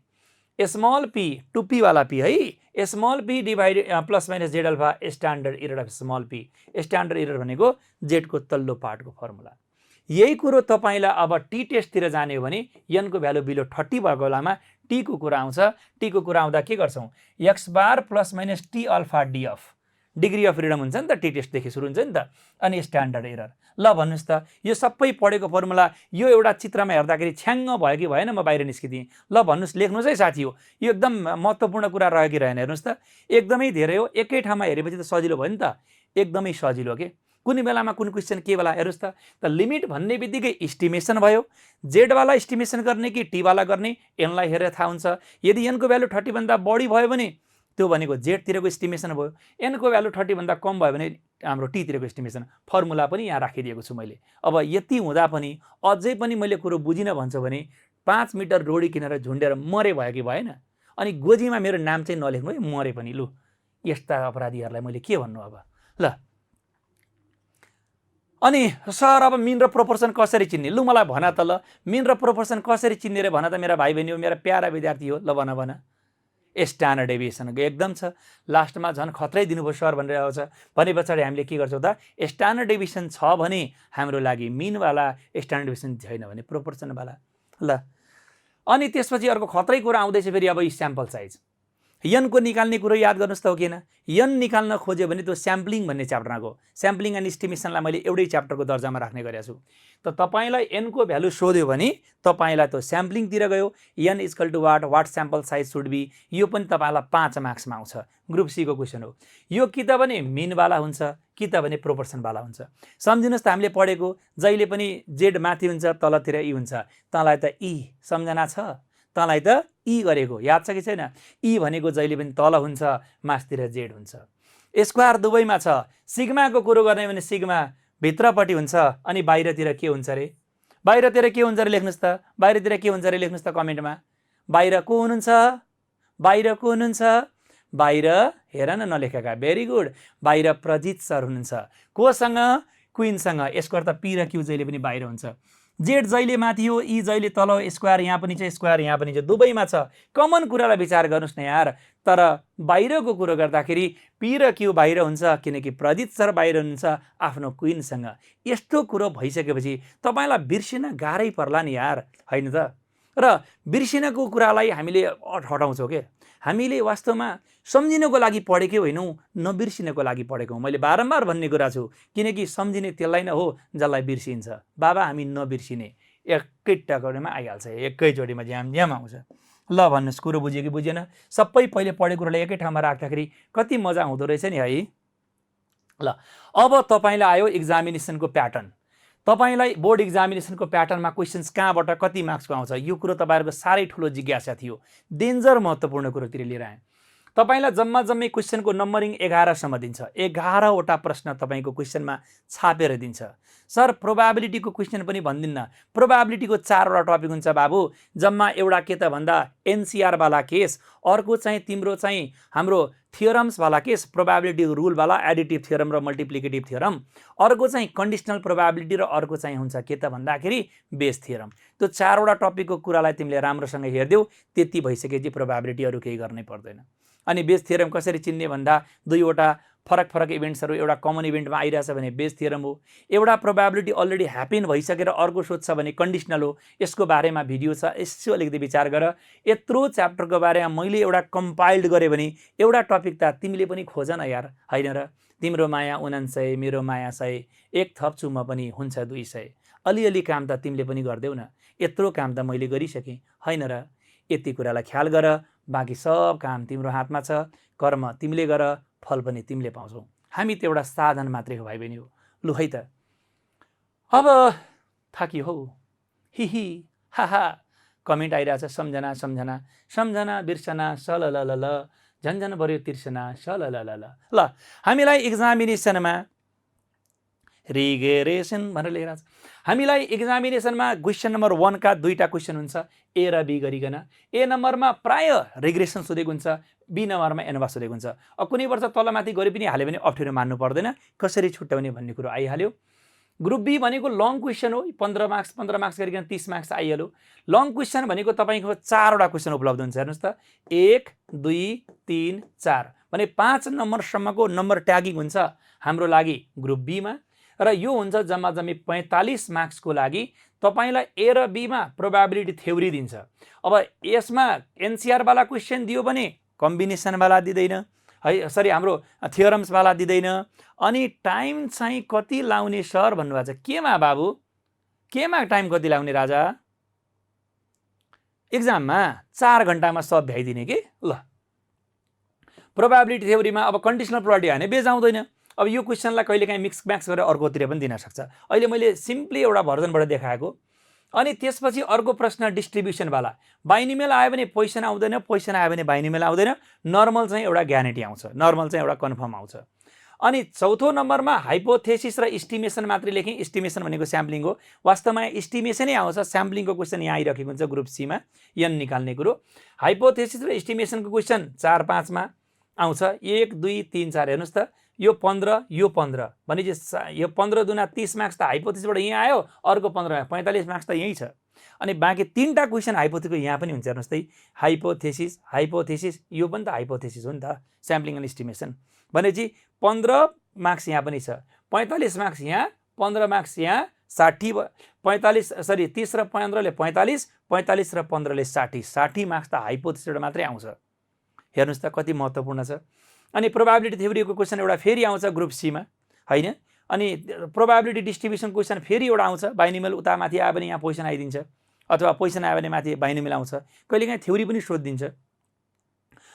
स्मल पी टु पी वाला पी है, small P divided plus minus Z alpha standard error of small P. Standard error भनेको जेडको तल्लो पार्टको फर्मुला। यही कुरो तपाईँलाई अब टी टेस्टतिर जाने हो भने यनको भ्यालु बिलो 30 भएको बेलामा टीको कुरा आउँछ। टीको कुरा आउँदा के गर्छौँ, x bar plus minus T alpha डिएफ, degree of freedom हुन्छ नि त, टी टेस्टदेखि सुरु हुन्छ नि त। अनि स्ट्यान्डर्ड एरर। ल भन्नुहोस् त, यो सबै पढेको फर्मुला यो एउटा चित्रमा हेर्दाखेरि छ्याङ्ग भयो कि भएन? म बाहिर निस्किदिएँ। ल भन्नुहोस्, लेख्नुहोस् है साथी हो, यो एकदम महत्त्वपूर्ण कुरा रह्यो कि रहेन हेर्नुहोस् त। एकदमै धेरै हो, एकै ठाउँमा हेरेपछि त सजिलो भयो नि त, एकदमै सजिलो के। कुनै बेलामा कुन क्वेसन के बेला हेर्नुहोस् त लिमिट भन्ने बित्तिकै इस्टिमेसन भयो। जेडवाला इस्टिमेसन गर्ने कि टीवाला गर्ने एनलाई हेरेर थाहा हुन्छ। यदि एनको भ्यालु 30 भन्दा बढी भयो भने त्यो भनेको जेडतिरको इस्टिमेसन भयो, एनको भ्यालु 30 भन्दा कम भयो भने हाम्रो टीतिरको इस्टिमेसन। फर्मुला पनि यहाँ राखिदिएको छु मैले। अब यति हुँदा पनि अझै पनि मैले कुरो बुझिनँ भन्छ भने 5 मिटर रोडी किनेर झुन्डेर मरे भयो कि भएन? अनि गोजीमा मेरो नाम चाहिँ नलेख्नु है, मरे पनि। लु, यस्ता अपराधीहरूलाई मैले के भन्नु अब? ल अनि सर अब मिन र प्रोपोर्सन कसरी चिन्ने? लु मलाई भन त, ल मिन र प्रोपोर्सन कसरी चिन्ने रे भन त मेरा भाइ बहिनी हो, मेरा प्यारा विद्यार्थी हो। ल भन। स्ट्यान्डर्ड डेभिएसनको एकदम छ। लास्टमा झन् खत्रै दिनुभयो सर भनेर आउँछ भने पछाडि हामीले के गर्छौँ त, स्ट्यान्डर्ड डेभिएसन छ भने हाम्रो लागि मिनवाला, स्ट्यान्डर्ड डेभिएसन छैन भने प्रोपोर्सनवाला। ल अनि त्यसपछि अर्को खत्रै कुरा आउँदैछ फेरि अब स्याम्पल साइज। यनको निकाल्ने कुरो याद गर्नुहोस् त हो किन? यन निकाल्न खोज्यो भने त्यो स्याम्पलिङ भन्ने च्याप्टरमा गयो। स्याम्पलिङ एन्ड इस्टिमेसनलाई मैले एउटै च्याप्टरको दर्जामा राख्ने गरेको छु। त तपाईँलाई एनको भ्यालु सोध्यो भने तपाईँलाई त्यो स्याम्पलिङतिर गयो। N equal to what sample size should be, यो पनि तपाईँलाई 5 मार्क्समा आउँछ। ग्रुप सी को क्वेसन हो यो। कि त भने मिनवाला हुन्छ, कि त भने प्रोपोर्सनवाला हुन्छ। सम्झिनुहोस् त, हामीले पढेको जहिले पनि जेड माथि हुन्छ, तलतिर ई हुन्छ। तँलाई त ई सम्झना छ? तँलाई त ई गरेको याद छ कि छैन? ई भनेको जहिले पनि तल हुन्छ, मासतिर जेड हुन्छ। स्क्वायर दुवैमा छ। सिग्माको कुरो गर्ने भने सिग्मा भित्रपट्टि हुन्छ अनि बाहिरतिर के हुन्छ रे? बाहिरतिर के हुन्छ रे लेख्नुहोस् त, बाहिरतिर के हुन्छ रे लेख्नुहोस् त कमेन्टमा। बाहिर को हुनुहुन्छ? बाहिर को हुनुहुन्छ? बाहिर हेर न नलेखेका, भेरी गुड, बाहिर प्रजित सर हुनुहुन्छ। कोसँग? क्विनसँग। यसको अर्थ पी र क्यू जहिले पनि बाहिर हुन्छ। जेड जहिले माथि हो, ई जहिले तल हो, स्क्वायर यहाँ पनि छ, स्क्वायर यहाँ पनि छ, दुवैमा छ। कमन कुरालाई विचार गर्नुहोस् न यार। तर बाहिरको कुरो गर्दाखेरि पी र क्यू बाहिर हुन्छ किनकि प्रजित सर बाहिर हुनुहुन्छ आफ्नो क्विनसँग। यस्तो कुरो भइसकेपछि तपाईँलाई बिर्सिन गाह्रै पर्ला नि यार, होइन त? र बिर्सिनको कुरालाई हामीले हटाउँछौँ के? हामीले वास्तवमा सम्झिनको लागि पढेकै होइनौँ, नबिर्सिनको लागि पढेको हौँ। मैले बारम्बार भन्ने कुरा छु, किनकि सम्झिने त्यसलाई नै हो जसलाई बिर्सिन्छ। बाबा हामी नबिर्सिने, एकै टकरमा आइहाल्छ, एकैचोटिमा ज्याम ज्याम आउँछ। ल भन्नुहोस्, कुरो बुझ्यो कि बुझेन? सबै पहिले पढेको कुरोलाई एकै ठाउँमा राख्दाखेरि कति मजा आउँदो रहेछ नि है। ल अब तपाईँलाई आयो एक्जामिनेसनको प्याटर्न। तपाईँलाई बोर्ड एक्जामिनेसनको प्याटर्नमा क्वेसन्स कहाँबाट कति मार्क्सको आउँछ, यो कुरो तपाईँहरूको साह्रै ठुलो जिज्ञासा थियो। डेन्जर महत्त्वपूर्ण कुरोतिर लिएर आएँ। तपाईँलाई जम्मै क्वेसनको नम्बरिङ 11सम्म दिन्छ। 11वटा प्रश्न तपाईँको क्वेसनमा छापेर दिन्छ। सर प्रोबाबिलिटीको क्वेसन पनि भन्दिनँ, प्रोबाबिलिटीको 4वटा टपिक हुन्छ बाबु। जम्मा एउटा के त भन्दा एनसीआरवाला केस, अर्को चाहिँ तिम्रो चाहिँ हाम्रो थियोरम्सवाला केस, प्रोबाबिलिटी रुलवाला एडिटिभ थियोरम र मल्टिप्लिकेटिभ थियोरम, अर्को चाहिँ कन्डिसनल प्रोबाबिलिटी र अर्को चाहिँ हुन्छ के त भन्दाखेरि बेस थियोरम। त्यो 4वटा टपिकको कुरालाई तिमीले राम्रोसँग हेर्देऊ, त्यति भइसकेपछि प्रोबाबिलिटी अरू केही गर्नै पर्दैन। अनि बेस थियोरम कसरी चिन्ने भन्दा दुईवटा फरक इभेन्ट्सहरू एउटा कमन इभेन्टमा आइरहेछ भने बेस थियोरम हो। एउटा प्रोबाबिलिटी अलरेडी ह्यापन भइसकेर अर्को सोध्छ भने कन्डिसनल हो। यसको बारेमा भिडियो छ, यसो अलिकति विचार गर। यत्रो च्याप्टरको बारेमा मैले एउटा कम्पाइल्ड गरेँ भने एउटा टपिक त तिमीले पनि खोज न यार, होइन र? तिम्रो माया 49, मेरो माया 100, एक थप्छु म पनि हुन्छ 200। अलिअलि काम त तिमीले पनि गरिदेऊ न, यत्रो काम त मैले गरिसकेँ, होइन र? यति कुरालाई ख्याल गर, बाँकी सब काम तिम्रो हातमा छ। कर्म तिमीले गर, फल पनि तिमीले पाउँछौ। हामी त एउटा साधन मात्रै हो भाइ बहिनी हो। लु है त, अब थाकियो हौ, हिही हाहा कमेन्ट आइरहेछ। सम्झना सम्झना सम्झना बिर्सना सललल, झन्झन बढ्यो तिर्सना सललल। ल हामीलाई एक्जामिनेसनमा रिगरेसन भनेर लेखेर छ। हामीलाई एक्जामिनेसनमा क्वेसन नम्बर 1 का 2टा क्वेसन हुन्छ, ए र बी गरिकन। ए नम्बरमा प्राय रिग्रेसन सोधेको हुन्छ, बी नम्बरमा एनभास सोधेको हुन्छ। अब कुनै वर्ष तलमाथि गरे पनि हाल्यो भने अप्ठ्यारो मान्नु पर्दैन, कसरी छुट्याउने भन्ने कुरो आइहाल्यो। ग्रुप बी भनेको लङ क्वेसन हो, 15 मार्क्स गरिकन 30 मार्क्स आइहाल्यो। लङ क्वेसन भनेको तपाईँको 4वटा क्वेसन उपलब्ध हुन्छ। हेर्नुहोस् त, 1 2 3 4 भने 5 नम्बरसम्मको नम्बर ट्यागिङ हुन्छ हाम्रो लागि ग्रुप बीमा। र यो हुन्छ जम्मा जम्मी 45 मार्क्सको लागि। तपाईलाई ए र बीमा प्रोबाबिलिटी थ्योरी दिन्छ। अब यसमा एनसीआरवाला क्वेसन दियो भने कम्बिनेसनवाला दिँदैन है, सरी हाम्रो थियोरम्सवाला दिँदैन। अनि टाइम चाहिँ कति लाउने सर भन्नुभएको छ। केमा बाबु, केमा टाइम कति लाउने राजा? एक्जाममा 4 घण्टामा सब भ्याइदिने कि। ल प्रोबाबिलिटी थ्योरीमा अब कन्डिसनल प्रोबाबिलिटी हाने बेज आउँदैन। अब यो क्वेसनलाई कहिलेकाहीँ मिक्स म्याक्स गरेर अर्कोतिर पनि दिन सक्छ। अहिले मैले सिम्पली एउटा भर्जनबाट देखाएको। अनि त्यसपछि अर्को प्रश्न डिस्ट्रिब्युसनवाला, बाइनोमियल आयो भने पोजिसन आउँदैन, पोजिसन आयो भने बाइनोमियल आउँदैन, नर्मल चाहिँ एउटा ग्यारेन्टी आउँछ, नर्मल चाहिँ एउटा कन्फर्म आउँछ। अनि चौथो नम्बरमा हाइपोथेसिस र इस्टिमेसन मात्रै लेखेँ। इस्टिमेसन भनेको स्याम्पलिङ हो, वास्तवमा इस्टिमेसनै आउँछ। स्याम्पलिङको क्वेसन यहाँ आइरहेको हुन्छ ग्रुप सीमा, एन निकाल्ने कुरो। हाइपोथेसिस र इस्टिमेसनको क्वेसन 4 5 मा आउँछ, 1 2 3 4। हेर्नुहोस् त, यो 15 यो 15 भनेपछि यो 15 दुना 30 मार्क्स त हाइपोथेसिसबाट यहाँ आयो, अर्को 15 45 मार्क्स त यही छ। अनि बाँकी 3टा क्वेसन हाइपोथेसिसको यहाँ पनि हुन्छ। हेर्नुहोस् त, हाइपोथेसिस हाइपोथेसिस यो पनि त हाइपोथेसिस हो नि त, स्याम्पलिङ एन्ड इस्टिमेसन भनेपछि 15 मार्क्स यहाँ पनि छ, 45 मार्क्स यहाँ, 15 मार्क्स यहाँ, 60 45 सरी 30 र 15 ले 45, 45 र 15 ले 60, 60 मार्क्स त हाइपोथेसिसबाट मात्रै आउँछ। हेर्नुहोस् त कति महत्त्वपूर्ण छ। अनि प्रोबाबिलिटी थ्योरीको क्वेसन एउटा फेरि आउँछ ग्रुप सीमा, होइन? अनि प्रोबाबिलिटी डिस्ट्रिब्युसन क्वेसन फेरि एउटा आउँछ। बाइनोमियल उता माथि आयो भने यहाँ पोजिसन आइदिन्छ, अथवा पोजिसन आयो भने माथि बाइनोमियल आउँछ। कहिलेकाहीँ थ्योरी पनि सोधिदिन्छ।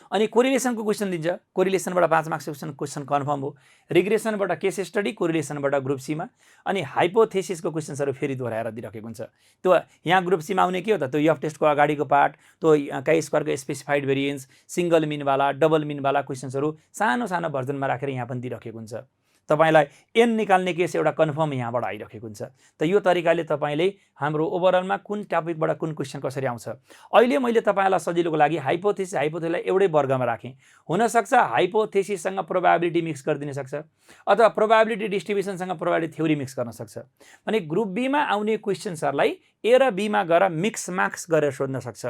अनि कोरिलेसनको क्वेसन दिन्छ, कोरिलेसनबाट 5 मार्क्सको क्वेसन कन्फर्म हो। रिग्रेसनबाट केस स्टडी, कोरिलेसनबाट ग्रुप सीमा। अनि हाइपोथेसिसको क्वेसन्सहरू फेरि दोहोऱ्याएर दिइराखेको हुन्छ। त्यो यहाँ ग्रुप सीमा आउने के हो त, त्यो एफ टेस्टको अगाडिको पार्ट, त्यो काई स्क्वायरको स्पेसिफाइड भेरिएन्स, सिंगल मिनवाला, डबल मिनवाला क्वेसन्सहरू सानो सानो भर्जनमा राखेर यहाँ पनि दिइराखेको हुन्छ। तपाईलाई n निकाल्ने केस एउटा कन्फर्म यहाँबाट आइरहेको हुन्छ। त यो तरिकाले तपाईले हाम्रो ओभरअलमा कुन टपिकबाट कुन क्वेसन कसरी आउँछ। अहिले मैले तपाईलाई सजिलोको लागि हाइपोथेसिसलाई एउटै वर्गमा राखेँ। हुन सक्छ हाइपोथेसिससँग प्रोबेबिलिटी मिक्स गरिदिन सक्छ अथवा प्रोबेबिलिटी डिस्ट्रिब्युसनसँग प्रोबेबिलिटी थ्योरी मिक्स गर्न सक्छ। अनि ग्रुप बी मा आउने क्वेसन्सहरुलाई ए र बी मा गएर मिक्स मार्क्स गरेर सोध्न सक्छ।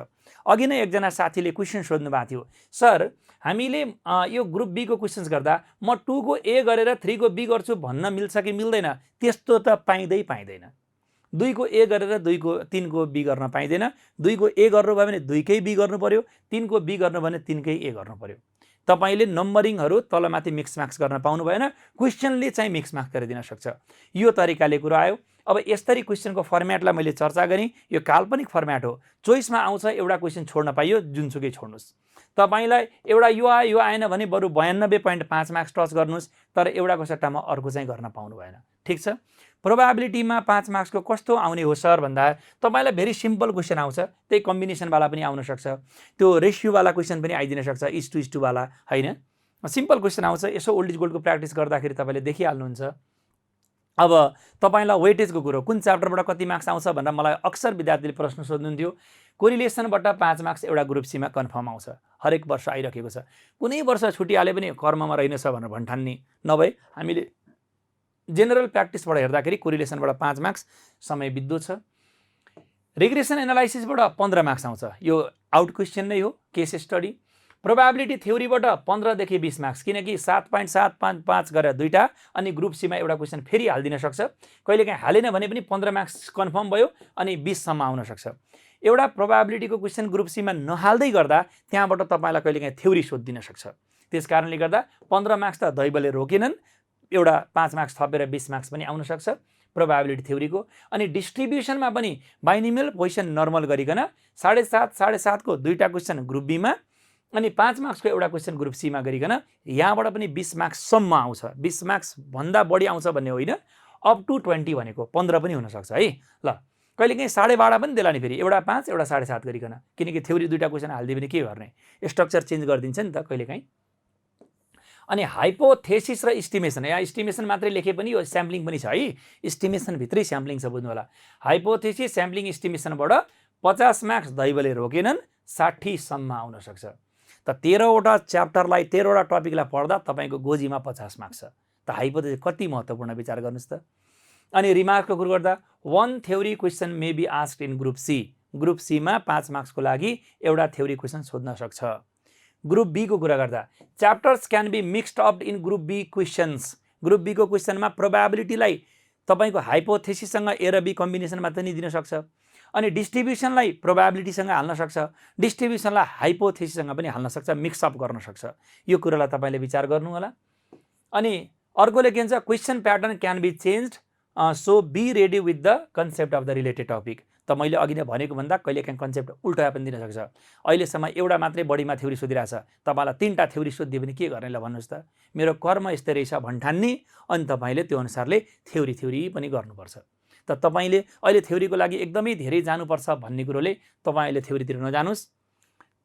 अघि नै एकजना साथीले क्वेसन सोध्नु भएको थियो, सर हामीले यो ग्रुप बी को क्वेसन्स गर्दा म 2 को ए गरेर 3 को बी गर्छु भन्न मिल्छ कि मिल्दैन? त्यस्तो त पाइँदैन। 2 को ए गरेर 3 को बी गर्न पाइँदैन। 2 को ए गर्नुभयो भने 2 कै बी गर्नु पर्यो, 3 को बी गर्नु भने 3 कै ए गर्नु पर्यो। तपाईले नम्बरिङहरु तलमाथि मिक्स मार्क्स गर्न पाउनु भएन, क्वेसनले चाहिँ मिक्स मार्क्स गरिदिन सक्छ। यो तरिकाले कुरा आयो। अब यसरी क्वेसनको फर्म्याटलाई मैले चर्चा गरेँ। यो काल्पनिक फर्म्याट हो। चोइसमा आउँछ एउटा क्वेसन छोड्न पाइयो, जुनसुकै छोड्नुस्। तपाईलाई एउटा यो आयो यो आएन भने बरु 92.5 मार्क्स टच गर्नुस्, तर एउटाको सट्टामा अर्को चाहिँ गर्न पाउनु भएन। ठीक छ। प्रोबेबिलिटीमा 5 मार्क्सको कस्तो आउने हो सर भन्दा तपाईलाई भेरी सिम्पल क्वेसन आउँछ, त्यही कम्बिनेसन वाला पनि आउन सक्छ, त्यो रेशियो वाला क्वेसन पनि आइदिन सक्छ, इज टु इज टु वाला हैन। सिम्पल क्वेसन आउँछ। यसो ओल्ड इज गोल्डको प्र्याक्टिस गर्दाखेरि तपाईले देखिहाल्नुहुन्छ। अब तपाईलाई वेटेजको कुरो कुन च्याप्टरबाट कति मार्क्स आउँछ भनेर मलाई अक्सर विद्यार्थीले प्रश्न सोध्नुहुन्थ्यो। कोरिलेसनबाट 5 मार्क्स एउटा ग्रुप सी मा कन्फर्म आउँछ, हरेक वर्ष आइरहेको छ। कुनै वर्ष छुटिहाले पनि कर्ममा रहेनछ भनेर भन्ठान्ने नभए हामीले जेनरल प्र्याक्टिसबाट हेर्दाखेरि कोरिलेसनबाट 5 मार्क्स समय बित्दो छ। रिग्रेसन एनालाइसिसबाट 15 मार्क्स आउँछ, यो आउट क्वेसन नै हो, केस स्टडी। प्रोबेबिलिटी थ्योरीबाट 15 देखि 20 मार्क्स, किनकि 7.755 गरेर दुईटा, अनि ग्रुप सी मा एउटा क्वेसन फेरि हाल्दिन सक्छ। कहिलेकाहीँ हालेन भने पनि 15 मार्क्स कन्फर्म भयो, अनि 20 सम्म आउन सक्छ। एउटा प्रोबेबिलिटीको क्वेसन ग्रुप सी मा नहाल्दै गर्दा त्यहाँबाट तपाईलाई कहिलेकाहीँ थ्योरी सोधिदिन सक्छ। त्यसकारणले गर्दा 15 मार्क्स त दैवले रोकेनन्, एउटा 5 मार्क्स थपेर 20 मार्क्स पनि आउन सक्छ प्रोबेबिलिटी थ्योरीको। अनि डिस्ट्रिब्युसनमा पनि बाइनोमियल पोजिसन नर्मल गरिकन 7.5 को दुईटा क्वेसन ग्रुप बी मा अनि 5 मार्क्सको एउटा क्वेसन ग्रुप सी मा गरिकन यहाँबाट पनि 20 मार्क्स सम्म आउँछ। 20 मार्क्स भन्दा बढी आउँछ भन्ने होइन, अप टु 20 भनेको 15 पनि हुन सक्छ है। ल कहिलेकाहीँ 12.5 पनि देला नि, फेरि एउटा 5 एउटा 7.5 गरिकन, किनकि थ्योरी दुईटा क्वेसन हाल्दियो भने के गर्ने, स्ट्रक्चर चेन्ज गरिदिन्छ नि त कहिलेकाहीँ। अनि हाइपोथेसिस र इस्टिमेसन, यहाँ इस्टिमेसन मात्रै लेखे पनि यो स्याम्पलिङ पनि छ है, इस्टिमेसन भित्रै स्याम्पलिङ छ, बुझ्नु होला। हाइपोथेसिस स्याम्पलिङ इस्टिमेसनबाट 50 मार्क्स दैवले रोकेनन्, 60 सम्म आउन सक्छ। त 13 वटा च्याप्टरलाई 13 वटा टपिकलाई पढ्दा तपाईको गोजीमा 50 मार्क्स छ। त हाइपोथेसिस कति महत्त्वपूर्ण विचार गर्नुस् त। अनि रिमार्कको कुरो गर्दा 1 theory question may be asked in group C. Group C मा 5 मार्क्सको लागि एउटा थ्योरी क्वेसन सोध्न सक्छ। ग्रुप बी को कुरा गर्दा chapters can be mixed up in group B questions. Group B को क्वेसनमा प्रोबेबिलिटीलाई तपाईको हाइपोथेसिससँग ए र बी कम्बिनेसन मात्र नि दिन सक्छ, अनि डिस्ट्रिब्युसनलाई प्रोबेबिलिटीसँग हाल्न सक्छ, डिस्ट्रिब्युसनलाई हाइपोथेसिससँग पनि हाल्न सक्छ, मिक्सअप गर्न सक्छ। यो कुरालाई तपाईले विचार गर्नु होला। अनि अर्कोले के भन्छ, question pattern can be changed, so be ready with the concept of the related topic. त मैले अघि नै भनेको भन्दा कहिलेकाहीँ कन्सेप्ट उल्टा पनि दिन सक्छ। अहिलेसम्म एउटा मात्रै बढीमा थ्योरी सोधिरहेछ, तपाईँलाई 3टा थ्योरी सोधिदियो भने के गर्ने ल भन्नुहोस् त। मेरो कर्म यस्तै रहेछ भन्ठान्ने, अनि तपाईँले त्यो अनुसारले थ्योरी पनि गर्नुपर्छ। त तपाईले अहिले थ्योरीको लागि एकदमै धेरै जानुपर्छ भन्ने कुरोले तपाईँ अहिले थ्योरीतिर नजानुस्।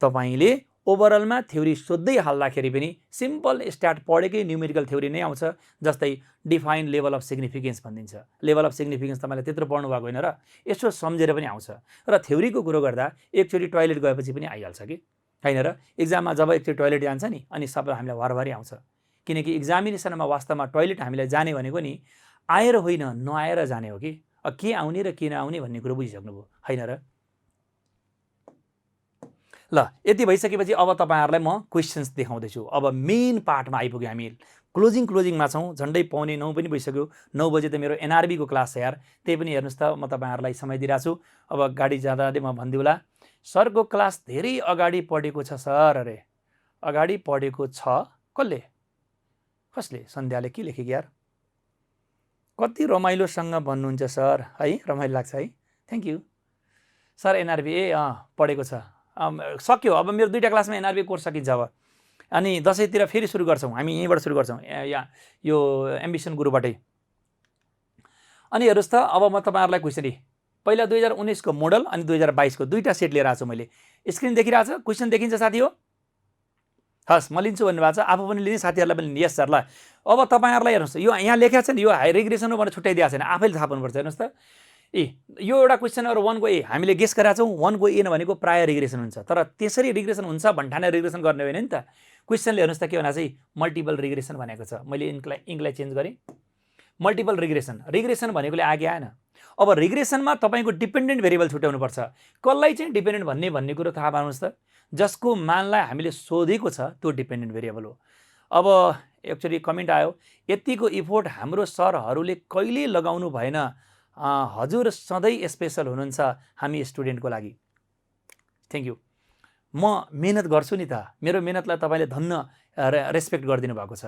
तपाईले ओभरअलमा थ्योरी सोध्दै हाल्दाखेरि पनि सिम्पल स्ट्याट पढेकै न्युमेरिकल थ्योरी नै आउँछ। जस्तै डिफाइन लेभल अफ सिग्निफिकेन्स भनिदिन्छ। लेभल अफ सिग्निफिकेन्स तपाईँले त्यत्रो पढ्नु भएको होइन र, यसो सम्झेर पनि आउँछ। र थ्योरीको कुरो गर्दा एकचोटि टोयलेट गएपछि पनि आइहाल्छ कि हैन र। एक्जाममा जब एकचोटि टोयलेट जान्छ नि, अनि सबै हामीलाई वारवारी आउँछ, किनकि एक्जामिनेसनमा वास्तवमा टोयलेट हामीलाई जाने भनेको नि आएर होइन नआएर जाने हो कि। के आउने र के नआउने भन्ने कुरो बुझिसक्नुभयो हैन र। ल यति भइसकेपछि अब तपाईहरुलाई म क्वेशन्स देखाउँदैछु। अब मेन पार्टमा आइपुग्यो हामी, क्लोजिङमा छौं, झन्डै 9:45 पनि भइसक्यो। 9 बजे त मेरो एनआरबी को क्लास छ यार, त्यही पनि हेर्नुस् त म तपाईहरुलाई समय दिइराछु। अब गाडी जाँदा म भन्दिउला, सरको क्लास धेरै अगाडि पढेको छ सर। अरे अगाडि पढेको छ कसले सन्ध्याले के लेखेको यार, कति रमाइलोसँग भन्नुहुन्छ सर है, रमाइलो लाग्छ है, थ्यांक यू सर। एनआरबी पढेको छ, सक्यो। अब मेरो 2टा क्लासमा एनआरबी कोर्स सकिन्छ अब, अनि दशैंतिर फेरि सुरु गर्छौं हामी, यहीँबाट सुरु गर्छौं यो एम्बिसन गुरुबाटै। अनि हेर्नुस् त, अब म तपाईहरुलाई क्वेशन पहिला 2019 को मोडल अनि 2022 को दुईटा सेट लिएर आएको छु मैले। स्क्रिन देखिरहेछ, क्वेशन देखिन्छ साथी हो? हस् म लिन्छु भन्नुभएको छ, आफू पनि लिने, साथीहरूलाई पनि लिने। यस सर। ल अब तपाईँहरूलाई हेर्नुहोस्, यो यहाँ लेखेको छ नि, यो हाई रिग्रेसन हो भनेर छुट्याइदिएको छैन, आफैले थाहा पाउनुपर्छ। हेर्नुहोस् त, यो एउटा क्वेसन नम्बर 1 को ए हामीले गेस गरेका छौँ। 1 को ए भनेको प्राय रिग्रेसन हुन्छ, तर त्यसरी रिग्रेसन हुन्छ भन्ठाने रिग्रेसन गर्ने होइन नि त। क्वेसनले हेर्नुहोस् त के भनेको छ, मल्टिपल रिग्रेसन भनेको छ। मैले इङ्कलाई चेन्ज गरेँ, मल्टिपल रिग्रेसन। रिग्रेसन भनेकोले आगे आएन। अब रिग्रेसनमा तपाईँको डिपेन्डेन्ट भेरिएबल छुट्याउनुपर्छ। कसलाई चाहिँ डिपेन्डेन्ट भन्ने कुरो थाहा पाउनुहोस् त, जसको मानलाई हामीले सोधेको छ त्यो डिपेन्डेन्ट भेरिएबल हो। अब एक्चुअली कमेन्ट आयो, यतिको इफोर्ट हाम्रो सरहरूले कहिले लगाउनु भएन, हजुर सधैँ स्पेसल हुनुहुन्छ हामी स्टुडेन्टको लागि। Thank you. म मेहनत गर्छु नि त, मेरो मेहनतलाई तपाईँले धन्न रेस्पेक्ट गरिदिनु भएको छ।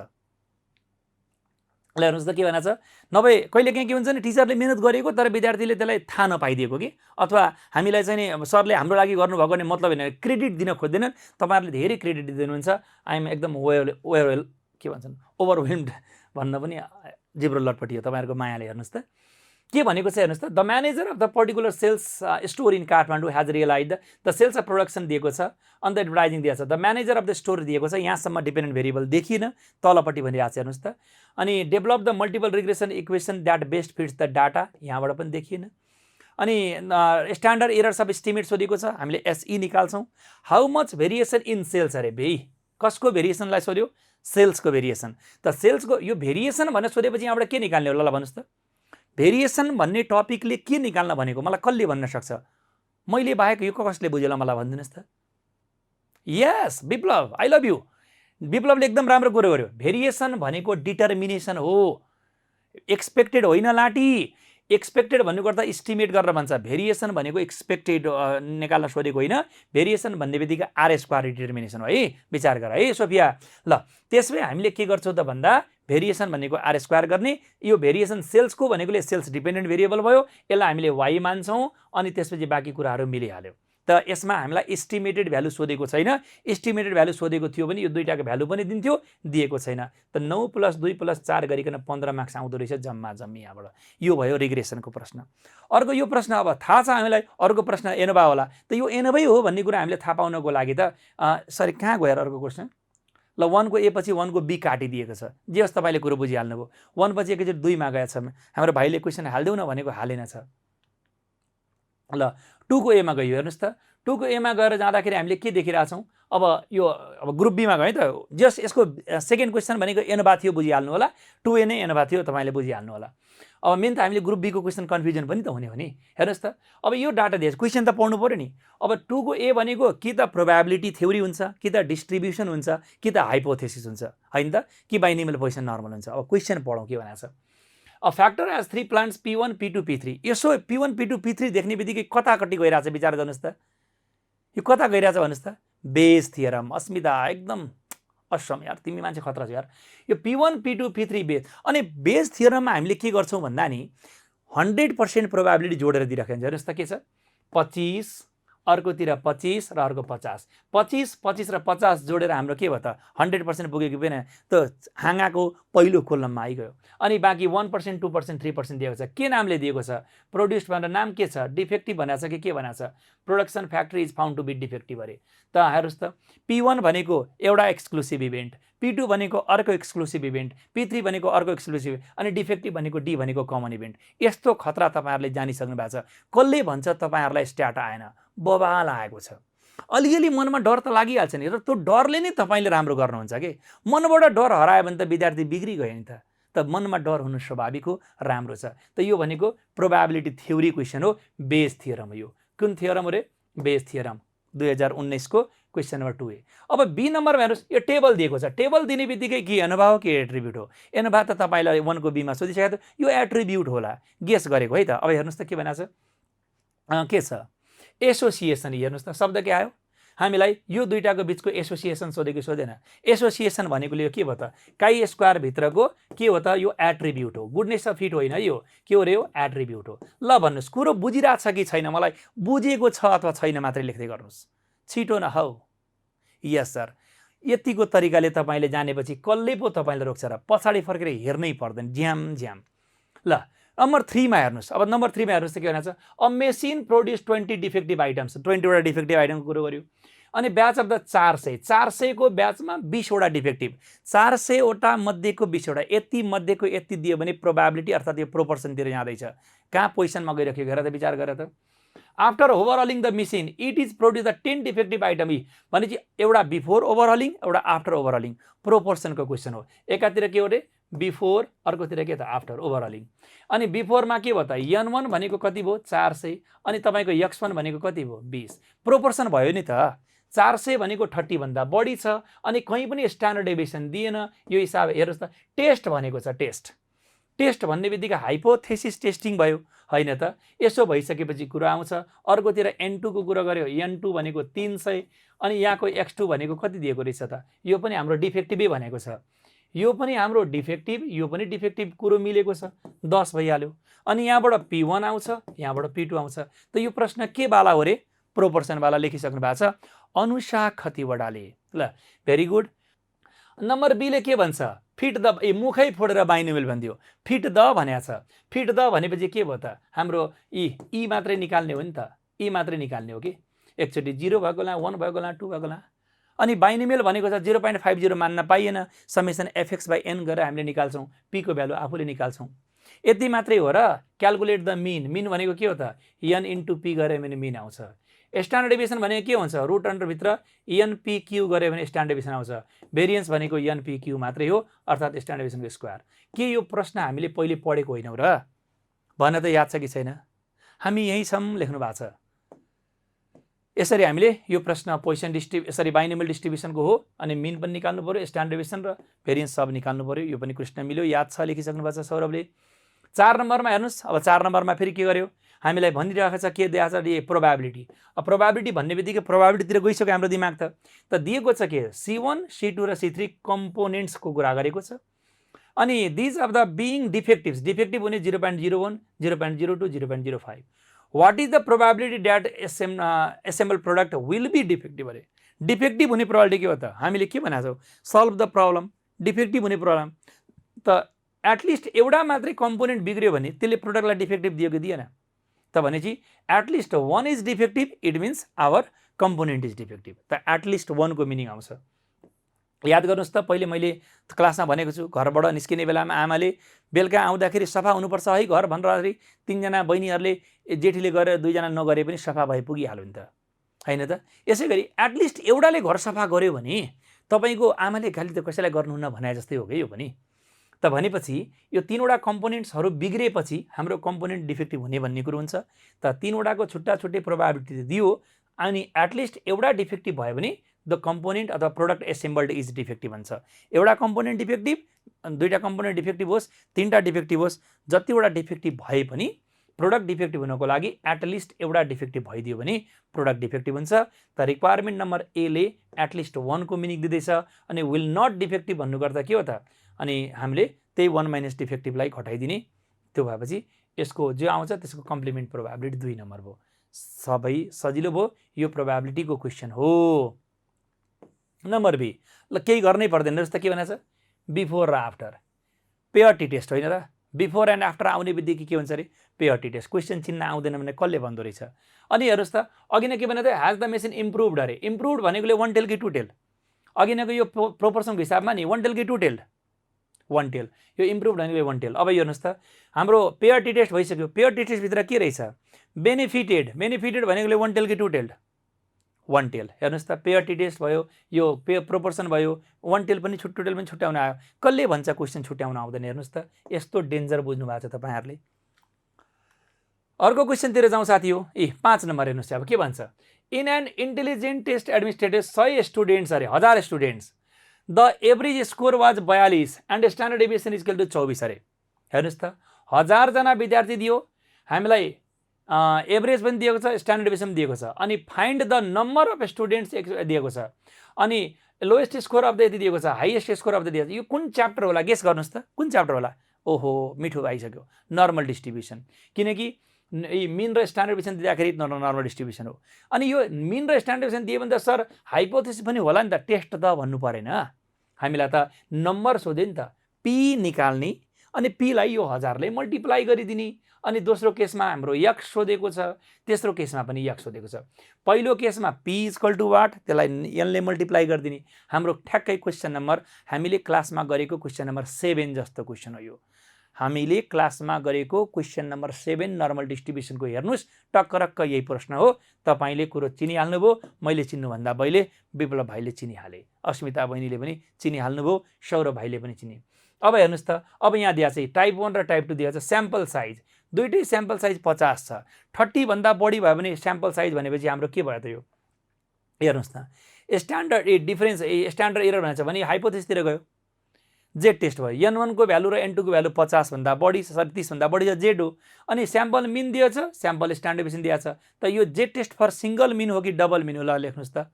ल हेर्नुहोस् त के भनेको छ, नभए कहिलेकाहीँ के हुन्छ नि, टिचरले मेहनत गरेको तर विद्यार्थीले त्यसलाई थाहा नपाइदिएको कि, अथवा हामीलाई चाहिँ नि सरले हाम्रो लागि गर्नुभएको भने मतलब होइन, क्रेडिट दिन खोज्दैनन्। तपाईँहरूले धेरै क्रेडिट दिनुहुन्छ। आइएम एकदम के भन्छन्, ओभरवेल्म्ड भन्न पनि जिब्रो लटपटी हो तपाईँहरूको मायाले। हेर्नुहोस् त के भनेको छ, हेर्नुहोस् त, the manager of the particular sales store in Kathmandu has realize the sales of production दिएको छ, अन्त एडभर्टाइजिङ दिएको छ, the manager of the store दिएको छ। यहाँसम्म डिपेन्डेन्ट भेरिएबल देखिन, तलपट्टि भनिरहेको छ। हेर्नुहोस् त, अनि develop the multiple regression equation that best fits the data, यहाँबाट पनि देखिएन। अनि स्ट्यान्डर्ड एरर्स अफ एस्टिमेट सोधेको छ, हामीले एसई निकाल्छौँ। How much variation in sales, अरे भेइ कसको भेरिएसनलाई सोध्यो, सेल्सको भेरिएसन। त सेल्सको यो भेरिएसन भनेर सोधेपछि यहाँबाट के निकाल्ने हो, ल भन्नुहोस् त। भेरिएसन भन्ने टपिकले के निकाल्न भनेको मलाई कसले भन्न सक्छ? मैले बाहेक यो कसले बुझेला मलाई भनिदिनुहोस् त। यस विप्लव, आई लभ यु। विप्लवले एकदम राम्रो कुरो गर्यो। भेरिएसन भनेको डिटर्मिनेसन हो, एक्सपेक्टेड होइन लाटी। एक्सपेक्टेड भन्नुको अर्थ इस्टिमेट गरेर भन्छ, भेरिएसन भनेको एक्सपेक्टेड निकाल्न सोधेको होइन। भेरिएसन भन्ने बित्तिकै आर स्क्वायर डिटर्मिनेसन हो है, विचार गर है सोफिया। ल त्यसमै हामीले के गर्छौँ त भन्दा, भेरिएसन भनेको आर स्क्वायर गर्ने, यो भेरिएसन सेल्सको भनेकोले सेल्स डिपेन्डेन्ट भेरिएबल भयो, यसलाई हामीले वाइ मान्छौँ, अनि त्यसपछि बाँकी कुराहरू मिलिहाल्यो। त यसमा हामीलाई एस्टिमेटेड भ्यालु सोधेको छैन। एस्टिमेटेड भ्यालु सोधेको थियो भने यो दुईटाको भ्यालु पनि दिन्थ्यो, दिएको छैन। त 9 + 2 + 4 गरिकन 15 मार्क्स आउँदो रहेछ जम्मा जम्मी यहाँबाट। यो भयो रिग्रेसनको प्रश्न। अर्को यो प्रश्न अब थाहा छ हामीलाई, अर्को प्रश्न एनोभा होला। त यो एनोभै हो भन्ने कुरा हामीले थाहा पाउनको लागि त सरी कहाँ गएर अर्को क्वेसन, ल 1 को ए पछि 1 को बी काटिदिएको छ। जे होस् तपाईँले कुरो बुझिहाल्नुभयो। 1 पछि एकैचोटि 2 मा गएछ, हाम्रो भाइले क्वेसन हालिदेऊ न भनेको हालेन छ। ल 2 को ए मा गयो। हेर्नुहोस् त, 2 को ए मा गएर जाँदाखेरि हामीले के देखिरहेछौँ, अब यो अब ग्रुप बीमा गयो त। जस यसको सेकेन्ड क्वेसन भनेको एनोभा थियो, बुझिहाल्नु होला। 2A नै एनोभा थियो, तपाईँले बुझिहाल्नु होला। अब मेन त हामीले ग्रुप बीको क्वेसन कन्फ्युजन पनि त हुने हो नि। हेर्नुहोस् त, अब यो डाटा दिएछ, क्वेसन त पढ्नु पऱ्यो नि। अब 2 को ए भनेको कि त प्रोबेबिलिटी थ्योरी हुन्छ, कि त डिस्ट्रिब्युसन हुन्छ, कि त हाइपोथेसिस हुन्छ, होइन त, कि बाइनोमियल पोजिसन नर्मल हुन्छ। अब क्वेसन पढौँ के भनेको छ। A factor has 3 plants P1, P2, P3. यसो P1, P2, P3 देख्ने बित्तिकै कताकति गइरहेछ, विचार गर्नुहोस् त। यो कता गइरहेछ भन्नुहोस् त, बेस थियरम। अस्मिता एकदम असम यार, तिमी मान्छे खतरा छ यार। यो P1, P2, P3 बेस। अनि बेस थियरममा हामीले के गर्छौँ भन्दा नि 100% प्रोबेबिलिटी जोडेर दिइराखेको हुन्छ। हेर्नुहोस् त के छ, 25, अर्कोतिर 25 र अर्को 50। 25, 25 र 50 जोडेर हाम्रो के भयो त, 100% पुगेको पनि त हाँगाको पहिलो कोलममा आइगयो। अनि बाँकी 1%, 2%, 3% दिएको छ। के नामले दिएको छ, प्रोड्युस्ड भनेर नाम के छ, डिफेक्टिभ भनेको छ कि के भनेको छ, production factory is found to be defective अरे। त हेर्नुहोस् त, P1 भनेको एउटा एक्सक्लुसिभ इभेन्ट, P2 भनेको अर्को एक्सक्लुसिभ इभेन्ट, P3 भनेको अर्को एक्सक्लुसिभ, अनि डिफेक्टिभ भनेको डी भनेको कमन इभेन्ट। यस्तो खतरा तपाईँहरूले जानिसक्नु भएको छ। कसले भन्छ तपाईँहरूलाई स्ट्याट आएन, बबाल आएको छ। अलिअलि मनमा डर त लागिहाल्छ नि, र त्यो डरले नै तपाईँले राम्रो गर्नुहुन्छ कि। मनबाट डर हरायो भने त विद्यार्थी बिग्रिगयो नि त मनमा डर हुनु स्वाभाविक हो, राम्रो छ। त यो भनेको प्रोबेबिलिटी थ्योरी क्वेसन हो, बेस थियरम हो। यो कुन थियरम हो रे, बेस थियरम, 2019 को क्वेसन नम्बर 2A। अब बी नम्बरमा हेर्नुहोस्, यो टेबल दिएको छ। टेबल दिने बित्तिकै कि एनोभा हो कि एट्रिब्युट हो। एनोभा त तपाईँलाई 1 को बीमा सोधिसकेको थियो, यो एट्रिब्युट होला, गेस गरेको है त। अब हेर्नुहोस् त के भनेको छ, के छ, एसोसिएसन। हेर्नुहोस् त शब्द के आयो, हामीलाई यो दुईटाको बिचको एसोसिएसन सोधेको सोधेन। एसोसिएसन भनेकोले यो के भयो त, काई स्क्वायर भित्रको के हो त, यो एट्रिब्युट हो। गुडनेस अफ फिट होइन, यो के हो रे, यो एट्रिब्युट हो। ल भन्नुहोस्, कुरो बुझिरहेको छ कि छैन, मलाई बुझेको छ अथवा छैन मात्रै लेख्दै गर्नुहोस्, छिटो न हौ। यस सर। यतिको तरिकाले तपाईँले जानेपछि कसले पो तपाईँले रोक्छ र, पछाडि फर्केर हेर्नै पर्दैन, ज्याम ज्याम। ल नम्बर 3 मा हेर्नुहोस्। अब नम्बर 3 मा हेर्नुहोस् त के भनेको छ, a machine produce 20 defective items. 20 वटा डिफेक्टिभ आइटमको कुरो गर्यो। अनि ब्याच अफ द 400, 400 को ब्याचमा 20 वटा डिफेक्टिभ, 400 वटा मध्येको 20 वटा, यति मध्येको यति दियो भने प्रोबेबिलिटी अर्थात् यो प्रोपोर्सनतिर जाँदैछ। कहाँ पोजिसनमा गइराख्यो हेर त, विचार गर त। After overhauling the machine it is produce the 10 defective item भनेपछि एउटा बिफोर ओभरअलिङ एउटा आफ्टर ओभरअलिङ, प्रोपोर्सनको क्वेसन हो। एकातिर के हो रे बिफोर, अर्कोतिर के त आफ्टर ओभरअलिङ। अनि बिफोरमा के भयो त n1 भनेको कति भयो 400, अनि तपाईँको x1 भनेको कति भयो 20, प्रोपोर्सन भयो नि त। 400 भनेको 30 भन्दा बढी छ, अनि कहीँ पनि स्ट्यान्डर्ड डेभिएसन दिएन। यो हिसाब हेर्नुहोस् त, टेस्ट भनेको छ टेस्ट, टेस्ट भन्ने बित्तिकै हाइपोथेसिस टेस्टिङ भयो होइन त। यसो भइसकेपछि कुरा आउँछ, अर्कोतिर n2 को कुरा गर्यो, n2 भनेको 300, अनि यहाँको x2 भनेको कति दिएको रहेछ त, यो पनि हाम्रो डिफेक्टिभै भनेको छ, यो पनि हाम्रो डिफेक्टिभ, यो पनि डिफेक्टिभ कुरो मिलेको छ, 10 भइहाल्यो। अनि यहाँबाट p1 आउँछ, यहाँबाट p2 आउँछ। त यो प्रश्न के वाला हो रे, प्रोपोर्सन वाला लेखिसक्नु भएको छ अनुषा खतिवडाले। ल भेरी गुड। नम्बर बी ले के भन्छ, फिट द, मुखै फोडेर बाइनोमियल भनिदियो, फिट द भनेको छ। फिट द भनेपछि के भयो त, हाम्रो ई मात्रै निकाल्ने हो नि त, ई मात्रै निकाल्ने हो कि, एकचोटि 0 भएको बेला 1 भएको बेला 2 भएको बेला। अनि बाइनोमियल भनेको छ 0.50 मान्न पाइएन, समेसन fx/n गरेर हामीले निकाल्छौँ, p को भ्यालु आफूले निकाल्छौँ। यति मात्रै हो र। क्यालकुलेट द मिन, मिन भनेको के हो त n इन्टु p गरे भने मिन आउँछ। स्ट्यान्डर्ड डेभिएसन भनेको के हुन्छ, रुट अन्डरभित्र npq गरे भने स्ट्यान्डर्ड डेभिएसन आउँछ। भेरिएन्स भनेको npq मात्रै हो, अर्थात् स्ट्यान्डर्ड डेभिएसनको स्क्वायर। के यो प्रश्न हामीले पहिले पढेको होइनौँ र, भन त याद छ कि छैन? हामी यहीँ छौँ लेख्नु भएको छ। यसरी हामीले यो प्रश्न पोजिसन यसरी बाइनोमियल डिस्ट्रिब्युसनको हो, अनि मिन पनि निकाल्नु पर्यो, स्ट्यान्डर्ड डेभिएसन र भेरिएन्स सब निकाल्नु पर्यो। यो पनि क्वेसन मिल्यो, याद छ, लेखिसक्नु भएको छ सौरभले। 4 नम्बरमा हेर्नुहोस्, अब 4 नम्बरमा फेरि के गर्यो, हामीलाई भनिरहेको छ के दिएको छ, प्रोबेबिलिटी। अब प्रोबेबिलिटी भन्ने बित्तिकै प्रोबेबिलिटीतिर गइसक्यो हाम्रो दिमाग त दिएको छ के C1 C2 र C3 कम्पोनेन्ट्सको कुरा गरेको छ। अनि these of the being defectives, defective हुने 0.01 0.02 0.05, what is the probability that assemble product will be defective अरे। डिफेक्टिभ हुने प्रोबेबिलिटी के हो त, हामीले के भनेको छौँ, सल्भ द प्रब्लम। डिफेक्टिभ हुने प्रब्लम त एटलिस्ट एउटा मात्रै कम्पोनेन्ट बिग्रियो भने त्यसले प्रोडक्टलाई डिफेक्टिभ दियो कि दिएन त, भनेपछि at least 1 is defective, it means our component is defective. त एटलिस्ट 1 को मिनिङ आउँछ। याद गर्नुहोस् त, पहिले मैले क्लासमा भनेको छु, घरबाट निस्किने बेलामा आमाले बेलुका आउँदाखेरि सफा हुनुपर्छ है घर भनेर 3 जना बहिनीहरूले जेठीले गरेर 2 जना नगरे पनि सफा भए पुगिहाल्यो नि त, होइन त। यसै गरी एटलिस्ट एउटाले घर सफा गर्यो भने तपाईँको आमाले गाली त कसैलाई गर्नुहुन्न भने जस्तै हो कि यो पनि। त भनेपछि यो 3वटा कम्पोनेन्ट्सहरू बिग्रिएपछि हाम्रो कम्पोनेन्ट डिफेक्टिभ हुने भन्ने कुरो हुन्छ। त 3वटाको छुट्टा छुट्टै प्रोबेबिलिटी दियो, अनि एटलिस्ट एउटा डिफेक्टिभ भयो भने द कम्पोनेन्ट अथवा प्रोडक्ट एसेम्बल्ड इज डिफेक्टिभ भन्छ। एउटा कम्पोनेन्ट डिफेक्टिभ, 2टा कम्पोनेन्ट डिफेक्टिभ होस्, 3टा डिफेक्टिभ होस्, जतिवटा डिफेक्टिभ भए पनि प्रोडक्ट डिफेक्टिभ हुनको लागि एटलिस्ट एउटा डिफेक्टिभ भइदियो भने प्रोडक्ट डिफेक्टिभ हुन्छ। त रिक्वायरमेन्ट नम्बर ए ले एटलिस्ट 1 को मिनिङ दिँदैछ, अनि विल नट डिफेक्टिभ भन्नु गर्दा के हो त, अनि हामीले त्यही 1 माइनस डिफेक्टिभलाई घटाइदिने। त्यो भएपछि यसको जो आउँछ त्यसको कम्प्लिमेन्ट प्रोबेबिलिटी 2 नम्बर भयो। सबै सजिलो भयो, यो प्रोबेबिलिटीको क्वेसन हो। नम्बर बी, ल केही गर्नै पर्दैन जस्तो के भनेको छ, बिफोर र आफ्टर पेयर्टी टेस्ट होइन र, बिफोर एन्ड आफ्टर आउने बित्तिकै के हुन्छ अरे पेयर्टी टेस्ट। क्वेसन चिन्ह आउँदैन भने कसले भन्दो रहेछ। अनि हेर्नुहोस् त, अघि नै के भने त हेज द मेसिन इम्प्रुभड अरे। इम्प्रुभड भनेकोले 1 टेल कि 2 टेल, अघि नैको यो प्रोपोर्सनको हिसाबमा नि 1 टेल कि 2 टेल, 1 टेल, यो इम्प्रुभड भनेको 1 टेल। अब हेर्नुहोस् त, हाम्रो पेयर्टी टेस्ट भइसक्यो। पेयर्टी टेस्टभित्र के रहेछ, बेनिफिटेड, बेनिफिटेड भनेकोले 1 टेल कि 2 टेल, 1 टेल। हेर्नुहोस् त, पेयर्टी टेस्ट भयो, यो प्रोपोर्सन भयो, 1 टेल पनि 2 टेल पनि छुट्याउन आयो। कसले भन्छ क्वेसन छुट्याउन आउँदैन? हेर्नुहोस् त, यस्तो डेन्जर बुझ्नु भएको छ तपाईँहरूले। अर्को क्वेसनतिर जाउँ साथी हो। 5 नम्बर हेर्नुहोस् अब के भन्छ, in an intelligent test administered 100 students अरे, 1000 students, the average score was 42 and standard deviation is equal to 24 अरे। हेर्नुहोस् त, 1000 जना विद्यार्थी दियो, हामीलाई एभरेज पनि दिएको छ, स्ट्यान्डर्ड डेभिएसन पनि दिएको छ, अनि find the number of students दिएको छ, अनि लोएस्ट स्कोर अफ द यति दिएको छ, हाइएस्ट स्कोर अफ द दिएको छ। यो कुन च्याप्टर होला, गेस गर्नुहोस् त, कुन च्याप्टर होला? ओहो, मिठो आइसक्यो, नर्मल डिस्ट्रिब्युसन। किनकि मिन र स्ट्यान्डर्ड डेभिएसन दिँदाखेरि नर्मल डिस्ट्रिब्युसन हो। अनि यो मिन र स्ट्यान्डर्ड डेभिएसन दियो भने त सर हाइपोथेसिस पनि होला नि त, टेस्ट त भन्नु परेन हामीलाई, त नम्बर सोध्यो नि त, पी निकाल्ने, अनि पीलाई यो 1000ले मल्टिप्लाई गरिदिने, अनि दोस्रो केसमा हाम्रो x सोधेको छ, तेस्रो केसमा पनि x सोधेको छ। पहिलो केसमा p = वाट, त्यसलाई n ले मल्टिप्लाई गरिदिने। हाम्रो ठ्याक्कै क्वेसन नम्बर हामीले क्लासमा गरेको क्वेसन नम्बर 7 जस्तो क्वेसन हो यो। हामीले क्लासमा गरेको क्वेसन नम्बर 7 नर्मल डिस्ट्रिब्युसनको हेर्नुस्, टक्करक्क यही प्रश्न हो। तपाईले कुरो चिनिहाल्नुभयो, मैले चिन्नुभन्दा पहिले विप्लव भाइले चिनिहाले, अस्मिता बहिनीले पनि चिनिहाल्नुभयो, सौरभ भाइले पनि चिने। अब हेर्नुस् त, अब यहाँ दिएको छ टाइप 1 र टाइप 2 दिएको छ। स्याम्पल साइज दुईटै स्याम्पल साइज 50 छ। 30 भन्दा बढी भयो भने स्याम्पल साइज भनेपछि हाम्रो के भयो त यो? हेर्नुस् त, स्ट्यान्डर्ड स्ट्यान्डर्ड एरर भनेछ भने हाइपोथेसिसतिर गयो। जेड टेस्ट भयो, n1 को भ्यालु र n2 को भ्यालु 50 भन्दा बढी 30 भन्दा बढी छ, जेड हो। अनि स्याम्पल मिन दिएछ, स्याम्पल स्ट्यान्डर्ड डिभिएसन दिएको छ। त यो Z test for single mean हो कि डबल मिन हो? ल लेख्नुस् त,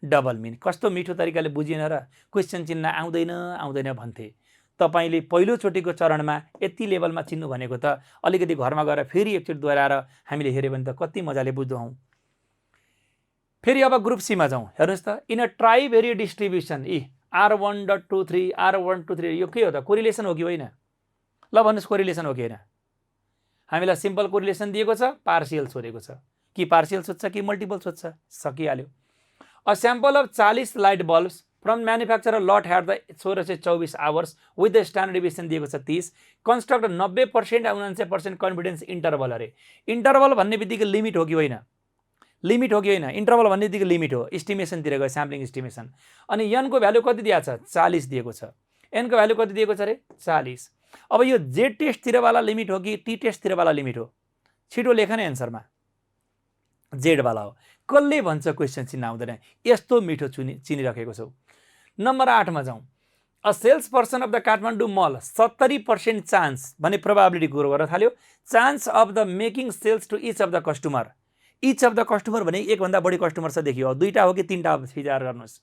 डबल मिन। कस्तो मिठो तरिकाले बुझिएन र? क्वेसन चिन्न आउँदैन भन्थे। तपाईले पहिलोचोटिको चरणमा यति लेभलमा चिन्नु भनेको त अलिकति घरमा गएर फेरि एकचोटि दोहोऱ्याएर हामीले हेर्यो भने त कति मजाले बुझ्दो हौं। फेरि अब ग्रुप सी मा जाउँ। हेर्नुस् त, in a ट्राइभेरिएट distribution R1.23 R1.23 यो के हो त? कोरिलेसन हो कि होइन? ल भन्नुस्, कोरिलेसन हो कि होइन? हामीलाई सिम्पल कोरिलेसन दिएको छ, पार्शियल सोधेको छ। कि पार्शियल सोध्छ कि मल्टिपल सोध्छ? सकिहाल्यो। A sample of 40 light bulbs from manufacturer lot had the 1624 hours with the standard deviation दिएको छ 30। Construct 90% 99% confidence interval. अरे इन्टरभल भन्ने बित्तिकै लिमिट हो कि होइन? लिमिट हो कि होइन? इन्टरभल भन्ने बित्तिकै लिमिट हो। एस्टिमेसनतिर गयो, स्याम्पलिङ एस्टिमेसन। अनि n को भ्यालु कति दिएको छ? 40 दिएको छ। n को भ्यालु कति दिएको छ अरे? 40। अब यो जेड टेस्टतिरवाला लिमिट हो कि टी टेस्टतिरवाला लिमिट हो? छिटो लेख न एन्सरमा। जेड वाला हो। कसले भन्छ क्वेसन चिन्न आउँदैन? यस्तो मिठो चिनिराखेको छौ। नम्बर 8 मा जाउँ। A sales person of the Kathmandu mall 70% chance भने प्रोबाबिलिटी कुरो गर्न थाल्यो। Chance of the making sales to each of the customer. Each of the customer भने एक भन्दा बढी कस्टमर छ देखियो। दुईटा हो कि तीनटा विचार गर्नुस्।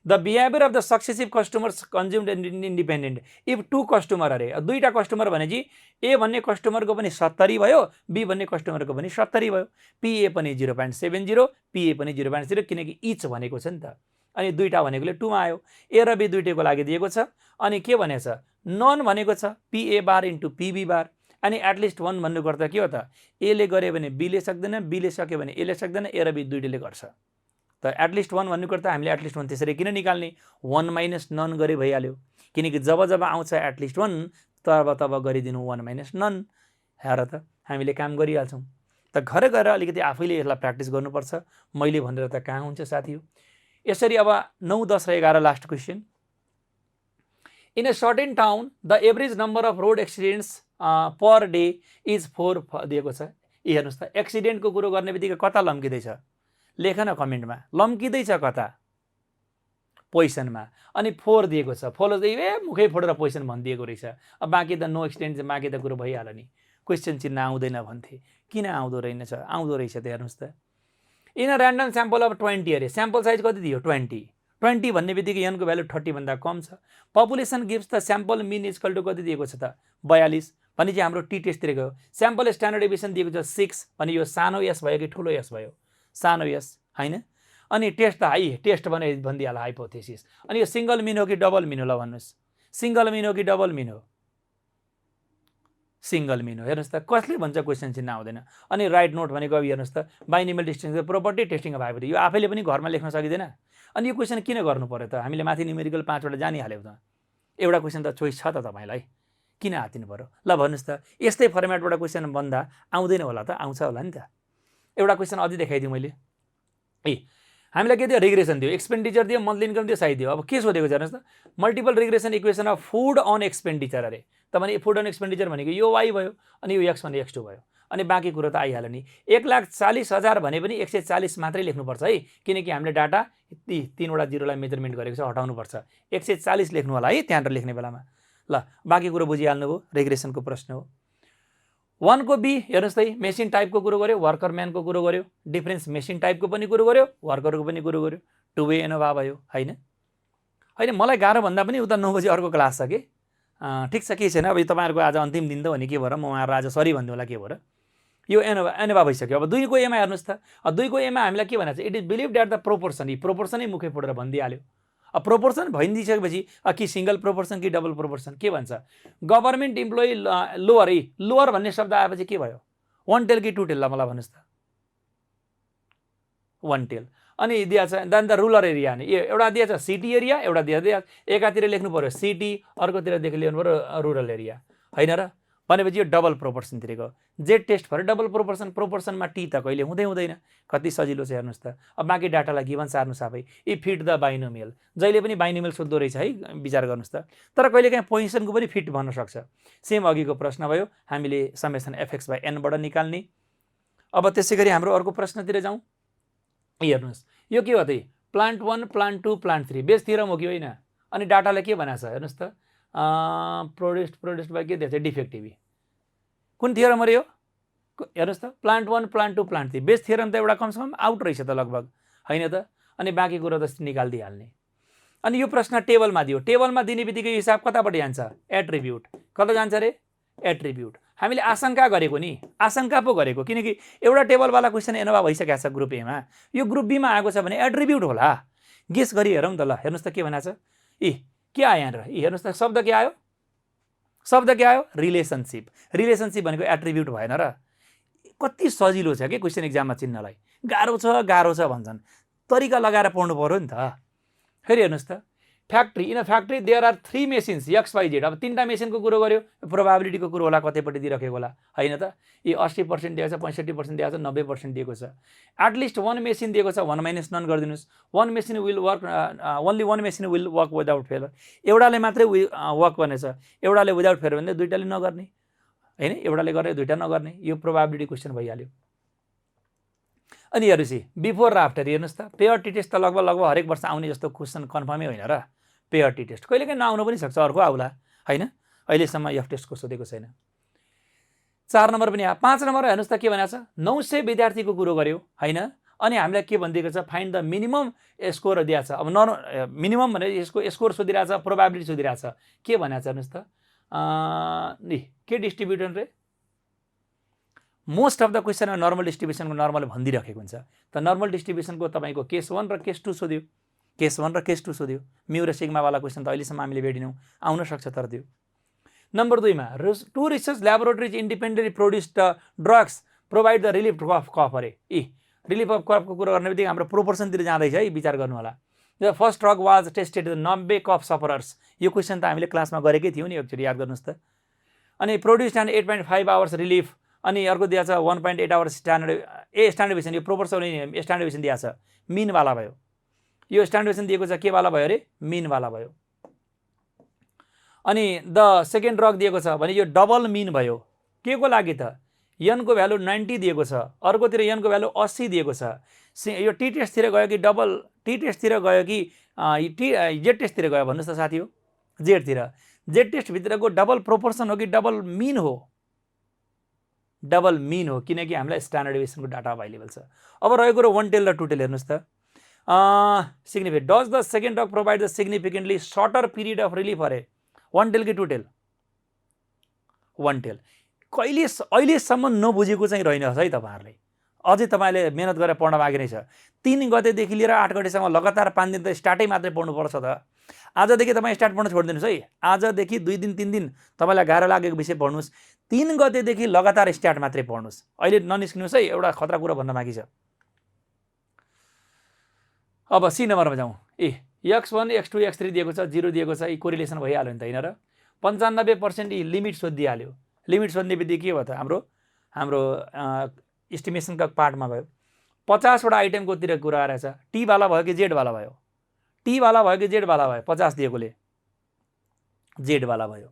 The behaviour of the successive customers consumed independent if 2 customer. अरे दुईटा कस्टमर भनेपछि ए भन्ने कस्टमरको पनि 70 भयो, बी भन्ने कस्टमरको पनि 70 भयो। पीए पनि 0.70, पीए पनि 0.0 किनकि इच भनेको छ नि त। अनि दुईटा भनेकोले 2 मा आयो। ए र बी दुईटैको लागि दिएको छ। अनि के भनेछ? नन भनेको छ पीए बार इन्टु पीबी बार। अनि एटलिस्ट 1 भन्नु गर्दा के हो त? ए ले गरे भने बी ले सक्दैन, बी ले सक्यो भने ए ले सक्दैन, ए र बी दुईटैले गर्छ। त एटलिस्ट 1 भन्नु गर्दा हामीले एटलिस्ट 1 त्यसरी किन निकाल्ने? 1 माइनस नन गरे भइहाल्यो। किनकि जब आउँछ एटलिस्ट 1 तब गरिदिनु 1 माइनस नन। हेर त, हामीले काम गरिहाल्छौँ। त घर गएर अलिकति आफैले यसलाई प्र्याक्टिस गर्नुपर्छ। मैले भनेर त कहाँ हुन्छ साथी हो। यसरी अब 9, 10 र 11 last question. In a certain town the average number off road accidents per day is 4 दिएको छ। हेर्नुहोस् त, एक्सिडेन्टको कुरो गर्ने बित्तिकै कता लम्किँदैछ? लेख न कमेन्टमा। लम्किँदैछ कता? पोजिसनमा। अनि 4 दिएको छ। फलो मुखै फोडेर पोजिसन भनिदिएको रहेछ। अब बाँकी त नो एक्सिडेन्ट, बाँकी त कुरो भइहाल्यो नि। क्वेसन चिन्न आउँदैन भन्थे, किन आउँदो रहेछ? आउँदो रहेछ त। हेर्नुहोस् त, in a random sample of 20। अरे स्याम्पल साइज कति दियो? 20 भन्ने बित्तिकै n को भ्यालु 30 भन्दा कम छ। Population gives the sample mean equal to कति दिएको छ त? 42 भने चाहिँ हाम्रो टी टेस्टतिर गयो। स्याम्पल स्ट्यान्डर्ड डिभिएसन दिएको छ 6 भने यो सानो एस भयो कि ठुलो एस भयो? सानो एस हैन। अनि टेस्ट त हाई टेस्ट भने भनिदिइहाल्यो हाइपोथेसिस। अनि यो सिंगल मिन हो कि डबल मिन हो? ल भन्नुस्। सिंगल मिन हो कि डबल मिन हो? सिंगल मिन हो। हेर्नुहोस् त, कसले भन्छ क्वेसन चिन्न आउँदैन? अनि राइट नोट भनेको अब हेर्नुहोस् त, binomial distinction property testing of hypothesis. यो आफैले पनि घरमा लेख्न सकिँदैन। अनि यो क्वेसन किन गर्नु पर्यो त? हामीले माथि न्युमेरिकल 5 वटा जानिहाल्यौँ त। एउटा क्वेसन त चोइस छ त तपाईलाई, किन हातिनु पर्यो? ल भन्नुस् त, यस्तै फर्मेटबाट क्वेसन बन्दा आउँदैन होला त? आउँछ होला नि त। एउटा क्वेसन अझै देखाइदिउँ मैले। हामीलाई के दियो? रिग्रेसन दियो, एक्सपेन्डिचर दियो, मन्थली इन्कम दियो, साइज दियो। अब के सोधेको छ हेर्नुहोस् त, multiple regression equation of food on expenditure. अरे त भने फुड अन एक्सपेन्डिचर भनेको यो y भयो, अनि यो x भने x2 भयो। अनि बाँकी कुरो त आइहाल्यो नि। 1,40,000 भने पनि 140 मात्रै लेख्नुपर्छ है, किनकि हामीले डाटा 3 वटा जिरोलाई मेजरमेन्ट गरेको छ, हटाउनुपर्छ। 140 लेख्नु होला है त्यहाँबाट लेख्ने बेलामा। ल बाँकी कुरो बुझिहाल्नुभयो, रिग्रेसनको प्रश्न हो। 1 को बी हेर्नुहोस् त, मेसिन टाइपको कुरो गर्यो, वर्कर म्यानको कुरो गर्यो, डिफरेन्स मेसिन टाइपको पनि कुरो गर्यो, वर्करको पनि कुरो गर्यो, 2 वे एनोभा भयो हैन। हैन मलाई गाह्रो भन्दा पनि उता 9 बजे अर्को क्लास छ कि ठिक छ, केही छैन। अब तपाईहरुको आज अन्तिम दिन त हो नि, के भएर म उहाँहरु आज सरी भन्दिउँ होला के भएर। यो एनोभा भइसक्यो। अब 2 को एमा हेर्नुहोस् त, 2 को एमा हामीलाई के भनेको छ? It is believe that the proportion, यी प्रोपोर्सनै मुखै फोडेर भनिदिइहाल्यो। प्रोपोर्सन भइदिसकेपछि कि सिंगल प्रोपोर्सन कि डबल प्रोपोर्सन के भन्छ गभर्नमेन्ट इम्प्लोइ लोअर भन्ने शब्द आएपछि के भयो वन टेल कि टू टेल ल मलाई भन्नुस् त वन टेल अनि दिएछ देन द रुरल एरिया नि एउटा दिएछ सिटी एरिया एउटा दिएछ एकातिर लेख्नु पर्यो सिटी अर्कोतिरदेखि लेख्नु पर्यो रुरल एरिया हैन र भनेपछि यो डबल प्रोपोर्सनतिर गयो जेड टेस्ट भएर डबल प्रोपोर्सनमा टी त कहिले हुँदैन कति सजिलो छ हेर्नुस् त अब बाँकी डाटालाई गिभन सार्नुस् आफै इफ फिट द बाइनोमियल जहिले पनि बाइनोमियल सोध्दो रहेछ है विचार गर्नुस् त तर कहिलेकाहीँ पोजिसनको पनि फिट भन्न सक्छ सेम अघिको प्रश्न भयो हामीले समेसन एफएक्स बाई एनबाट निकाल्ने अब त्यसै गरी हाम्रो अर्को प्रश्नतिर जाउँ हेर्नुस् यो के हो त plant 1 plant 2 plant 3 base theorem हो कि होइन अनि डाटाले के भनेको छ हेर्नुस् त प्रोड्युस्ड बाई के दिएछ डिफेक्टिभ कुन थियरम अरे यो हेर्नुस् त plant 1 plant 2 plant 3 base theorem त एउटा कमसेकम आउट रहेछ त लगभग हैन त अनि बाँकी कुरो त निकालिदिइहाल्ने अनि यो प्रश्न टेबलमा दियो टेबलमा दिने बित्तिकै हिसाब कताबाट जान्छ एट्रिब्युट कता जान्छ रे एट्रिब्युट हामीले आशंका गरेको नि आशंका पो गरेको किनकि एउटा टेबलवाला क्वेसन एनोभा भइसकेको छ ग्रुप एमा यो ग्रुप बीमा आएको छ भने एट्रिब्युट होला गेस गरी हेरौँ त ल हेर्नुस् त के भनेको छ के आयो यहाँ हेर्नुस् त शब्द के आयो रिलेसनसिप भनेको एट्रिब्युट भएन र कति सजिलो छ के क्वेसन एक्जाममा चिन्नलाई गाह्रो छ भन्छन् तरिका लगाएर पढ्नु पर्यो नि त फेरि हेर्नुस् त factory in factory there are 3 machines XYZ अब 3टा मेसिनको कुरो गर्यो प्रोबाबिलिटीको कुरो होला कतैपट्टि दिइराखेको होला हैन त यी 80% दिएको छ 65% दिएको छ 90% दिएको छ एटलिस्ट 1 मेसिन दिएको छ 1 minus non गरिदिनुस् 1 machine will work only 1 machine will work without failure एउटाले मात्रै वर्क गर्नेछ एउटाले विदाउट फेलर भने दुईटाले नगर्ने हैन एउटाले गरे दुईटा नगर्ने यो प्रोबाबिलिटी क्वेसन भइहाल्यो अनि हेर्नुस् बिफोर र आफ्टर हेर्नुस् त पेयर टी टेस्ट त लगभग हरेक वर्ष आउने जस्तो क्वेसन कन्फर्मै होइन र पेयर टी टेस्ट कहिलेकाहीँ नआउनु पनि सक्छ अर्को आउला हैन अहिलेसम्म एफ टेस्टको सोधेको छैन 4 नम्बर पनि 5 नम्बर हेर्नुस् त के भनेको छ 900 विद्यार्थीको कुरो गर्यो हैन अनि हामीलाई के भनिदिएको छ फाइन्ड द मिनिमम स्कोर दिएको छ अब मिनिमम भने यसको स्कोर सोधिरहेको छ प्रोबाबिलिटी सोधिरहेको छ के भनेको छ हेर्नुस् त के डिस्ट्रिब्युसन रे most of the question normal डिस्ट्रिब्युसनको नर्मल भनिदिइराखेको हुन्छ त नर्मल डिस्ट्रिब्युसनको तपाईँको केस 1 र केस 2 सोध्यो म्यू र सिग्मावाला क्वेसन त अहिलेसम्म हामीले भेटिनौँ आउन सक्छ तर त्यो नम्बर 2 मा 2 research laboratories independently produced drugs provide the relief of कफ अरे रिलिफ अफ कफको कुरो गर्ने बित्तिकै हाम्रो प्रोपोर्सनतिर जाँदैछ है विचार गर्नु होला the first drug was tested 90 कफ सफरर्स यो क्वेसन त हामीले क्लासमा गरेकै थियौँ नि एकचोटि याद गर्नुहोस् त अनि प्रोड्युस्ड एन्ड 8.5 आवर्स रिलिफ अनि अर्को दिएको छ 1.8 आवर्स स्ट्यान्डर्ड डिभिसन यो प्रोपोर्सन स्ट्यान्डर्ड डिभिसन दिएको छ मिनवाला भयो यो स्ट्यान्डर्ड डिभिसन दिएको छ के वाला भयो अरे मिनवाला भयो अनि द सेकेन्ड ड्रग दिएको छ भने यो डबल मिन भयो के को लागि त n को भ्यालु 90 दिएको छ अर्कोतिर n को भ्यालु 80 दिएको छ यो टी टेस्टतिर गयो कि डबल टी टेस्टतिर गयो कि जेड टेस्टतिर गयो भन्नुस् त साथी हो जेड टेस्ट भित्रको डबल प्रोपोर्सन हो कि डबल मिन हो किनकि हामीलाई स्ट्यान्डर्ड डिभिसनको डाटा अभाइलेबल छ अब रहेको र 1 टेल र 2 टेल हेर्नुस् त significant does the second drug provide the significantly shorter period of relief अरे 1 टेल कि 2 टेल 1 टेल कहिले अहिलेसम्म नबुझेको चाहिँ रहेनछ है तपाईहरुले अझै तपाईले मेहनत गरेर पढ्न बाँकी नै छ 3 गतेदेखि लिएर 8 गतेसम्म लगातार 5 दिन त स्टार्टै मात्रै पढ्नु पर्छ त आजदेखि तपाईँ स्टार्ट पढ्न छोड्दिनुस् है आजदेखि 2 दिन 3 दिन तपाईलाई गाह्रो लागेको विषय पढ्नुस् 3 गतेदेखि लगातार स्टार्ट मात्रै पढ्नुस् अहिले ननिस्किनुस् है एउटा खतरा कुरा भन्न बाँकी छ अब सी नम्बरमा जाउँ x1 x2 x3 दिएको छ 0 दिएको छ कोरिलेसन भइहाल्यो नि त हैन र 95% लिमिट सोधिहाल्यो लिमिट सोध्ने बित्तिकै के भयो त हाम्रो एस्टिमेसनका पार्टमा भयो 50 वटा आइटमको तिर कुरा आएछ टी वाला भयो कि जेड वाला भयो टी वाला भयो कि जेड वाला भयो 50 दिएकोले जेड वाला भयो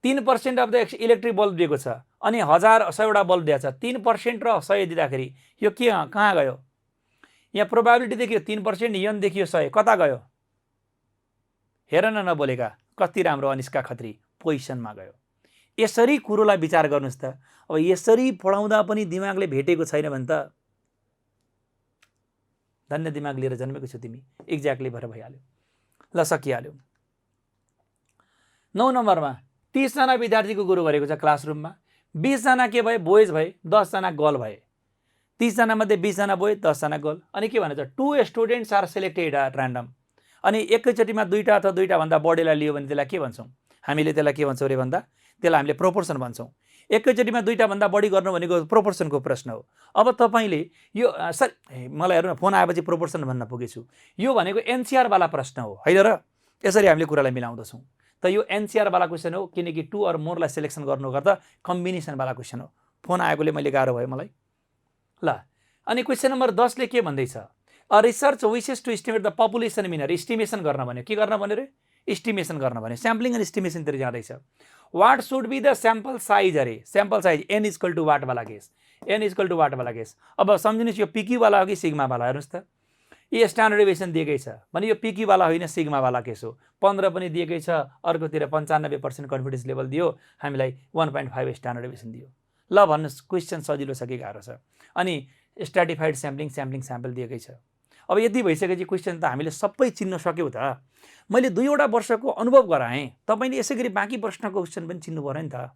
3% अफ द इलेक्ट्रिक बल्ब दिएको छ अनि 1000 वटा बल्ब दिएको छ 3% र 100 दिँदाखेरि यो के कहाँ गयो यहाँ प्रोबाबिलिटी देखियो 3% यन देखियो 100 कता गयो हेर न नबोलेका कति राम्रो अनिष्का खत्री पोजिसनमा गयो यसरी कुरोलाई विचार गर्नुस् त अब यसरी पढाउँदा पनि दिमागले भेटेको छैन भने त धन्य दिमाग लिएर जन्मेको छु तिमी एक्ज्याक्टली भएर भइहाल्यो ल सकिहाल्यो 9 नम्बरमा 30 जना विद्यार्थीको गुरु गरेको छ क्लासरुममा 20 जना के भए बोयज भए 10 जना गर्ल भए 30 जना मध्ये 20 जना बोय 10 जना गर्ल अनि के भन्छ 2 students are selected at random अनि एकैचोटिमा दुईटा अथवा दुईटाभन्दा बढीलाई लियो भने त्यसलाई के भन्छौँ? हामीले त्यसलाई के भन्छौँ अरे भन्दा त्यसलाई हामीले प्रोपोर्सन भन्छौँ। एकैचोटिमा दुईटाभन्दा बढी गर्नु भनेको प्रोपोर्सनको प्रश्न हो। अब तपाईँले यो सर मलाई हेर्नु न, फोन आएपछि प्रोपोर्सन भन्न पुगेछु। यो भनेको एनसीआरवाला प्रश्न हो होइन र? यसरी हामीले कुरालाई मिलाउँदछौँ। त यो एनसीआरवाला क्वेसन हो, किनकि टु अर मोरलाई सेलेक्सन गर्नु गर्दा कम्बिनेसनवाला क्वेसन हो। फोन आएकोले मैले गाह्रो भयो मलाई। ल अनि क्वेसन नम्बर 10 ले के भन्दैछ? A research wishes to estimate the population मिनर। एस्टिमेसन गर्न भन्यो। के गर्न भन्यो रे? एस्टिमेसन गर्न भन्यो। स्याम्पलिङ एन्ड एस्टिमेसनतिर जाँदैछ। What should be the sample size अरे? Sample size N equal to वाटवाला केस। एन इक्वल टु वाटवाला केस। अब सम्झिनुहोस् यो पिक्यूवाला हो कि सिग्मावाला? हेर्नुहोस् त, यो स्ट्यान्डर्ड डेभिएसन दिएकै छ भने यो पिक्यूवाला होइन सिग्मावाला केस हो। 15 पनि दिएकै छ, अर्कोतिर 95% कन्फिडेन्स लेभल दियो, हामीलाई 1.5 स्ट्यान्डर्ड डेभिएसन दियो। ल भन्नुहोस् क्वेसन सजिलो छ कि गाह्रो छ? अनि स्ट्राटिफाइड स्याम्पलिङ स्याम्पल दिएकै छ। अब यति भइसकेपछि क्वेसन त हामीले सबै चिन्न सक्यौँ त। मैले 2वटा वर्षको अनुभव गराएँ, तपाईँले यसै गरी बाँकी प्रश्नको क्वेसन पनि चिन्नु पऱ्यो नि त।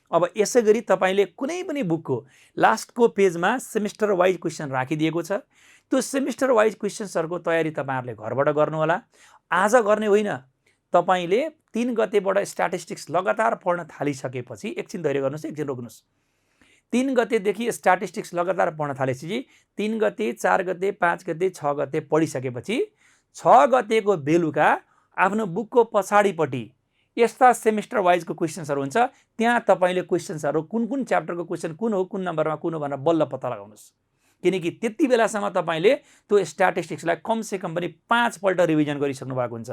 अब यसै गरी तपाईँले कुनै पनि बुकको लास्टको पेजमा सेमिस्टर वाइज क्वेसन राखिदिएको छ। त्यो सेमिस्टर वाइज क्वेसन्सहरूको तयारी तपाईँहरूले घरबाट गर्नु होला। आज गर्ने होइन, तपाईँले 3 गतेबाट स्ट्याटिस्टिक्स लगातार पढ्न थालिसकेपछि एकछिन धैर्य गर्नुहोस्, एकछिन रोक्नुहोस्। 3 गतेदेखि स्ट्याटिस्टिक्स लगातार पढ्न थालेपछि 3 गते 4 गते 5 गते 6 गते पढिसकेपछि 6 गतेको बेलुका आफ्नो बुकको पछाडिपट्टि यस्ता सेमिस्टर वाइजको क्वेसन्सहरू हुन्छ। त्यहाँ तपाईँले क्वेसन्सहरू कुन च्याप्टरको क्वेसन कुन हो, कुन नम्बरमा कुन हो भनेर बल्ल पत्ता लगाउनुहोस्। किनकि त्यति बेलासम्म तपाईँले त्यो स्ट्याटिस्टिक्सलाई कमसेकम पनि 5 पल्ट रिभिजन गरिसक्नु भएको हुन्छ।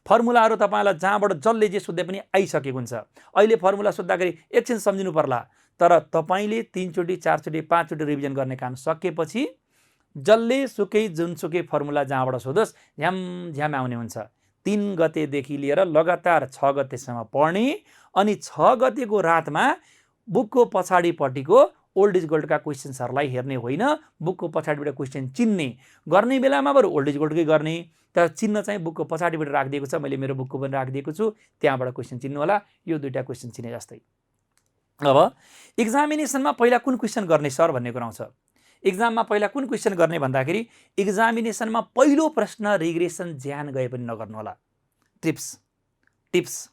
फर्मुलाहरू तपाईँलाई जहाँबाट जसले जे सोध्दै पनि आइसकेको हुन्छ। अहिले फर्मुला सोद्धाखेरि एकछिन सम्झिनु पर्ला, तर तपाईँले 3 चोटि 4 चोटि 5 चोटि रिभिजन गर्ने काम सकेपछि जसले सुकै जुनसुकै फर्मुला जहाँबाट सोधोस् झ्याम आउने हुन्छ। 3 गतेदेखि लिएर लगातार 6 गतेसम्म पढ्ने अनि 6 गतेको रातमा बुकको पछाडिपट्टिको ओल्ड इज गोल्डका क्वेसन्सहरूलाई हेर्ने होइन, बुकको पछाडिबाट क्वेसन चिन्ने। गर्ने बेलामा बरु ओल्ड इज गोल्डकै गर्ने, तर चिन्ह चाहिँ बुकको पछाडिबाट राखिदिएको छ। मैले मेरो बुकको पनि राखिदिएको छु, त्यहाँबाट क्वेसन चिन्नु होला। यो 2टा क्वेसन चिने जस्तै। अब एक्जामिनेसनमा पहिला कुन क्वेसन गर्ने सर भन्ने कुरा आउँछ। एक्जाममा पहिला कुन क्वेसन गर्ने भन्दाखेरि एक्जामिनेसनमा पहिलो प्रश्न रिग्रेसन ज्यान गए पनि नगर्नु होला। टिप्स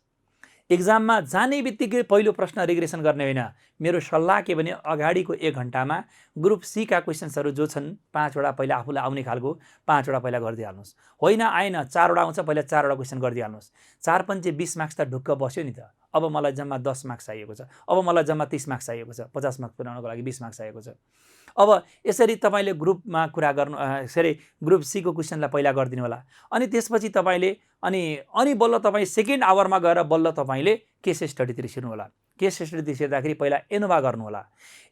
एक्जाममा जाने बित्तिकै पहिलो प्रश्न रिग्रेसन गर्ने होइन। मेरो सल्लाह के भने अगाडिको 1 घण्टामा ग्रुप सी का क्वेसन्सहरू जो छन् 5 वटा पहिला आफूलाई आउने खालको 5 वटा पहिला गरिदिइहाल्नुहोस्। होइन आएन 4 वटा आउँछ, पहिला 4 वटा क्वेसन गरिदिइहाल्नुहोस्। 4 पंचे 20 मार्क्स त ढुक्क बस्यो नि त। अब मलाई जम्मा 10 मार्क्स चाहिएको छ, अब मलाई जम्मा 30 मार्क्स चाहिएको छ, 50 मार्क्स पुर्याउनको लागि 20 मार्क्स चाहिएको छ। अब यसरी तपाईँले ग्रुपमा कुरा गर्नु यसरी ग्रुप सी को क्वेसनलाई पहिला गरिदिनु होला। अनि त्यसपछि तपाईँले अनि बल्ल तपाईँ सेकेन्ड आवरमा गएर बल्ल तपाईँले केस स्टडीतिर छिर्नु होला। केस स्टडी छिर्दाखेरि पहिला एनोभा गर्नु होला।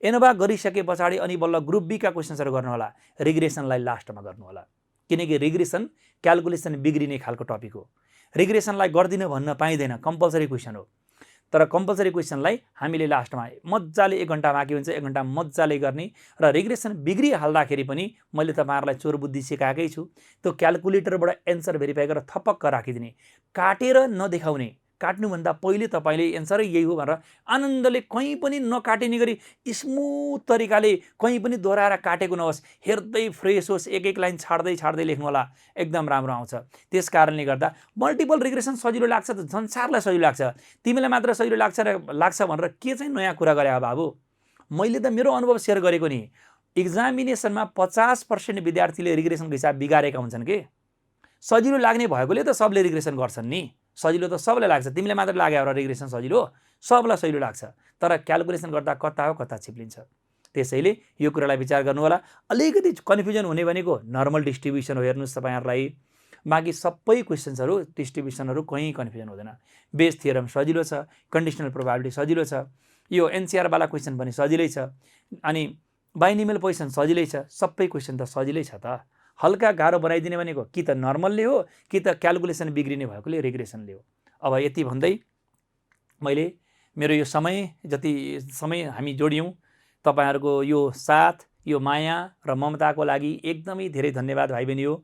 एनोभा गरिसके पछाडि अनि बल्ल ग्रुप बी का क्वेसन्सहरू गर्नु होला। रिग्रेसनलाई लास्टमा गर्नु होला, किनकि रिग्रेसन क्यालकुलेसन बिग्रिने खालको टपिक हो। रिग्रेसनलाई गर्दिन भन्न पाइँदैन, कम्पलसरी क्वेसन हो। तर कम्पलसरी क्वेसनलाई हामीले लास्टमा मजाले 1 घण्टा बाँकी हुन्छ, 1 घण्टा मजाले गर्ने। र रिग्रेसन बिग्रिहाल्दाखेरि पनि मैले तपाईँहरूलाई चोर बुद्धि सिकाएकै छु। त्यो क्यालकुलेटरबाट एन्सर भेरिफाई गरेर थपक्क राखिदिने, काटेर नदेखाउने। काट्नुभन्दा पहिले तपाईँले एन्सरै यही हो भनेर आनन्दले कहीँ पनि नकाटिने गरी स्मुथ तरिकाले कहीँ पनि दोहोऱ्याएर काटेको नहोस्, हेर्दै फ्रेस होस्, एक लाइन छाड्दै लेख्नु होला, एकदम राम्रो आउँछ। त्यस कारणले गर्दा मल्टिपल रिग्रेसन सजिलो लाग्छ त संसारलाई सजिलो लाग्छ, तिमीलाई मात्र सजिलो लाग्छ भनेर के चाहिँ नयाँ कुरा गरे बाबु? मैले त मेरो अनुभव सेयर गरेको नि। एक्जामिनेसनमा 50% विद्यार्थीले रिग्रेसनको हिसाब बिगारेका हुन्छन् के। सजिलो लाग्ने भएकोले त सबले रिग्रेसन गर्छन् नि। सजिलो त सबैलाई लाग्छ, तिमीलाई मात्र लाग्यो र रिग्रेसन सजिलो? सबलाई सजिलो लाग्छ, तर क्यालकुलेसन गर्दा कता हो कता छिप्लिन्छ। त्यसैले यो कुरालाई विचार गर्नु होला। अलिकति कन्फ्युजन हुने भनेको नर्मल डिस्ट्रिब्युसन हो, हेर्नुहोस् तपाईँहरूलाई। बाँकी सबै क्वेसन्सहरू डिस्ट्रिब्युसनहरू कहीँ कन्फ्युजन हुँदैन। बेस थियरम सजिलो छ, कन्डिसनल प्रोबाबिलिटी सजिलो छ, यो एनसीआरवाला क्वेसन पनि सजिलै छ, अनि बाइनोमियल पोजिसन सजिलै छ। सबै क्वेसन त सजिलै छ त। हल्का गाह्रो बनाइदिने भनेको कि त नर्मलले हो कि त क्यालकुलेसन बिग्रिने भएकोले रिग्रेसनले हो। अब यति भन्दै मैले मेरो यो जति समय हामी जोड्यौँ, तपाईँहरूको यो साथ, यो माया र ममताको लागि एकदमै धेरै धन्यवाद भाइ बहिनी हो।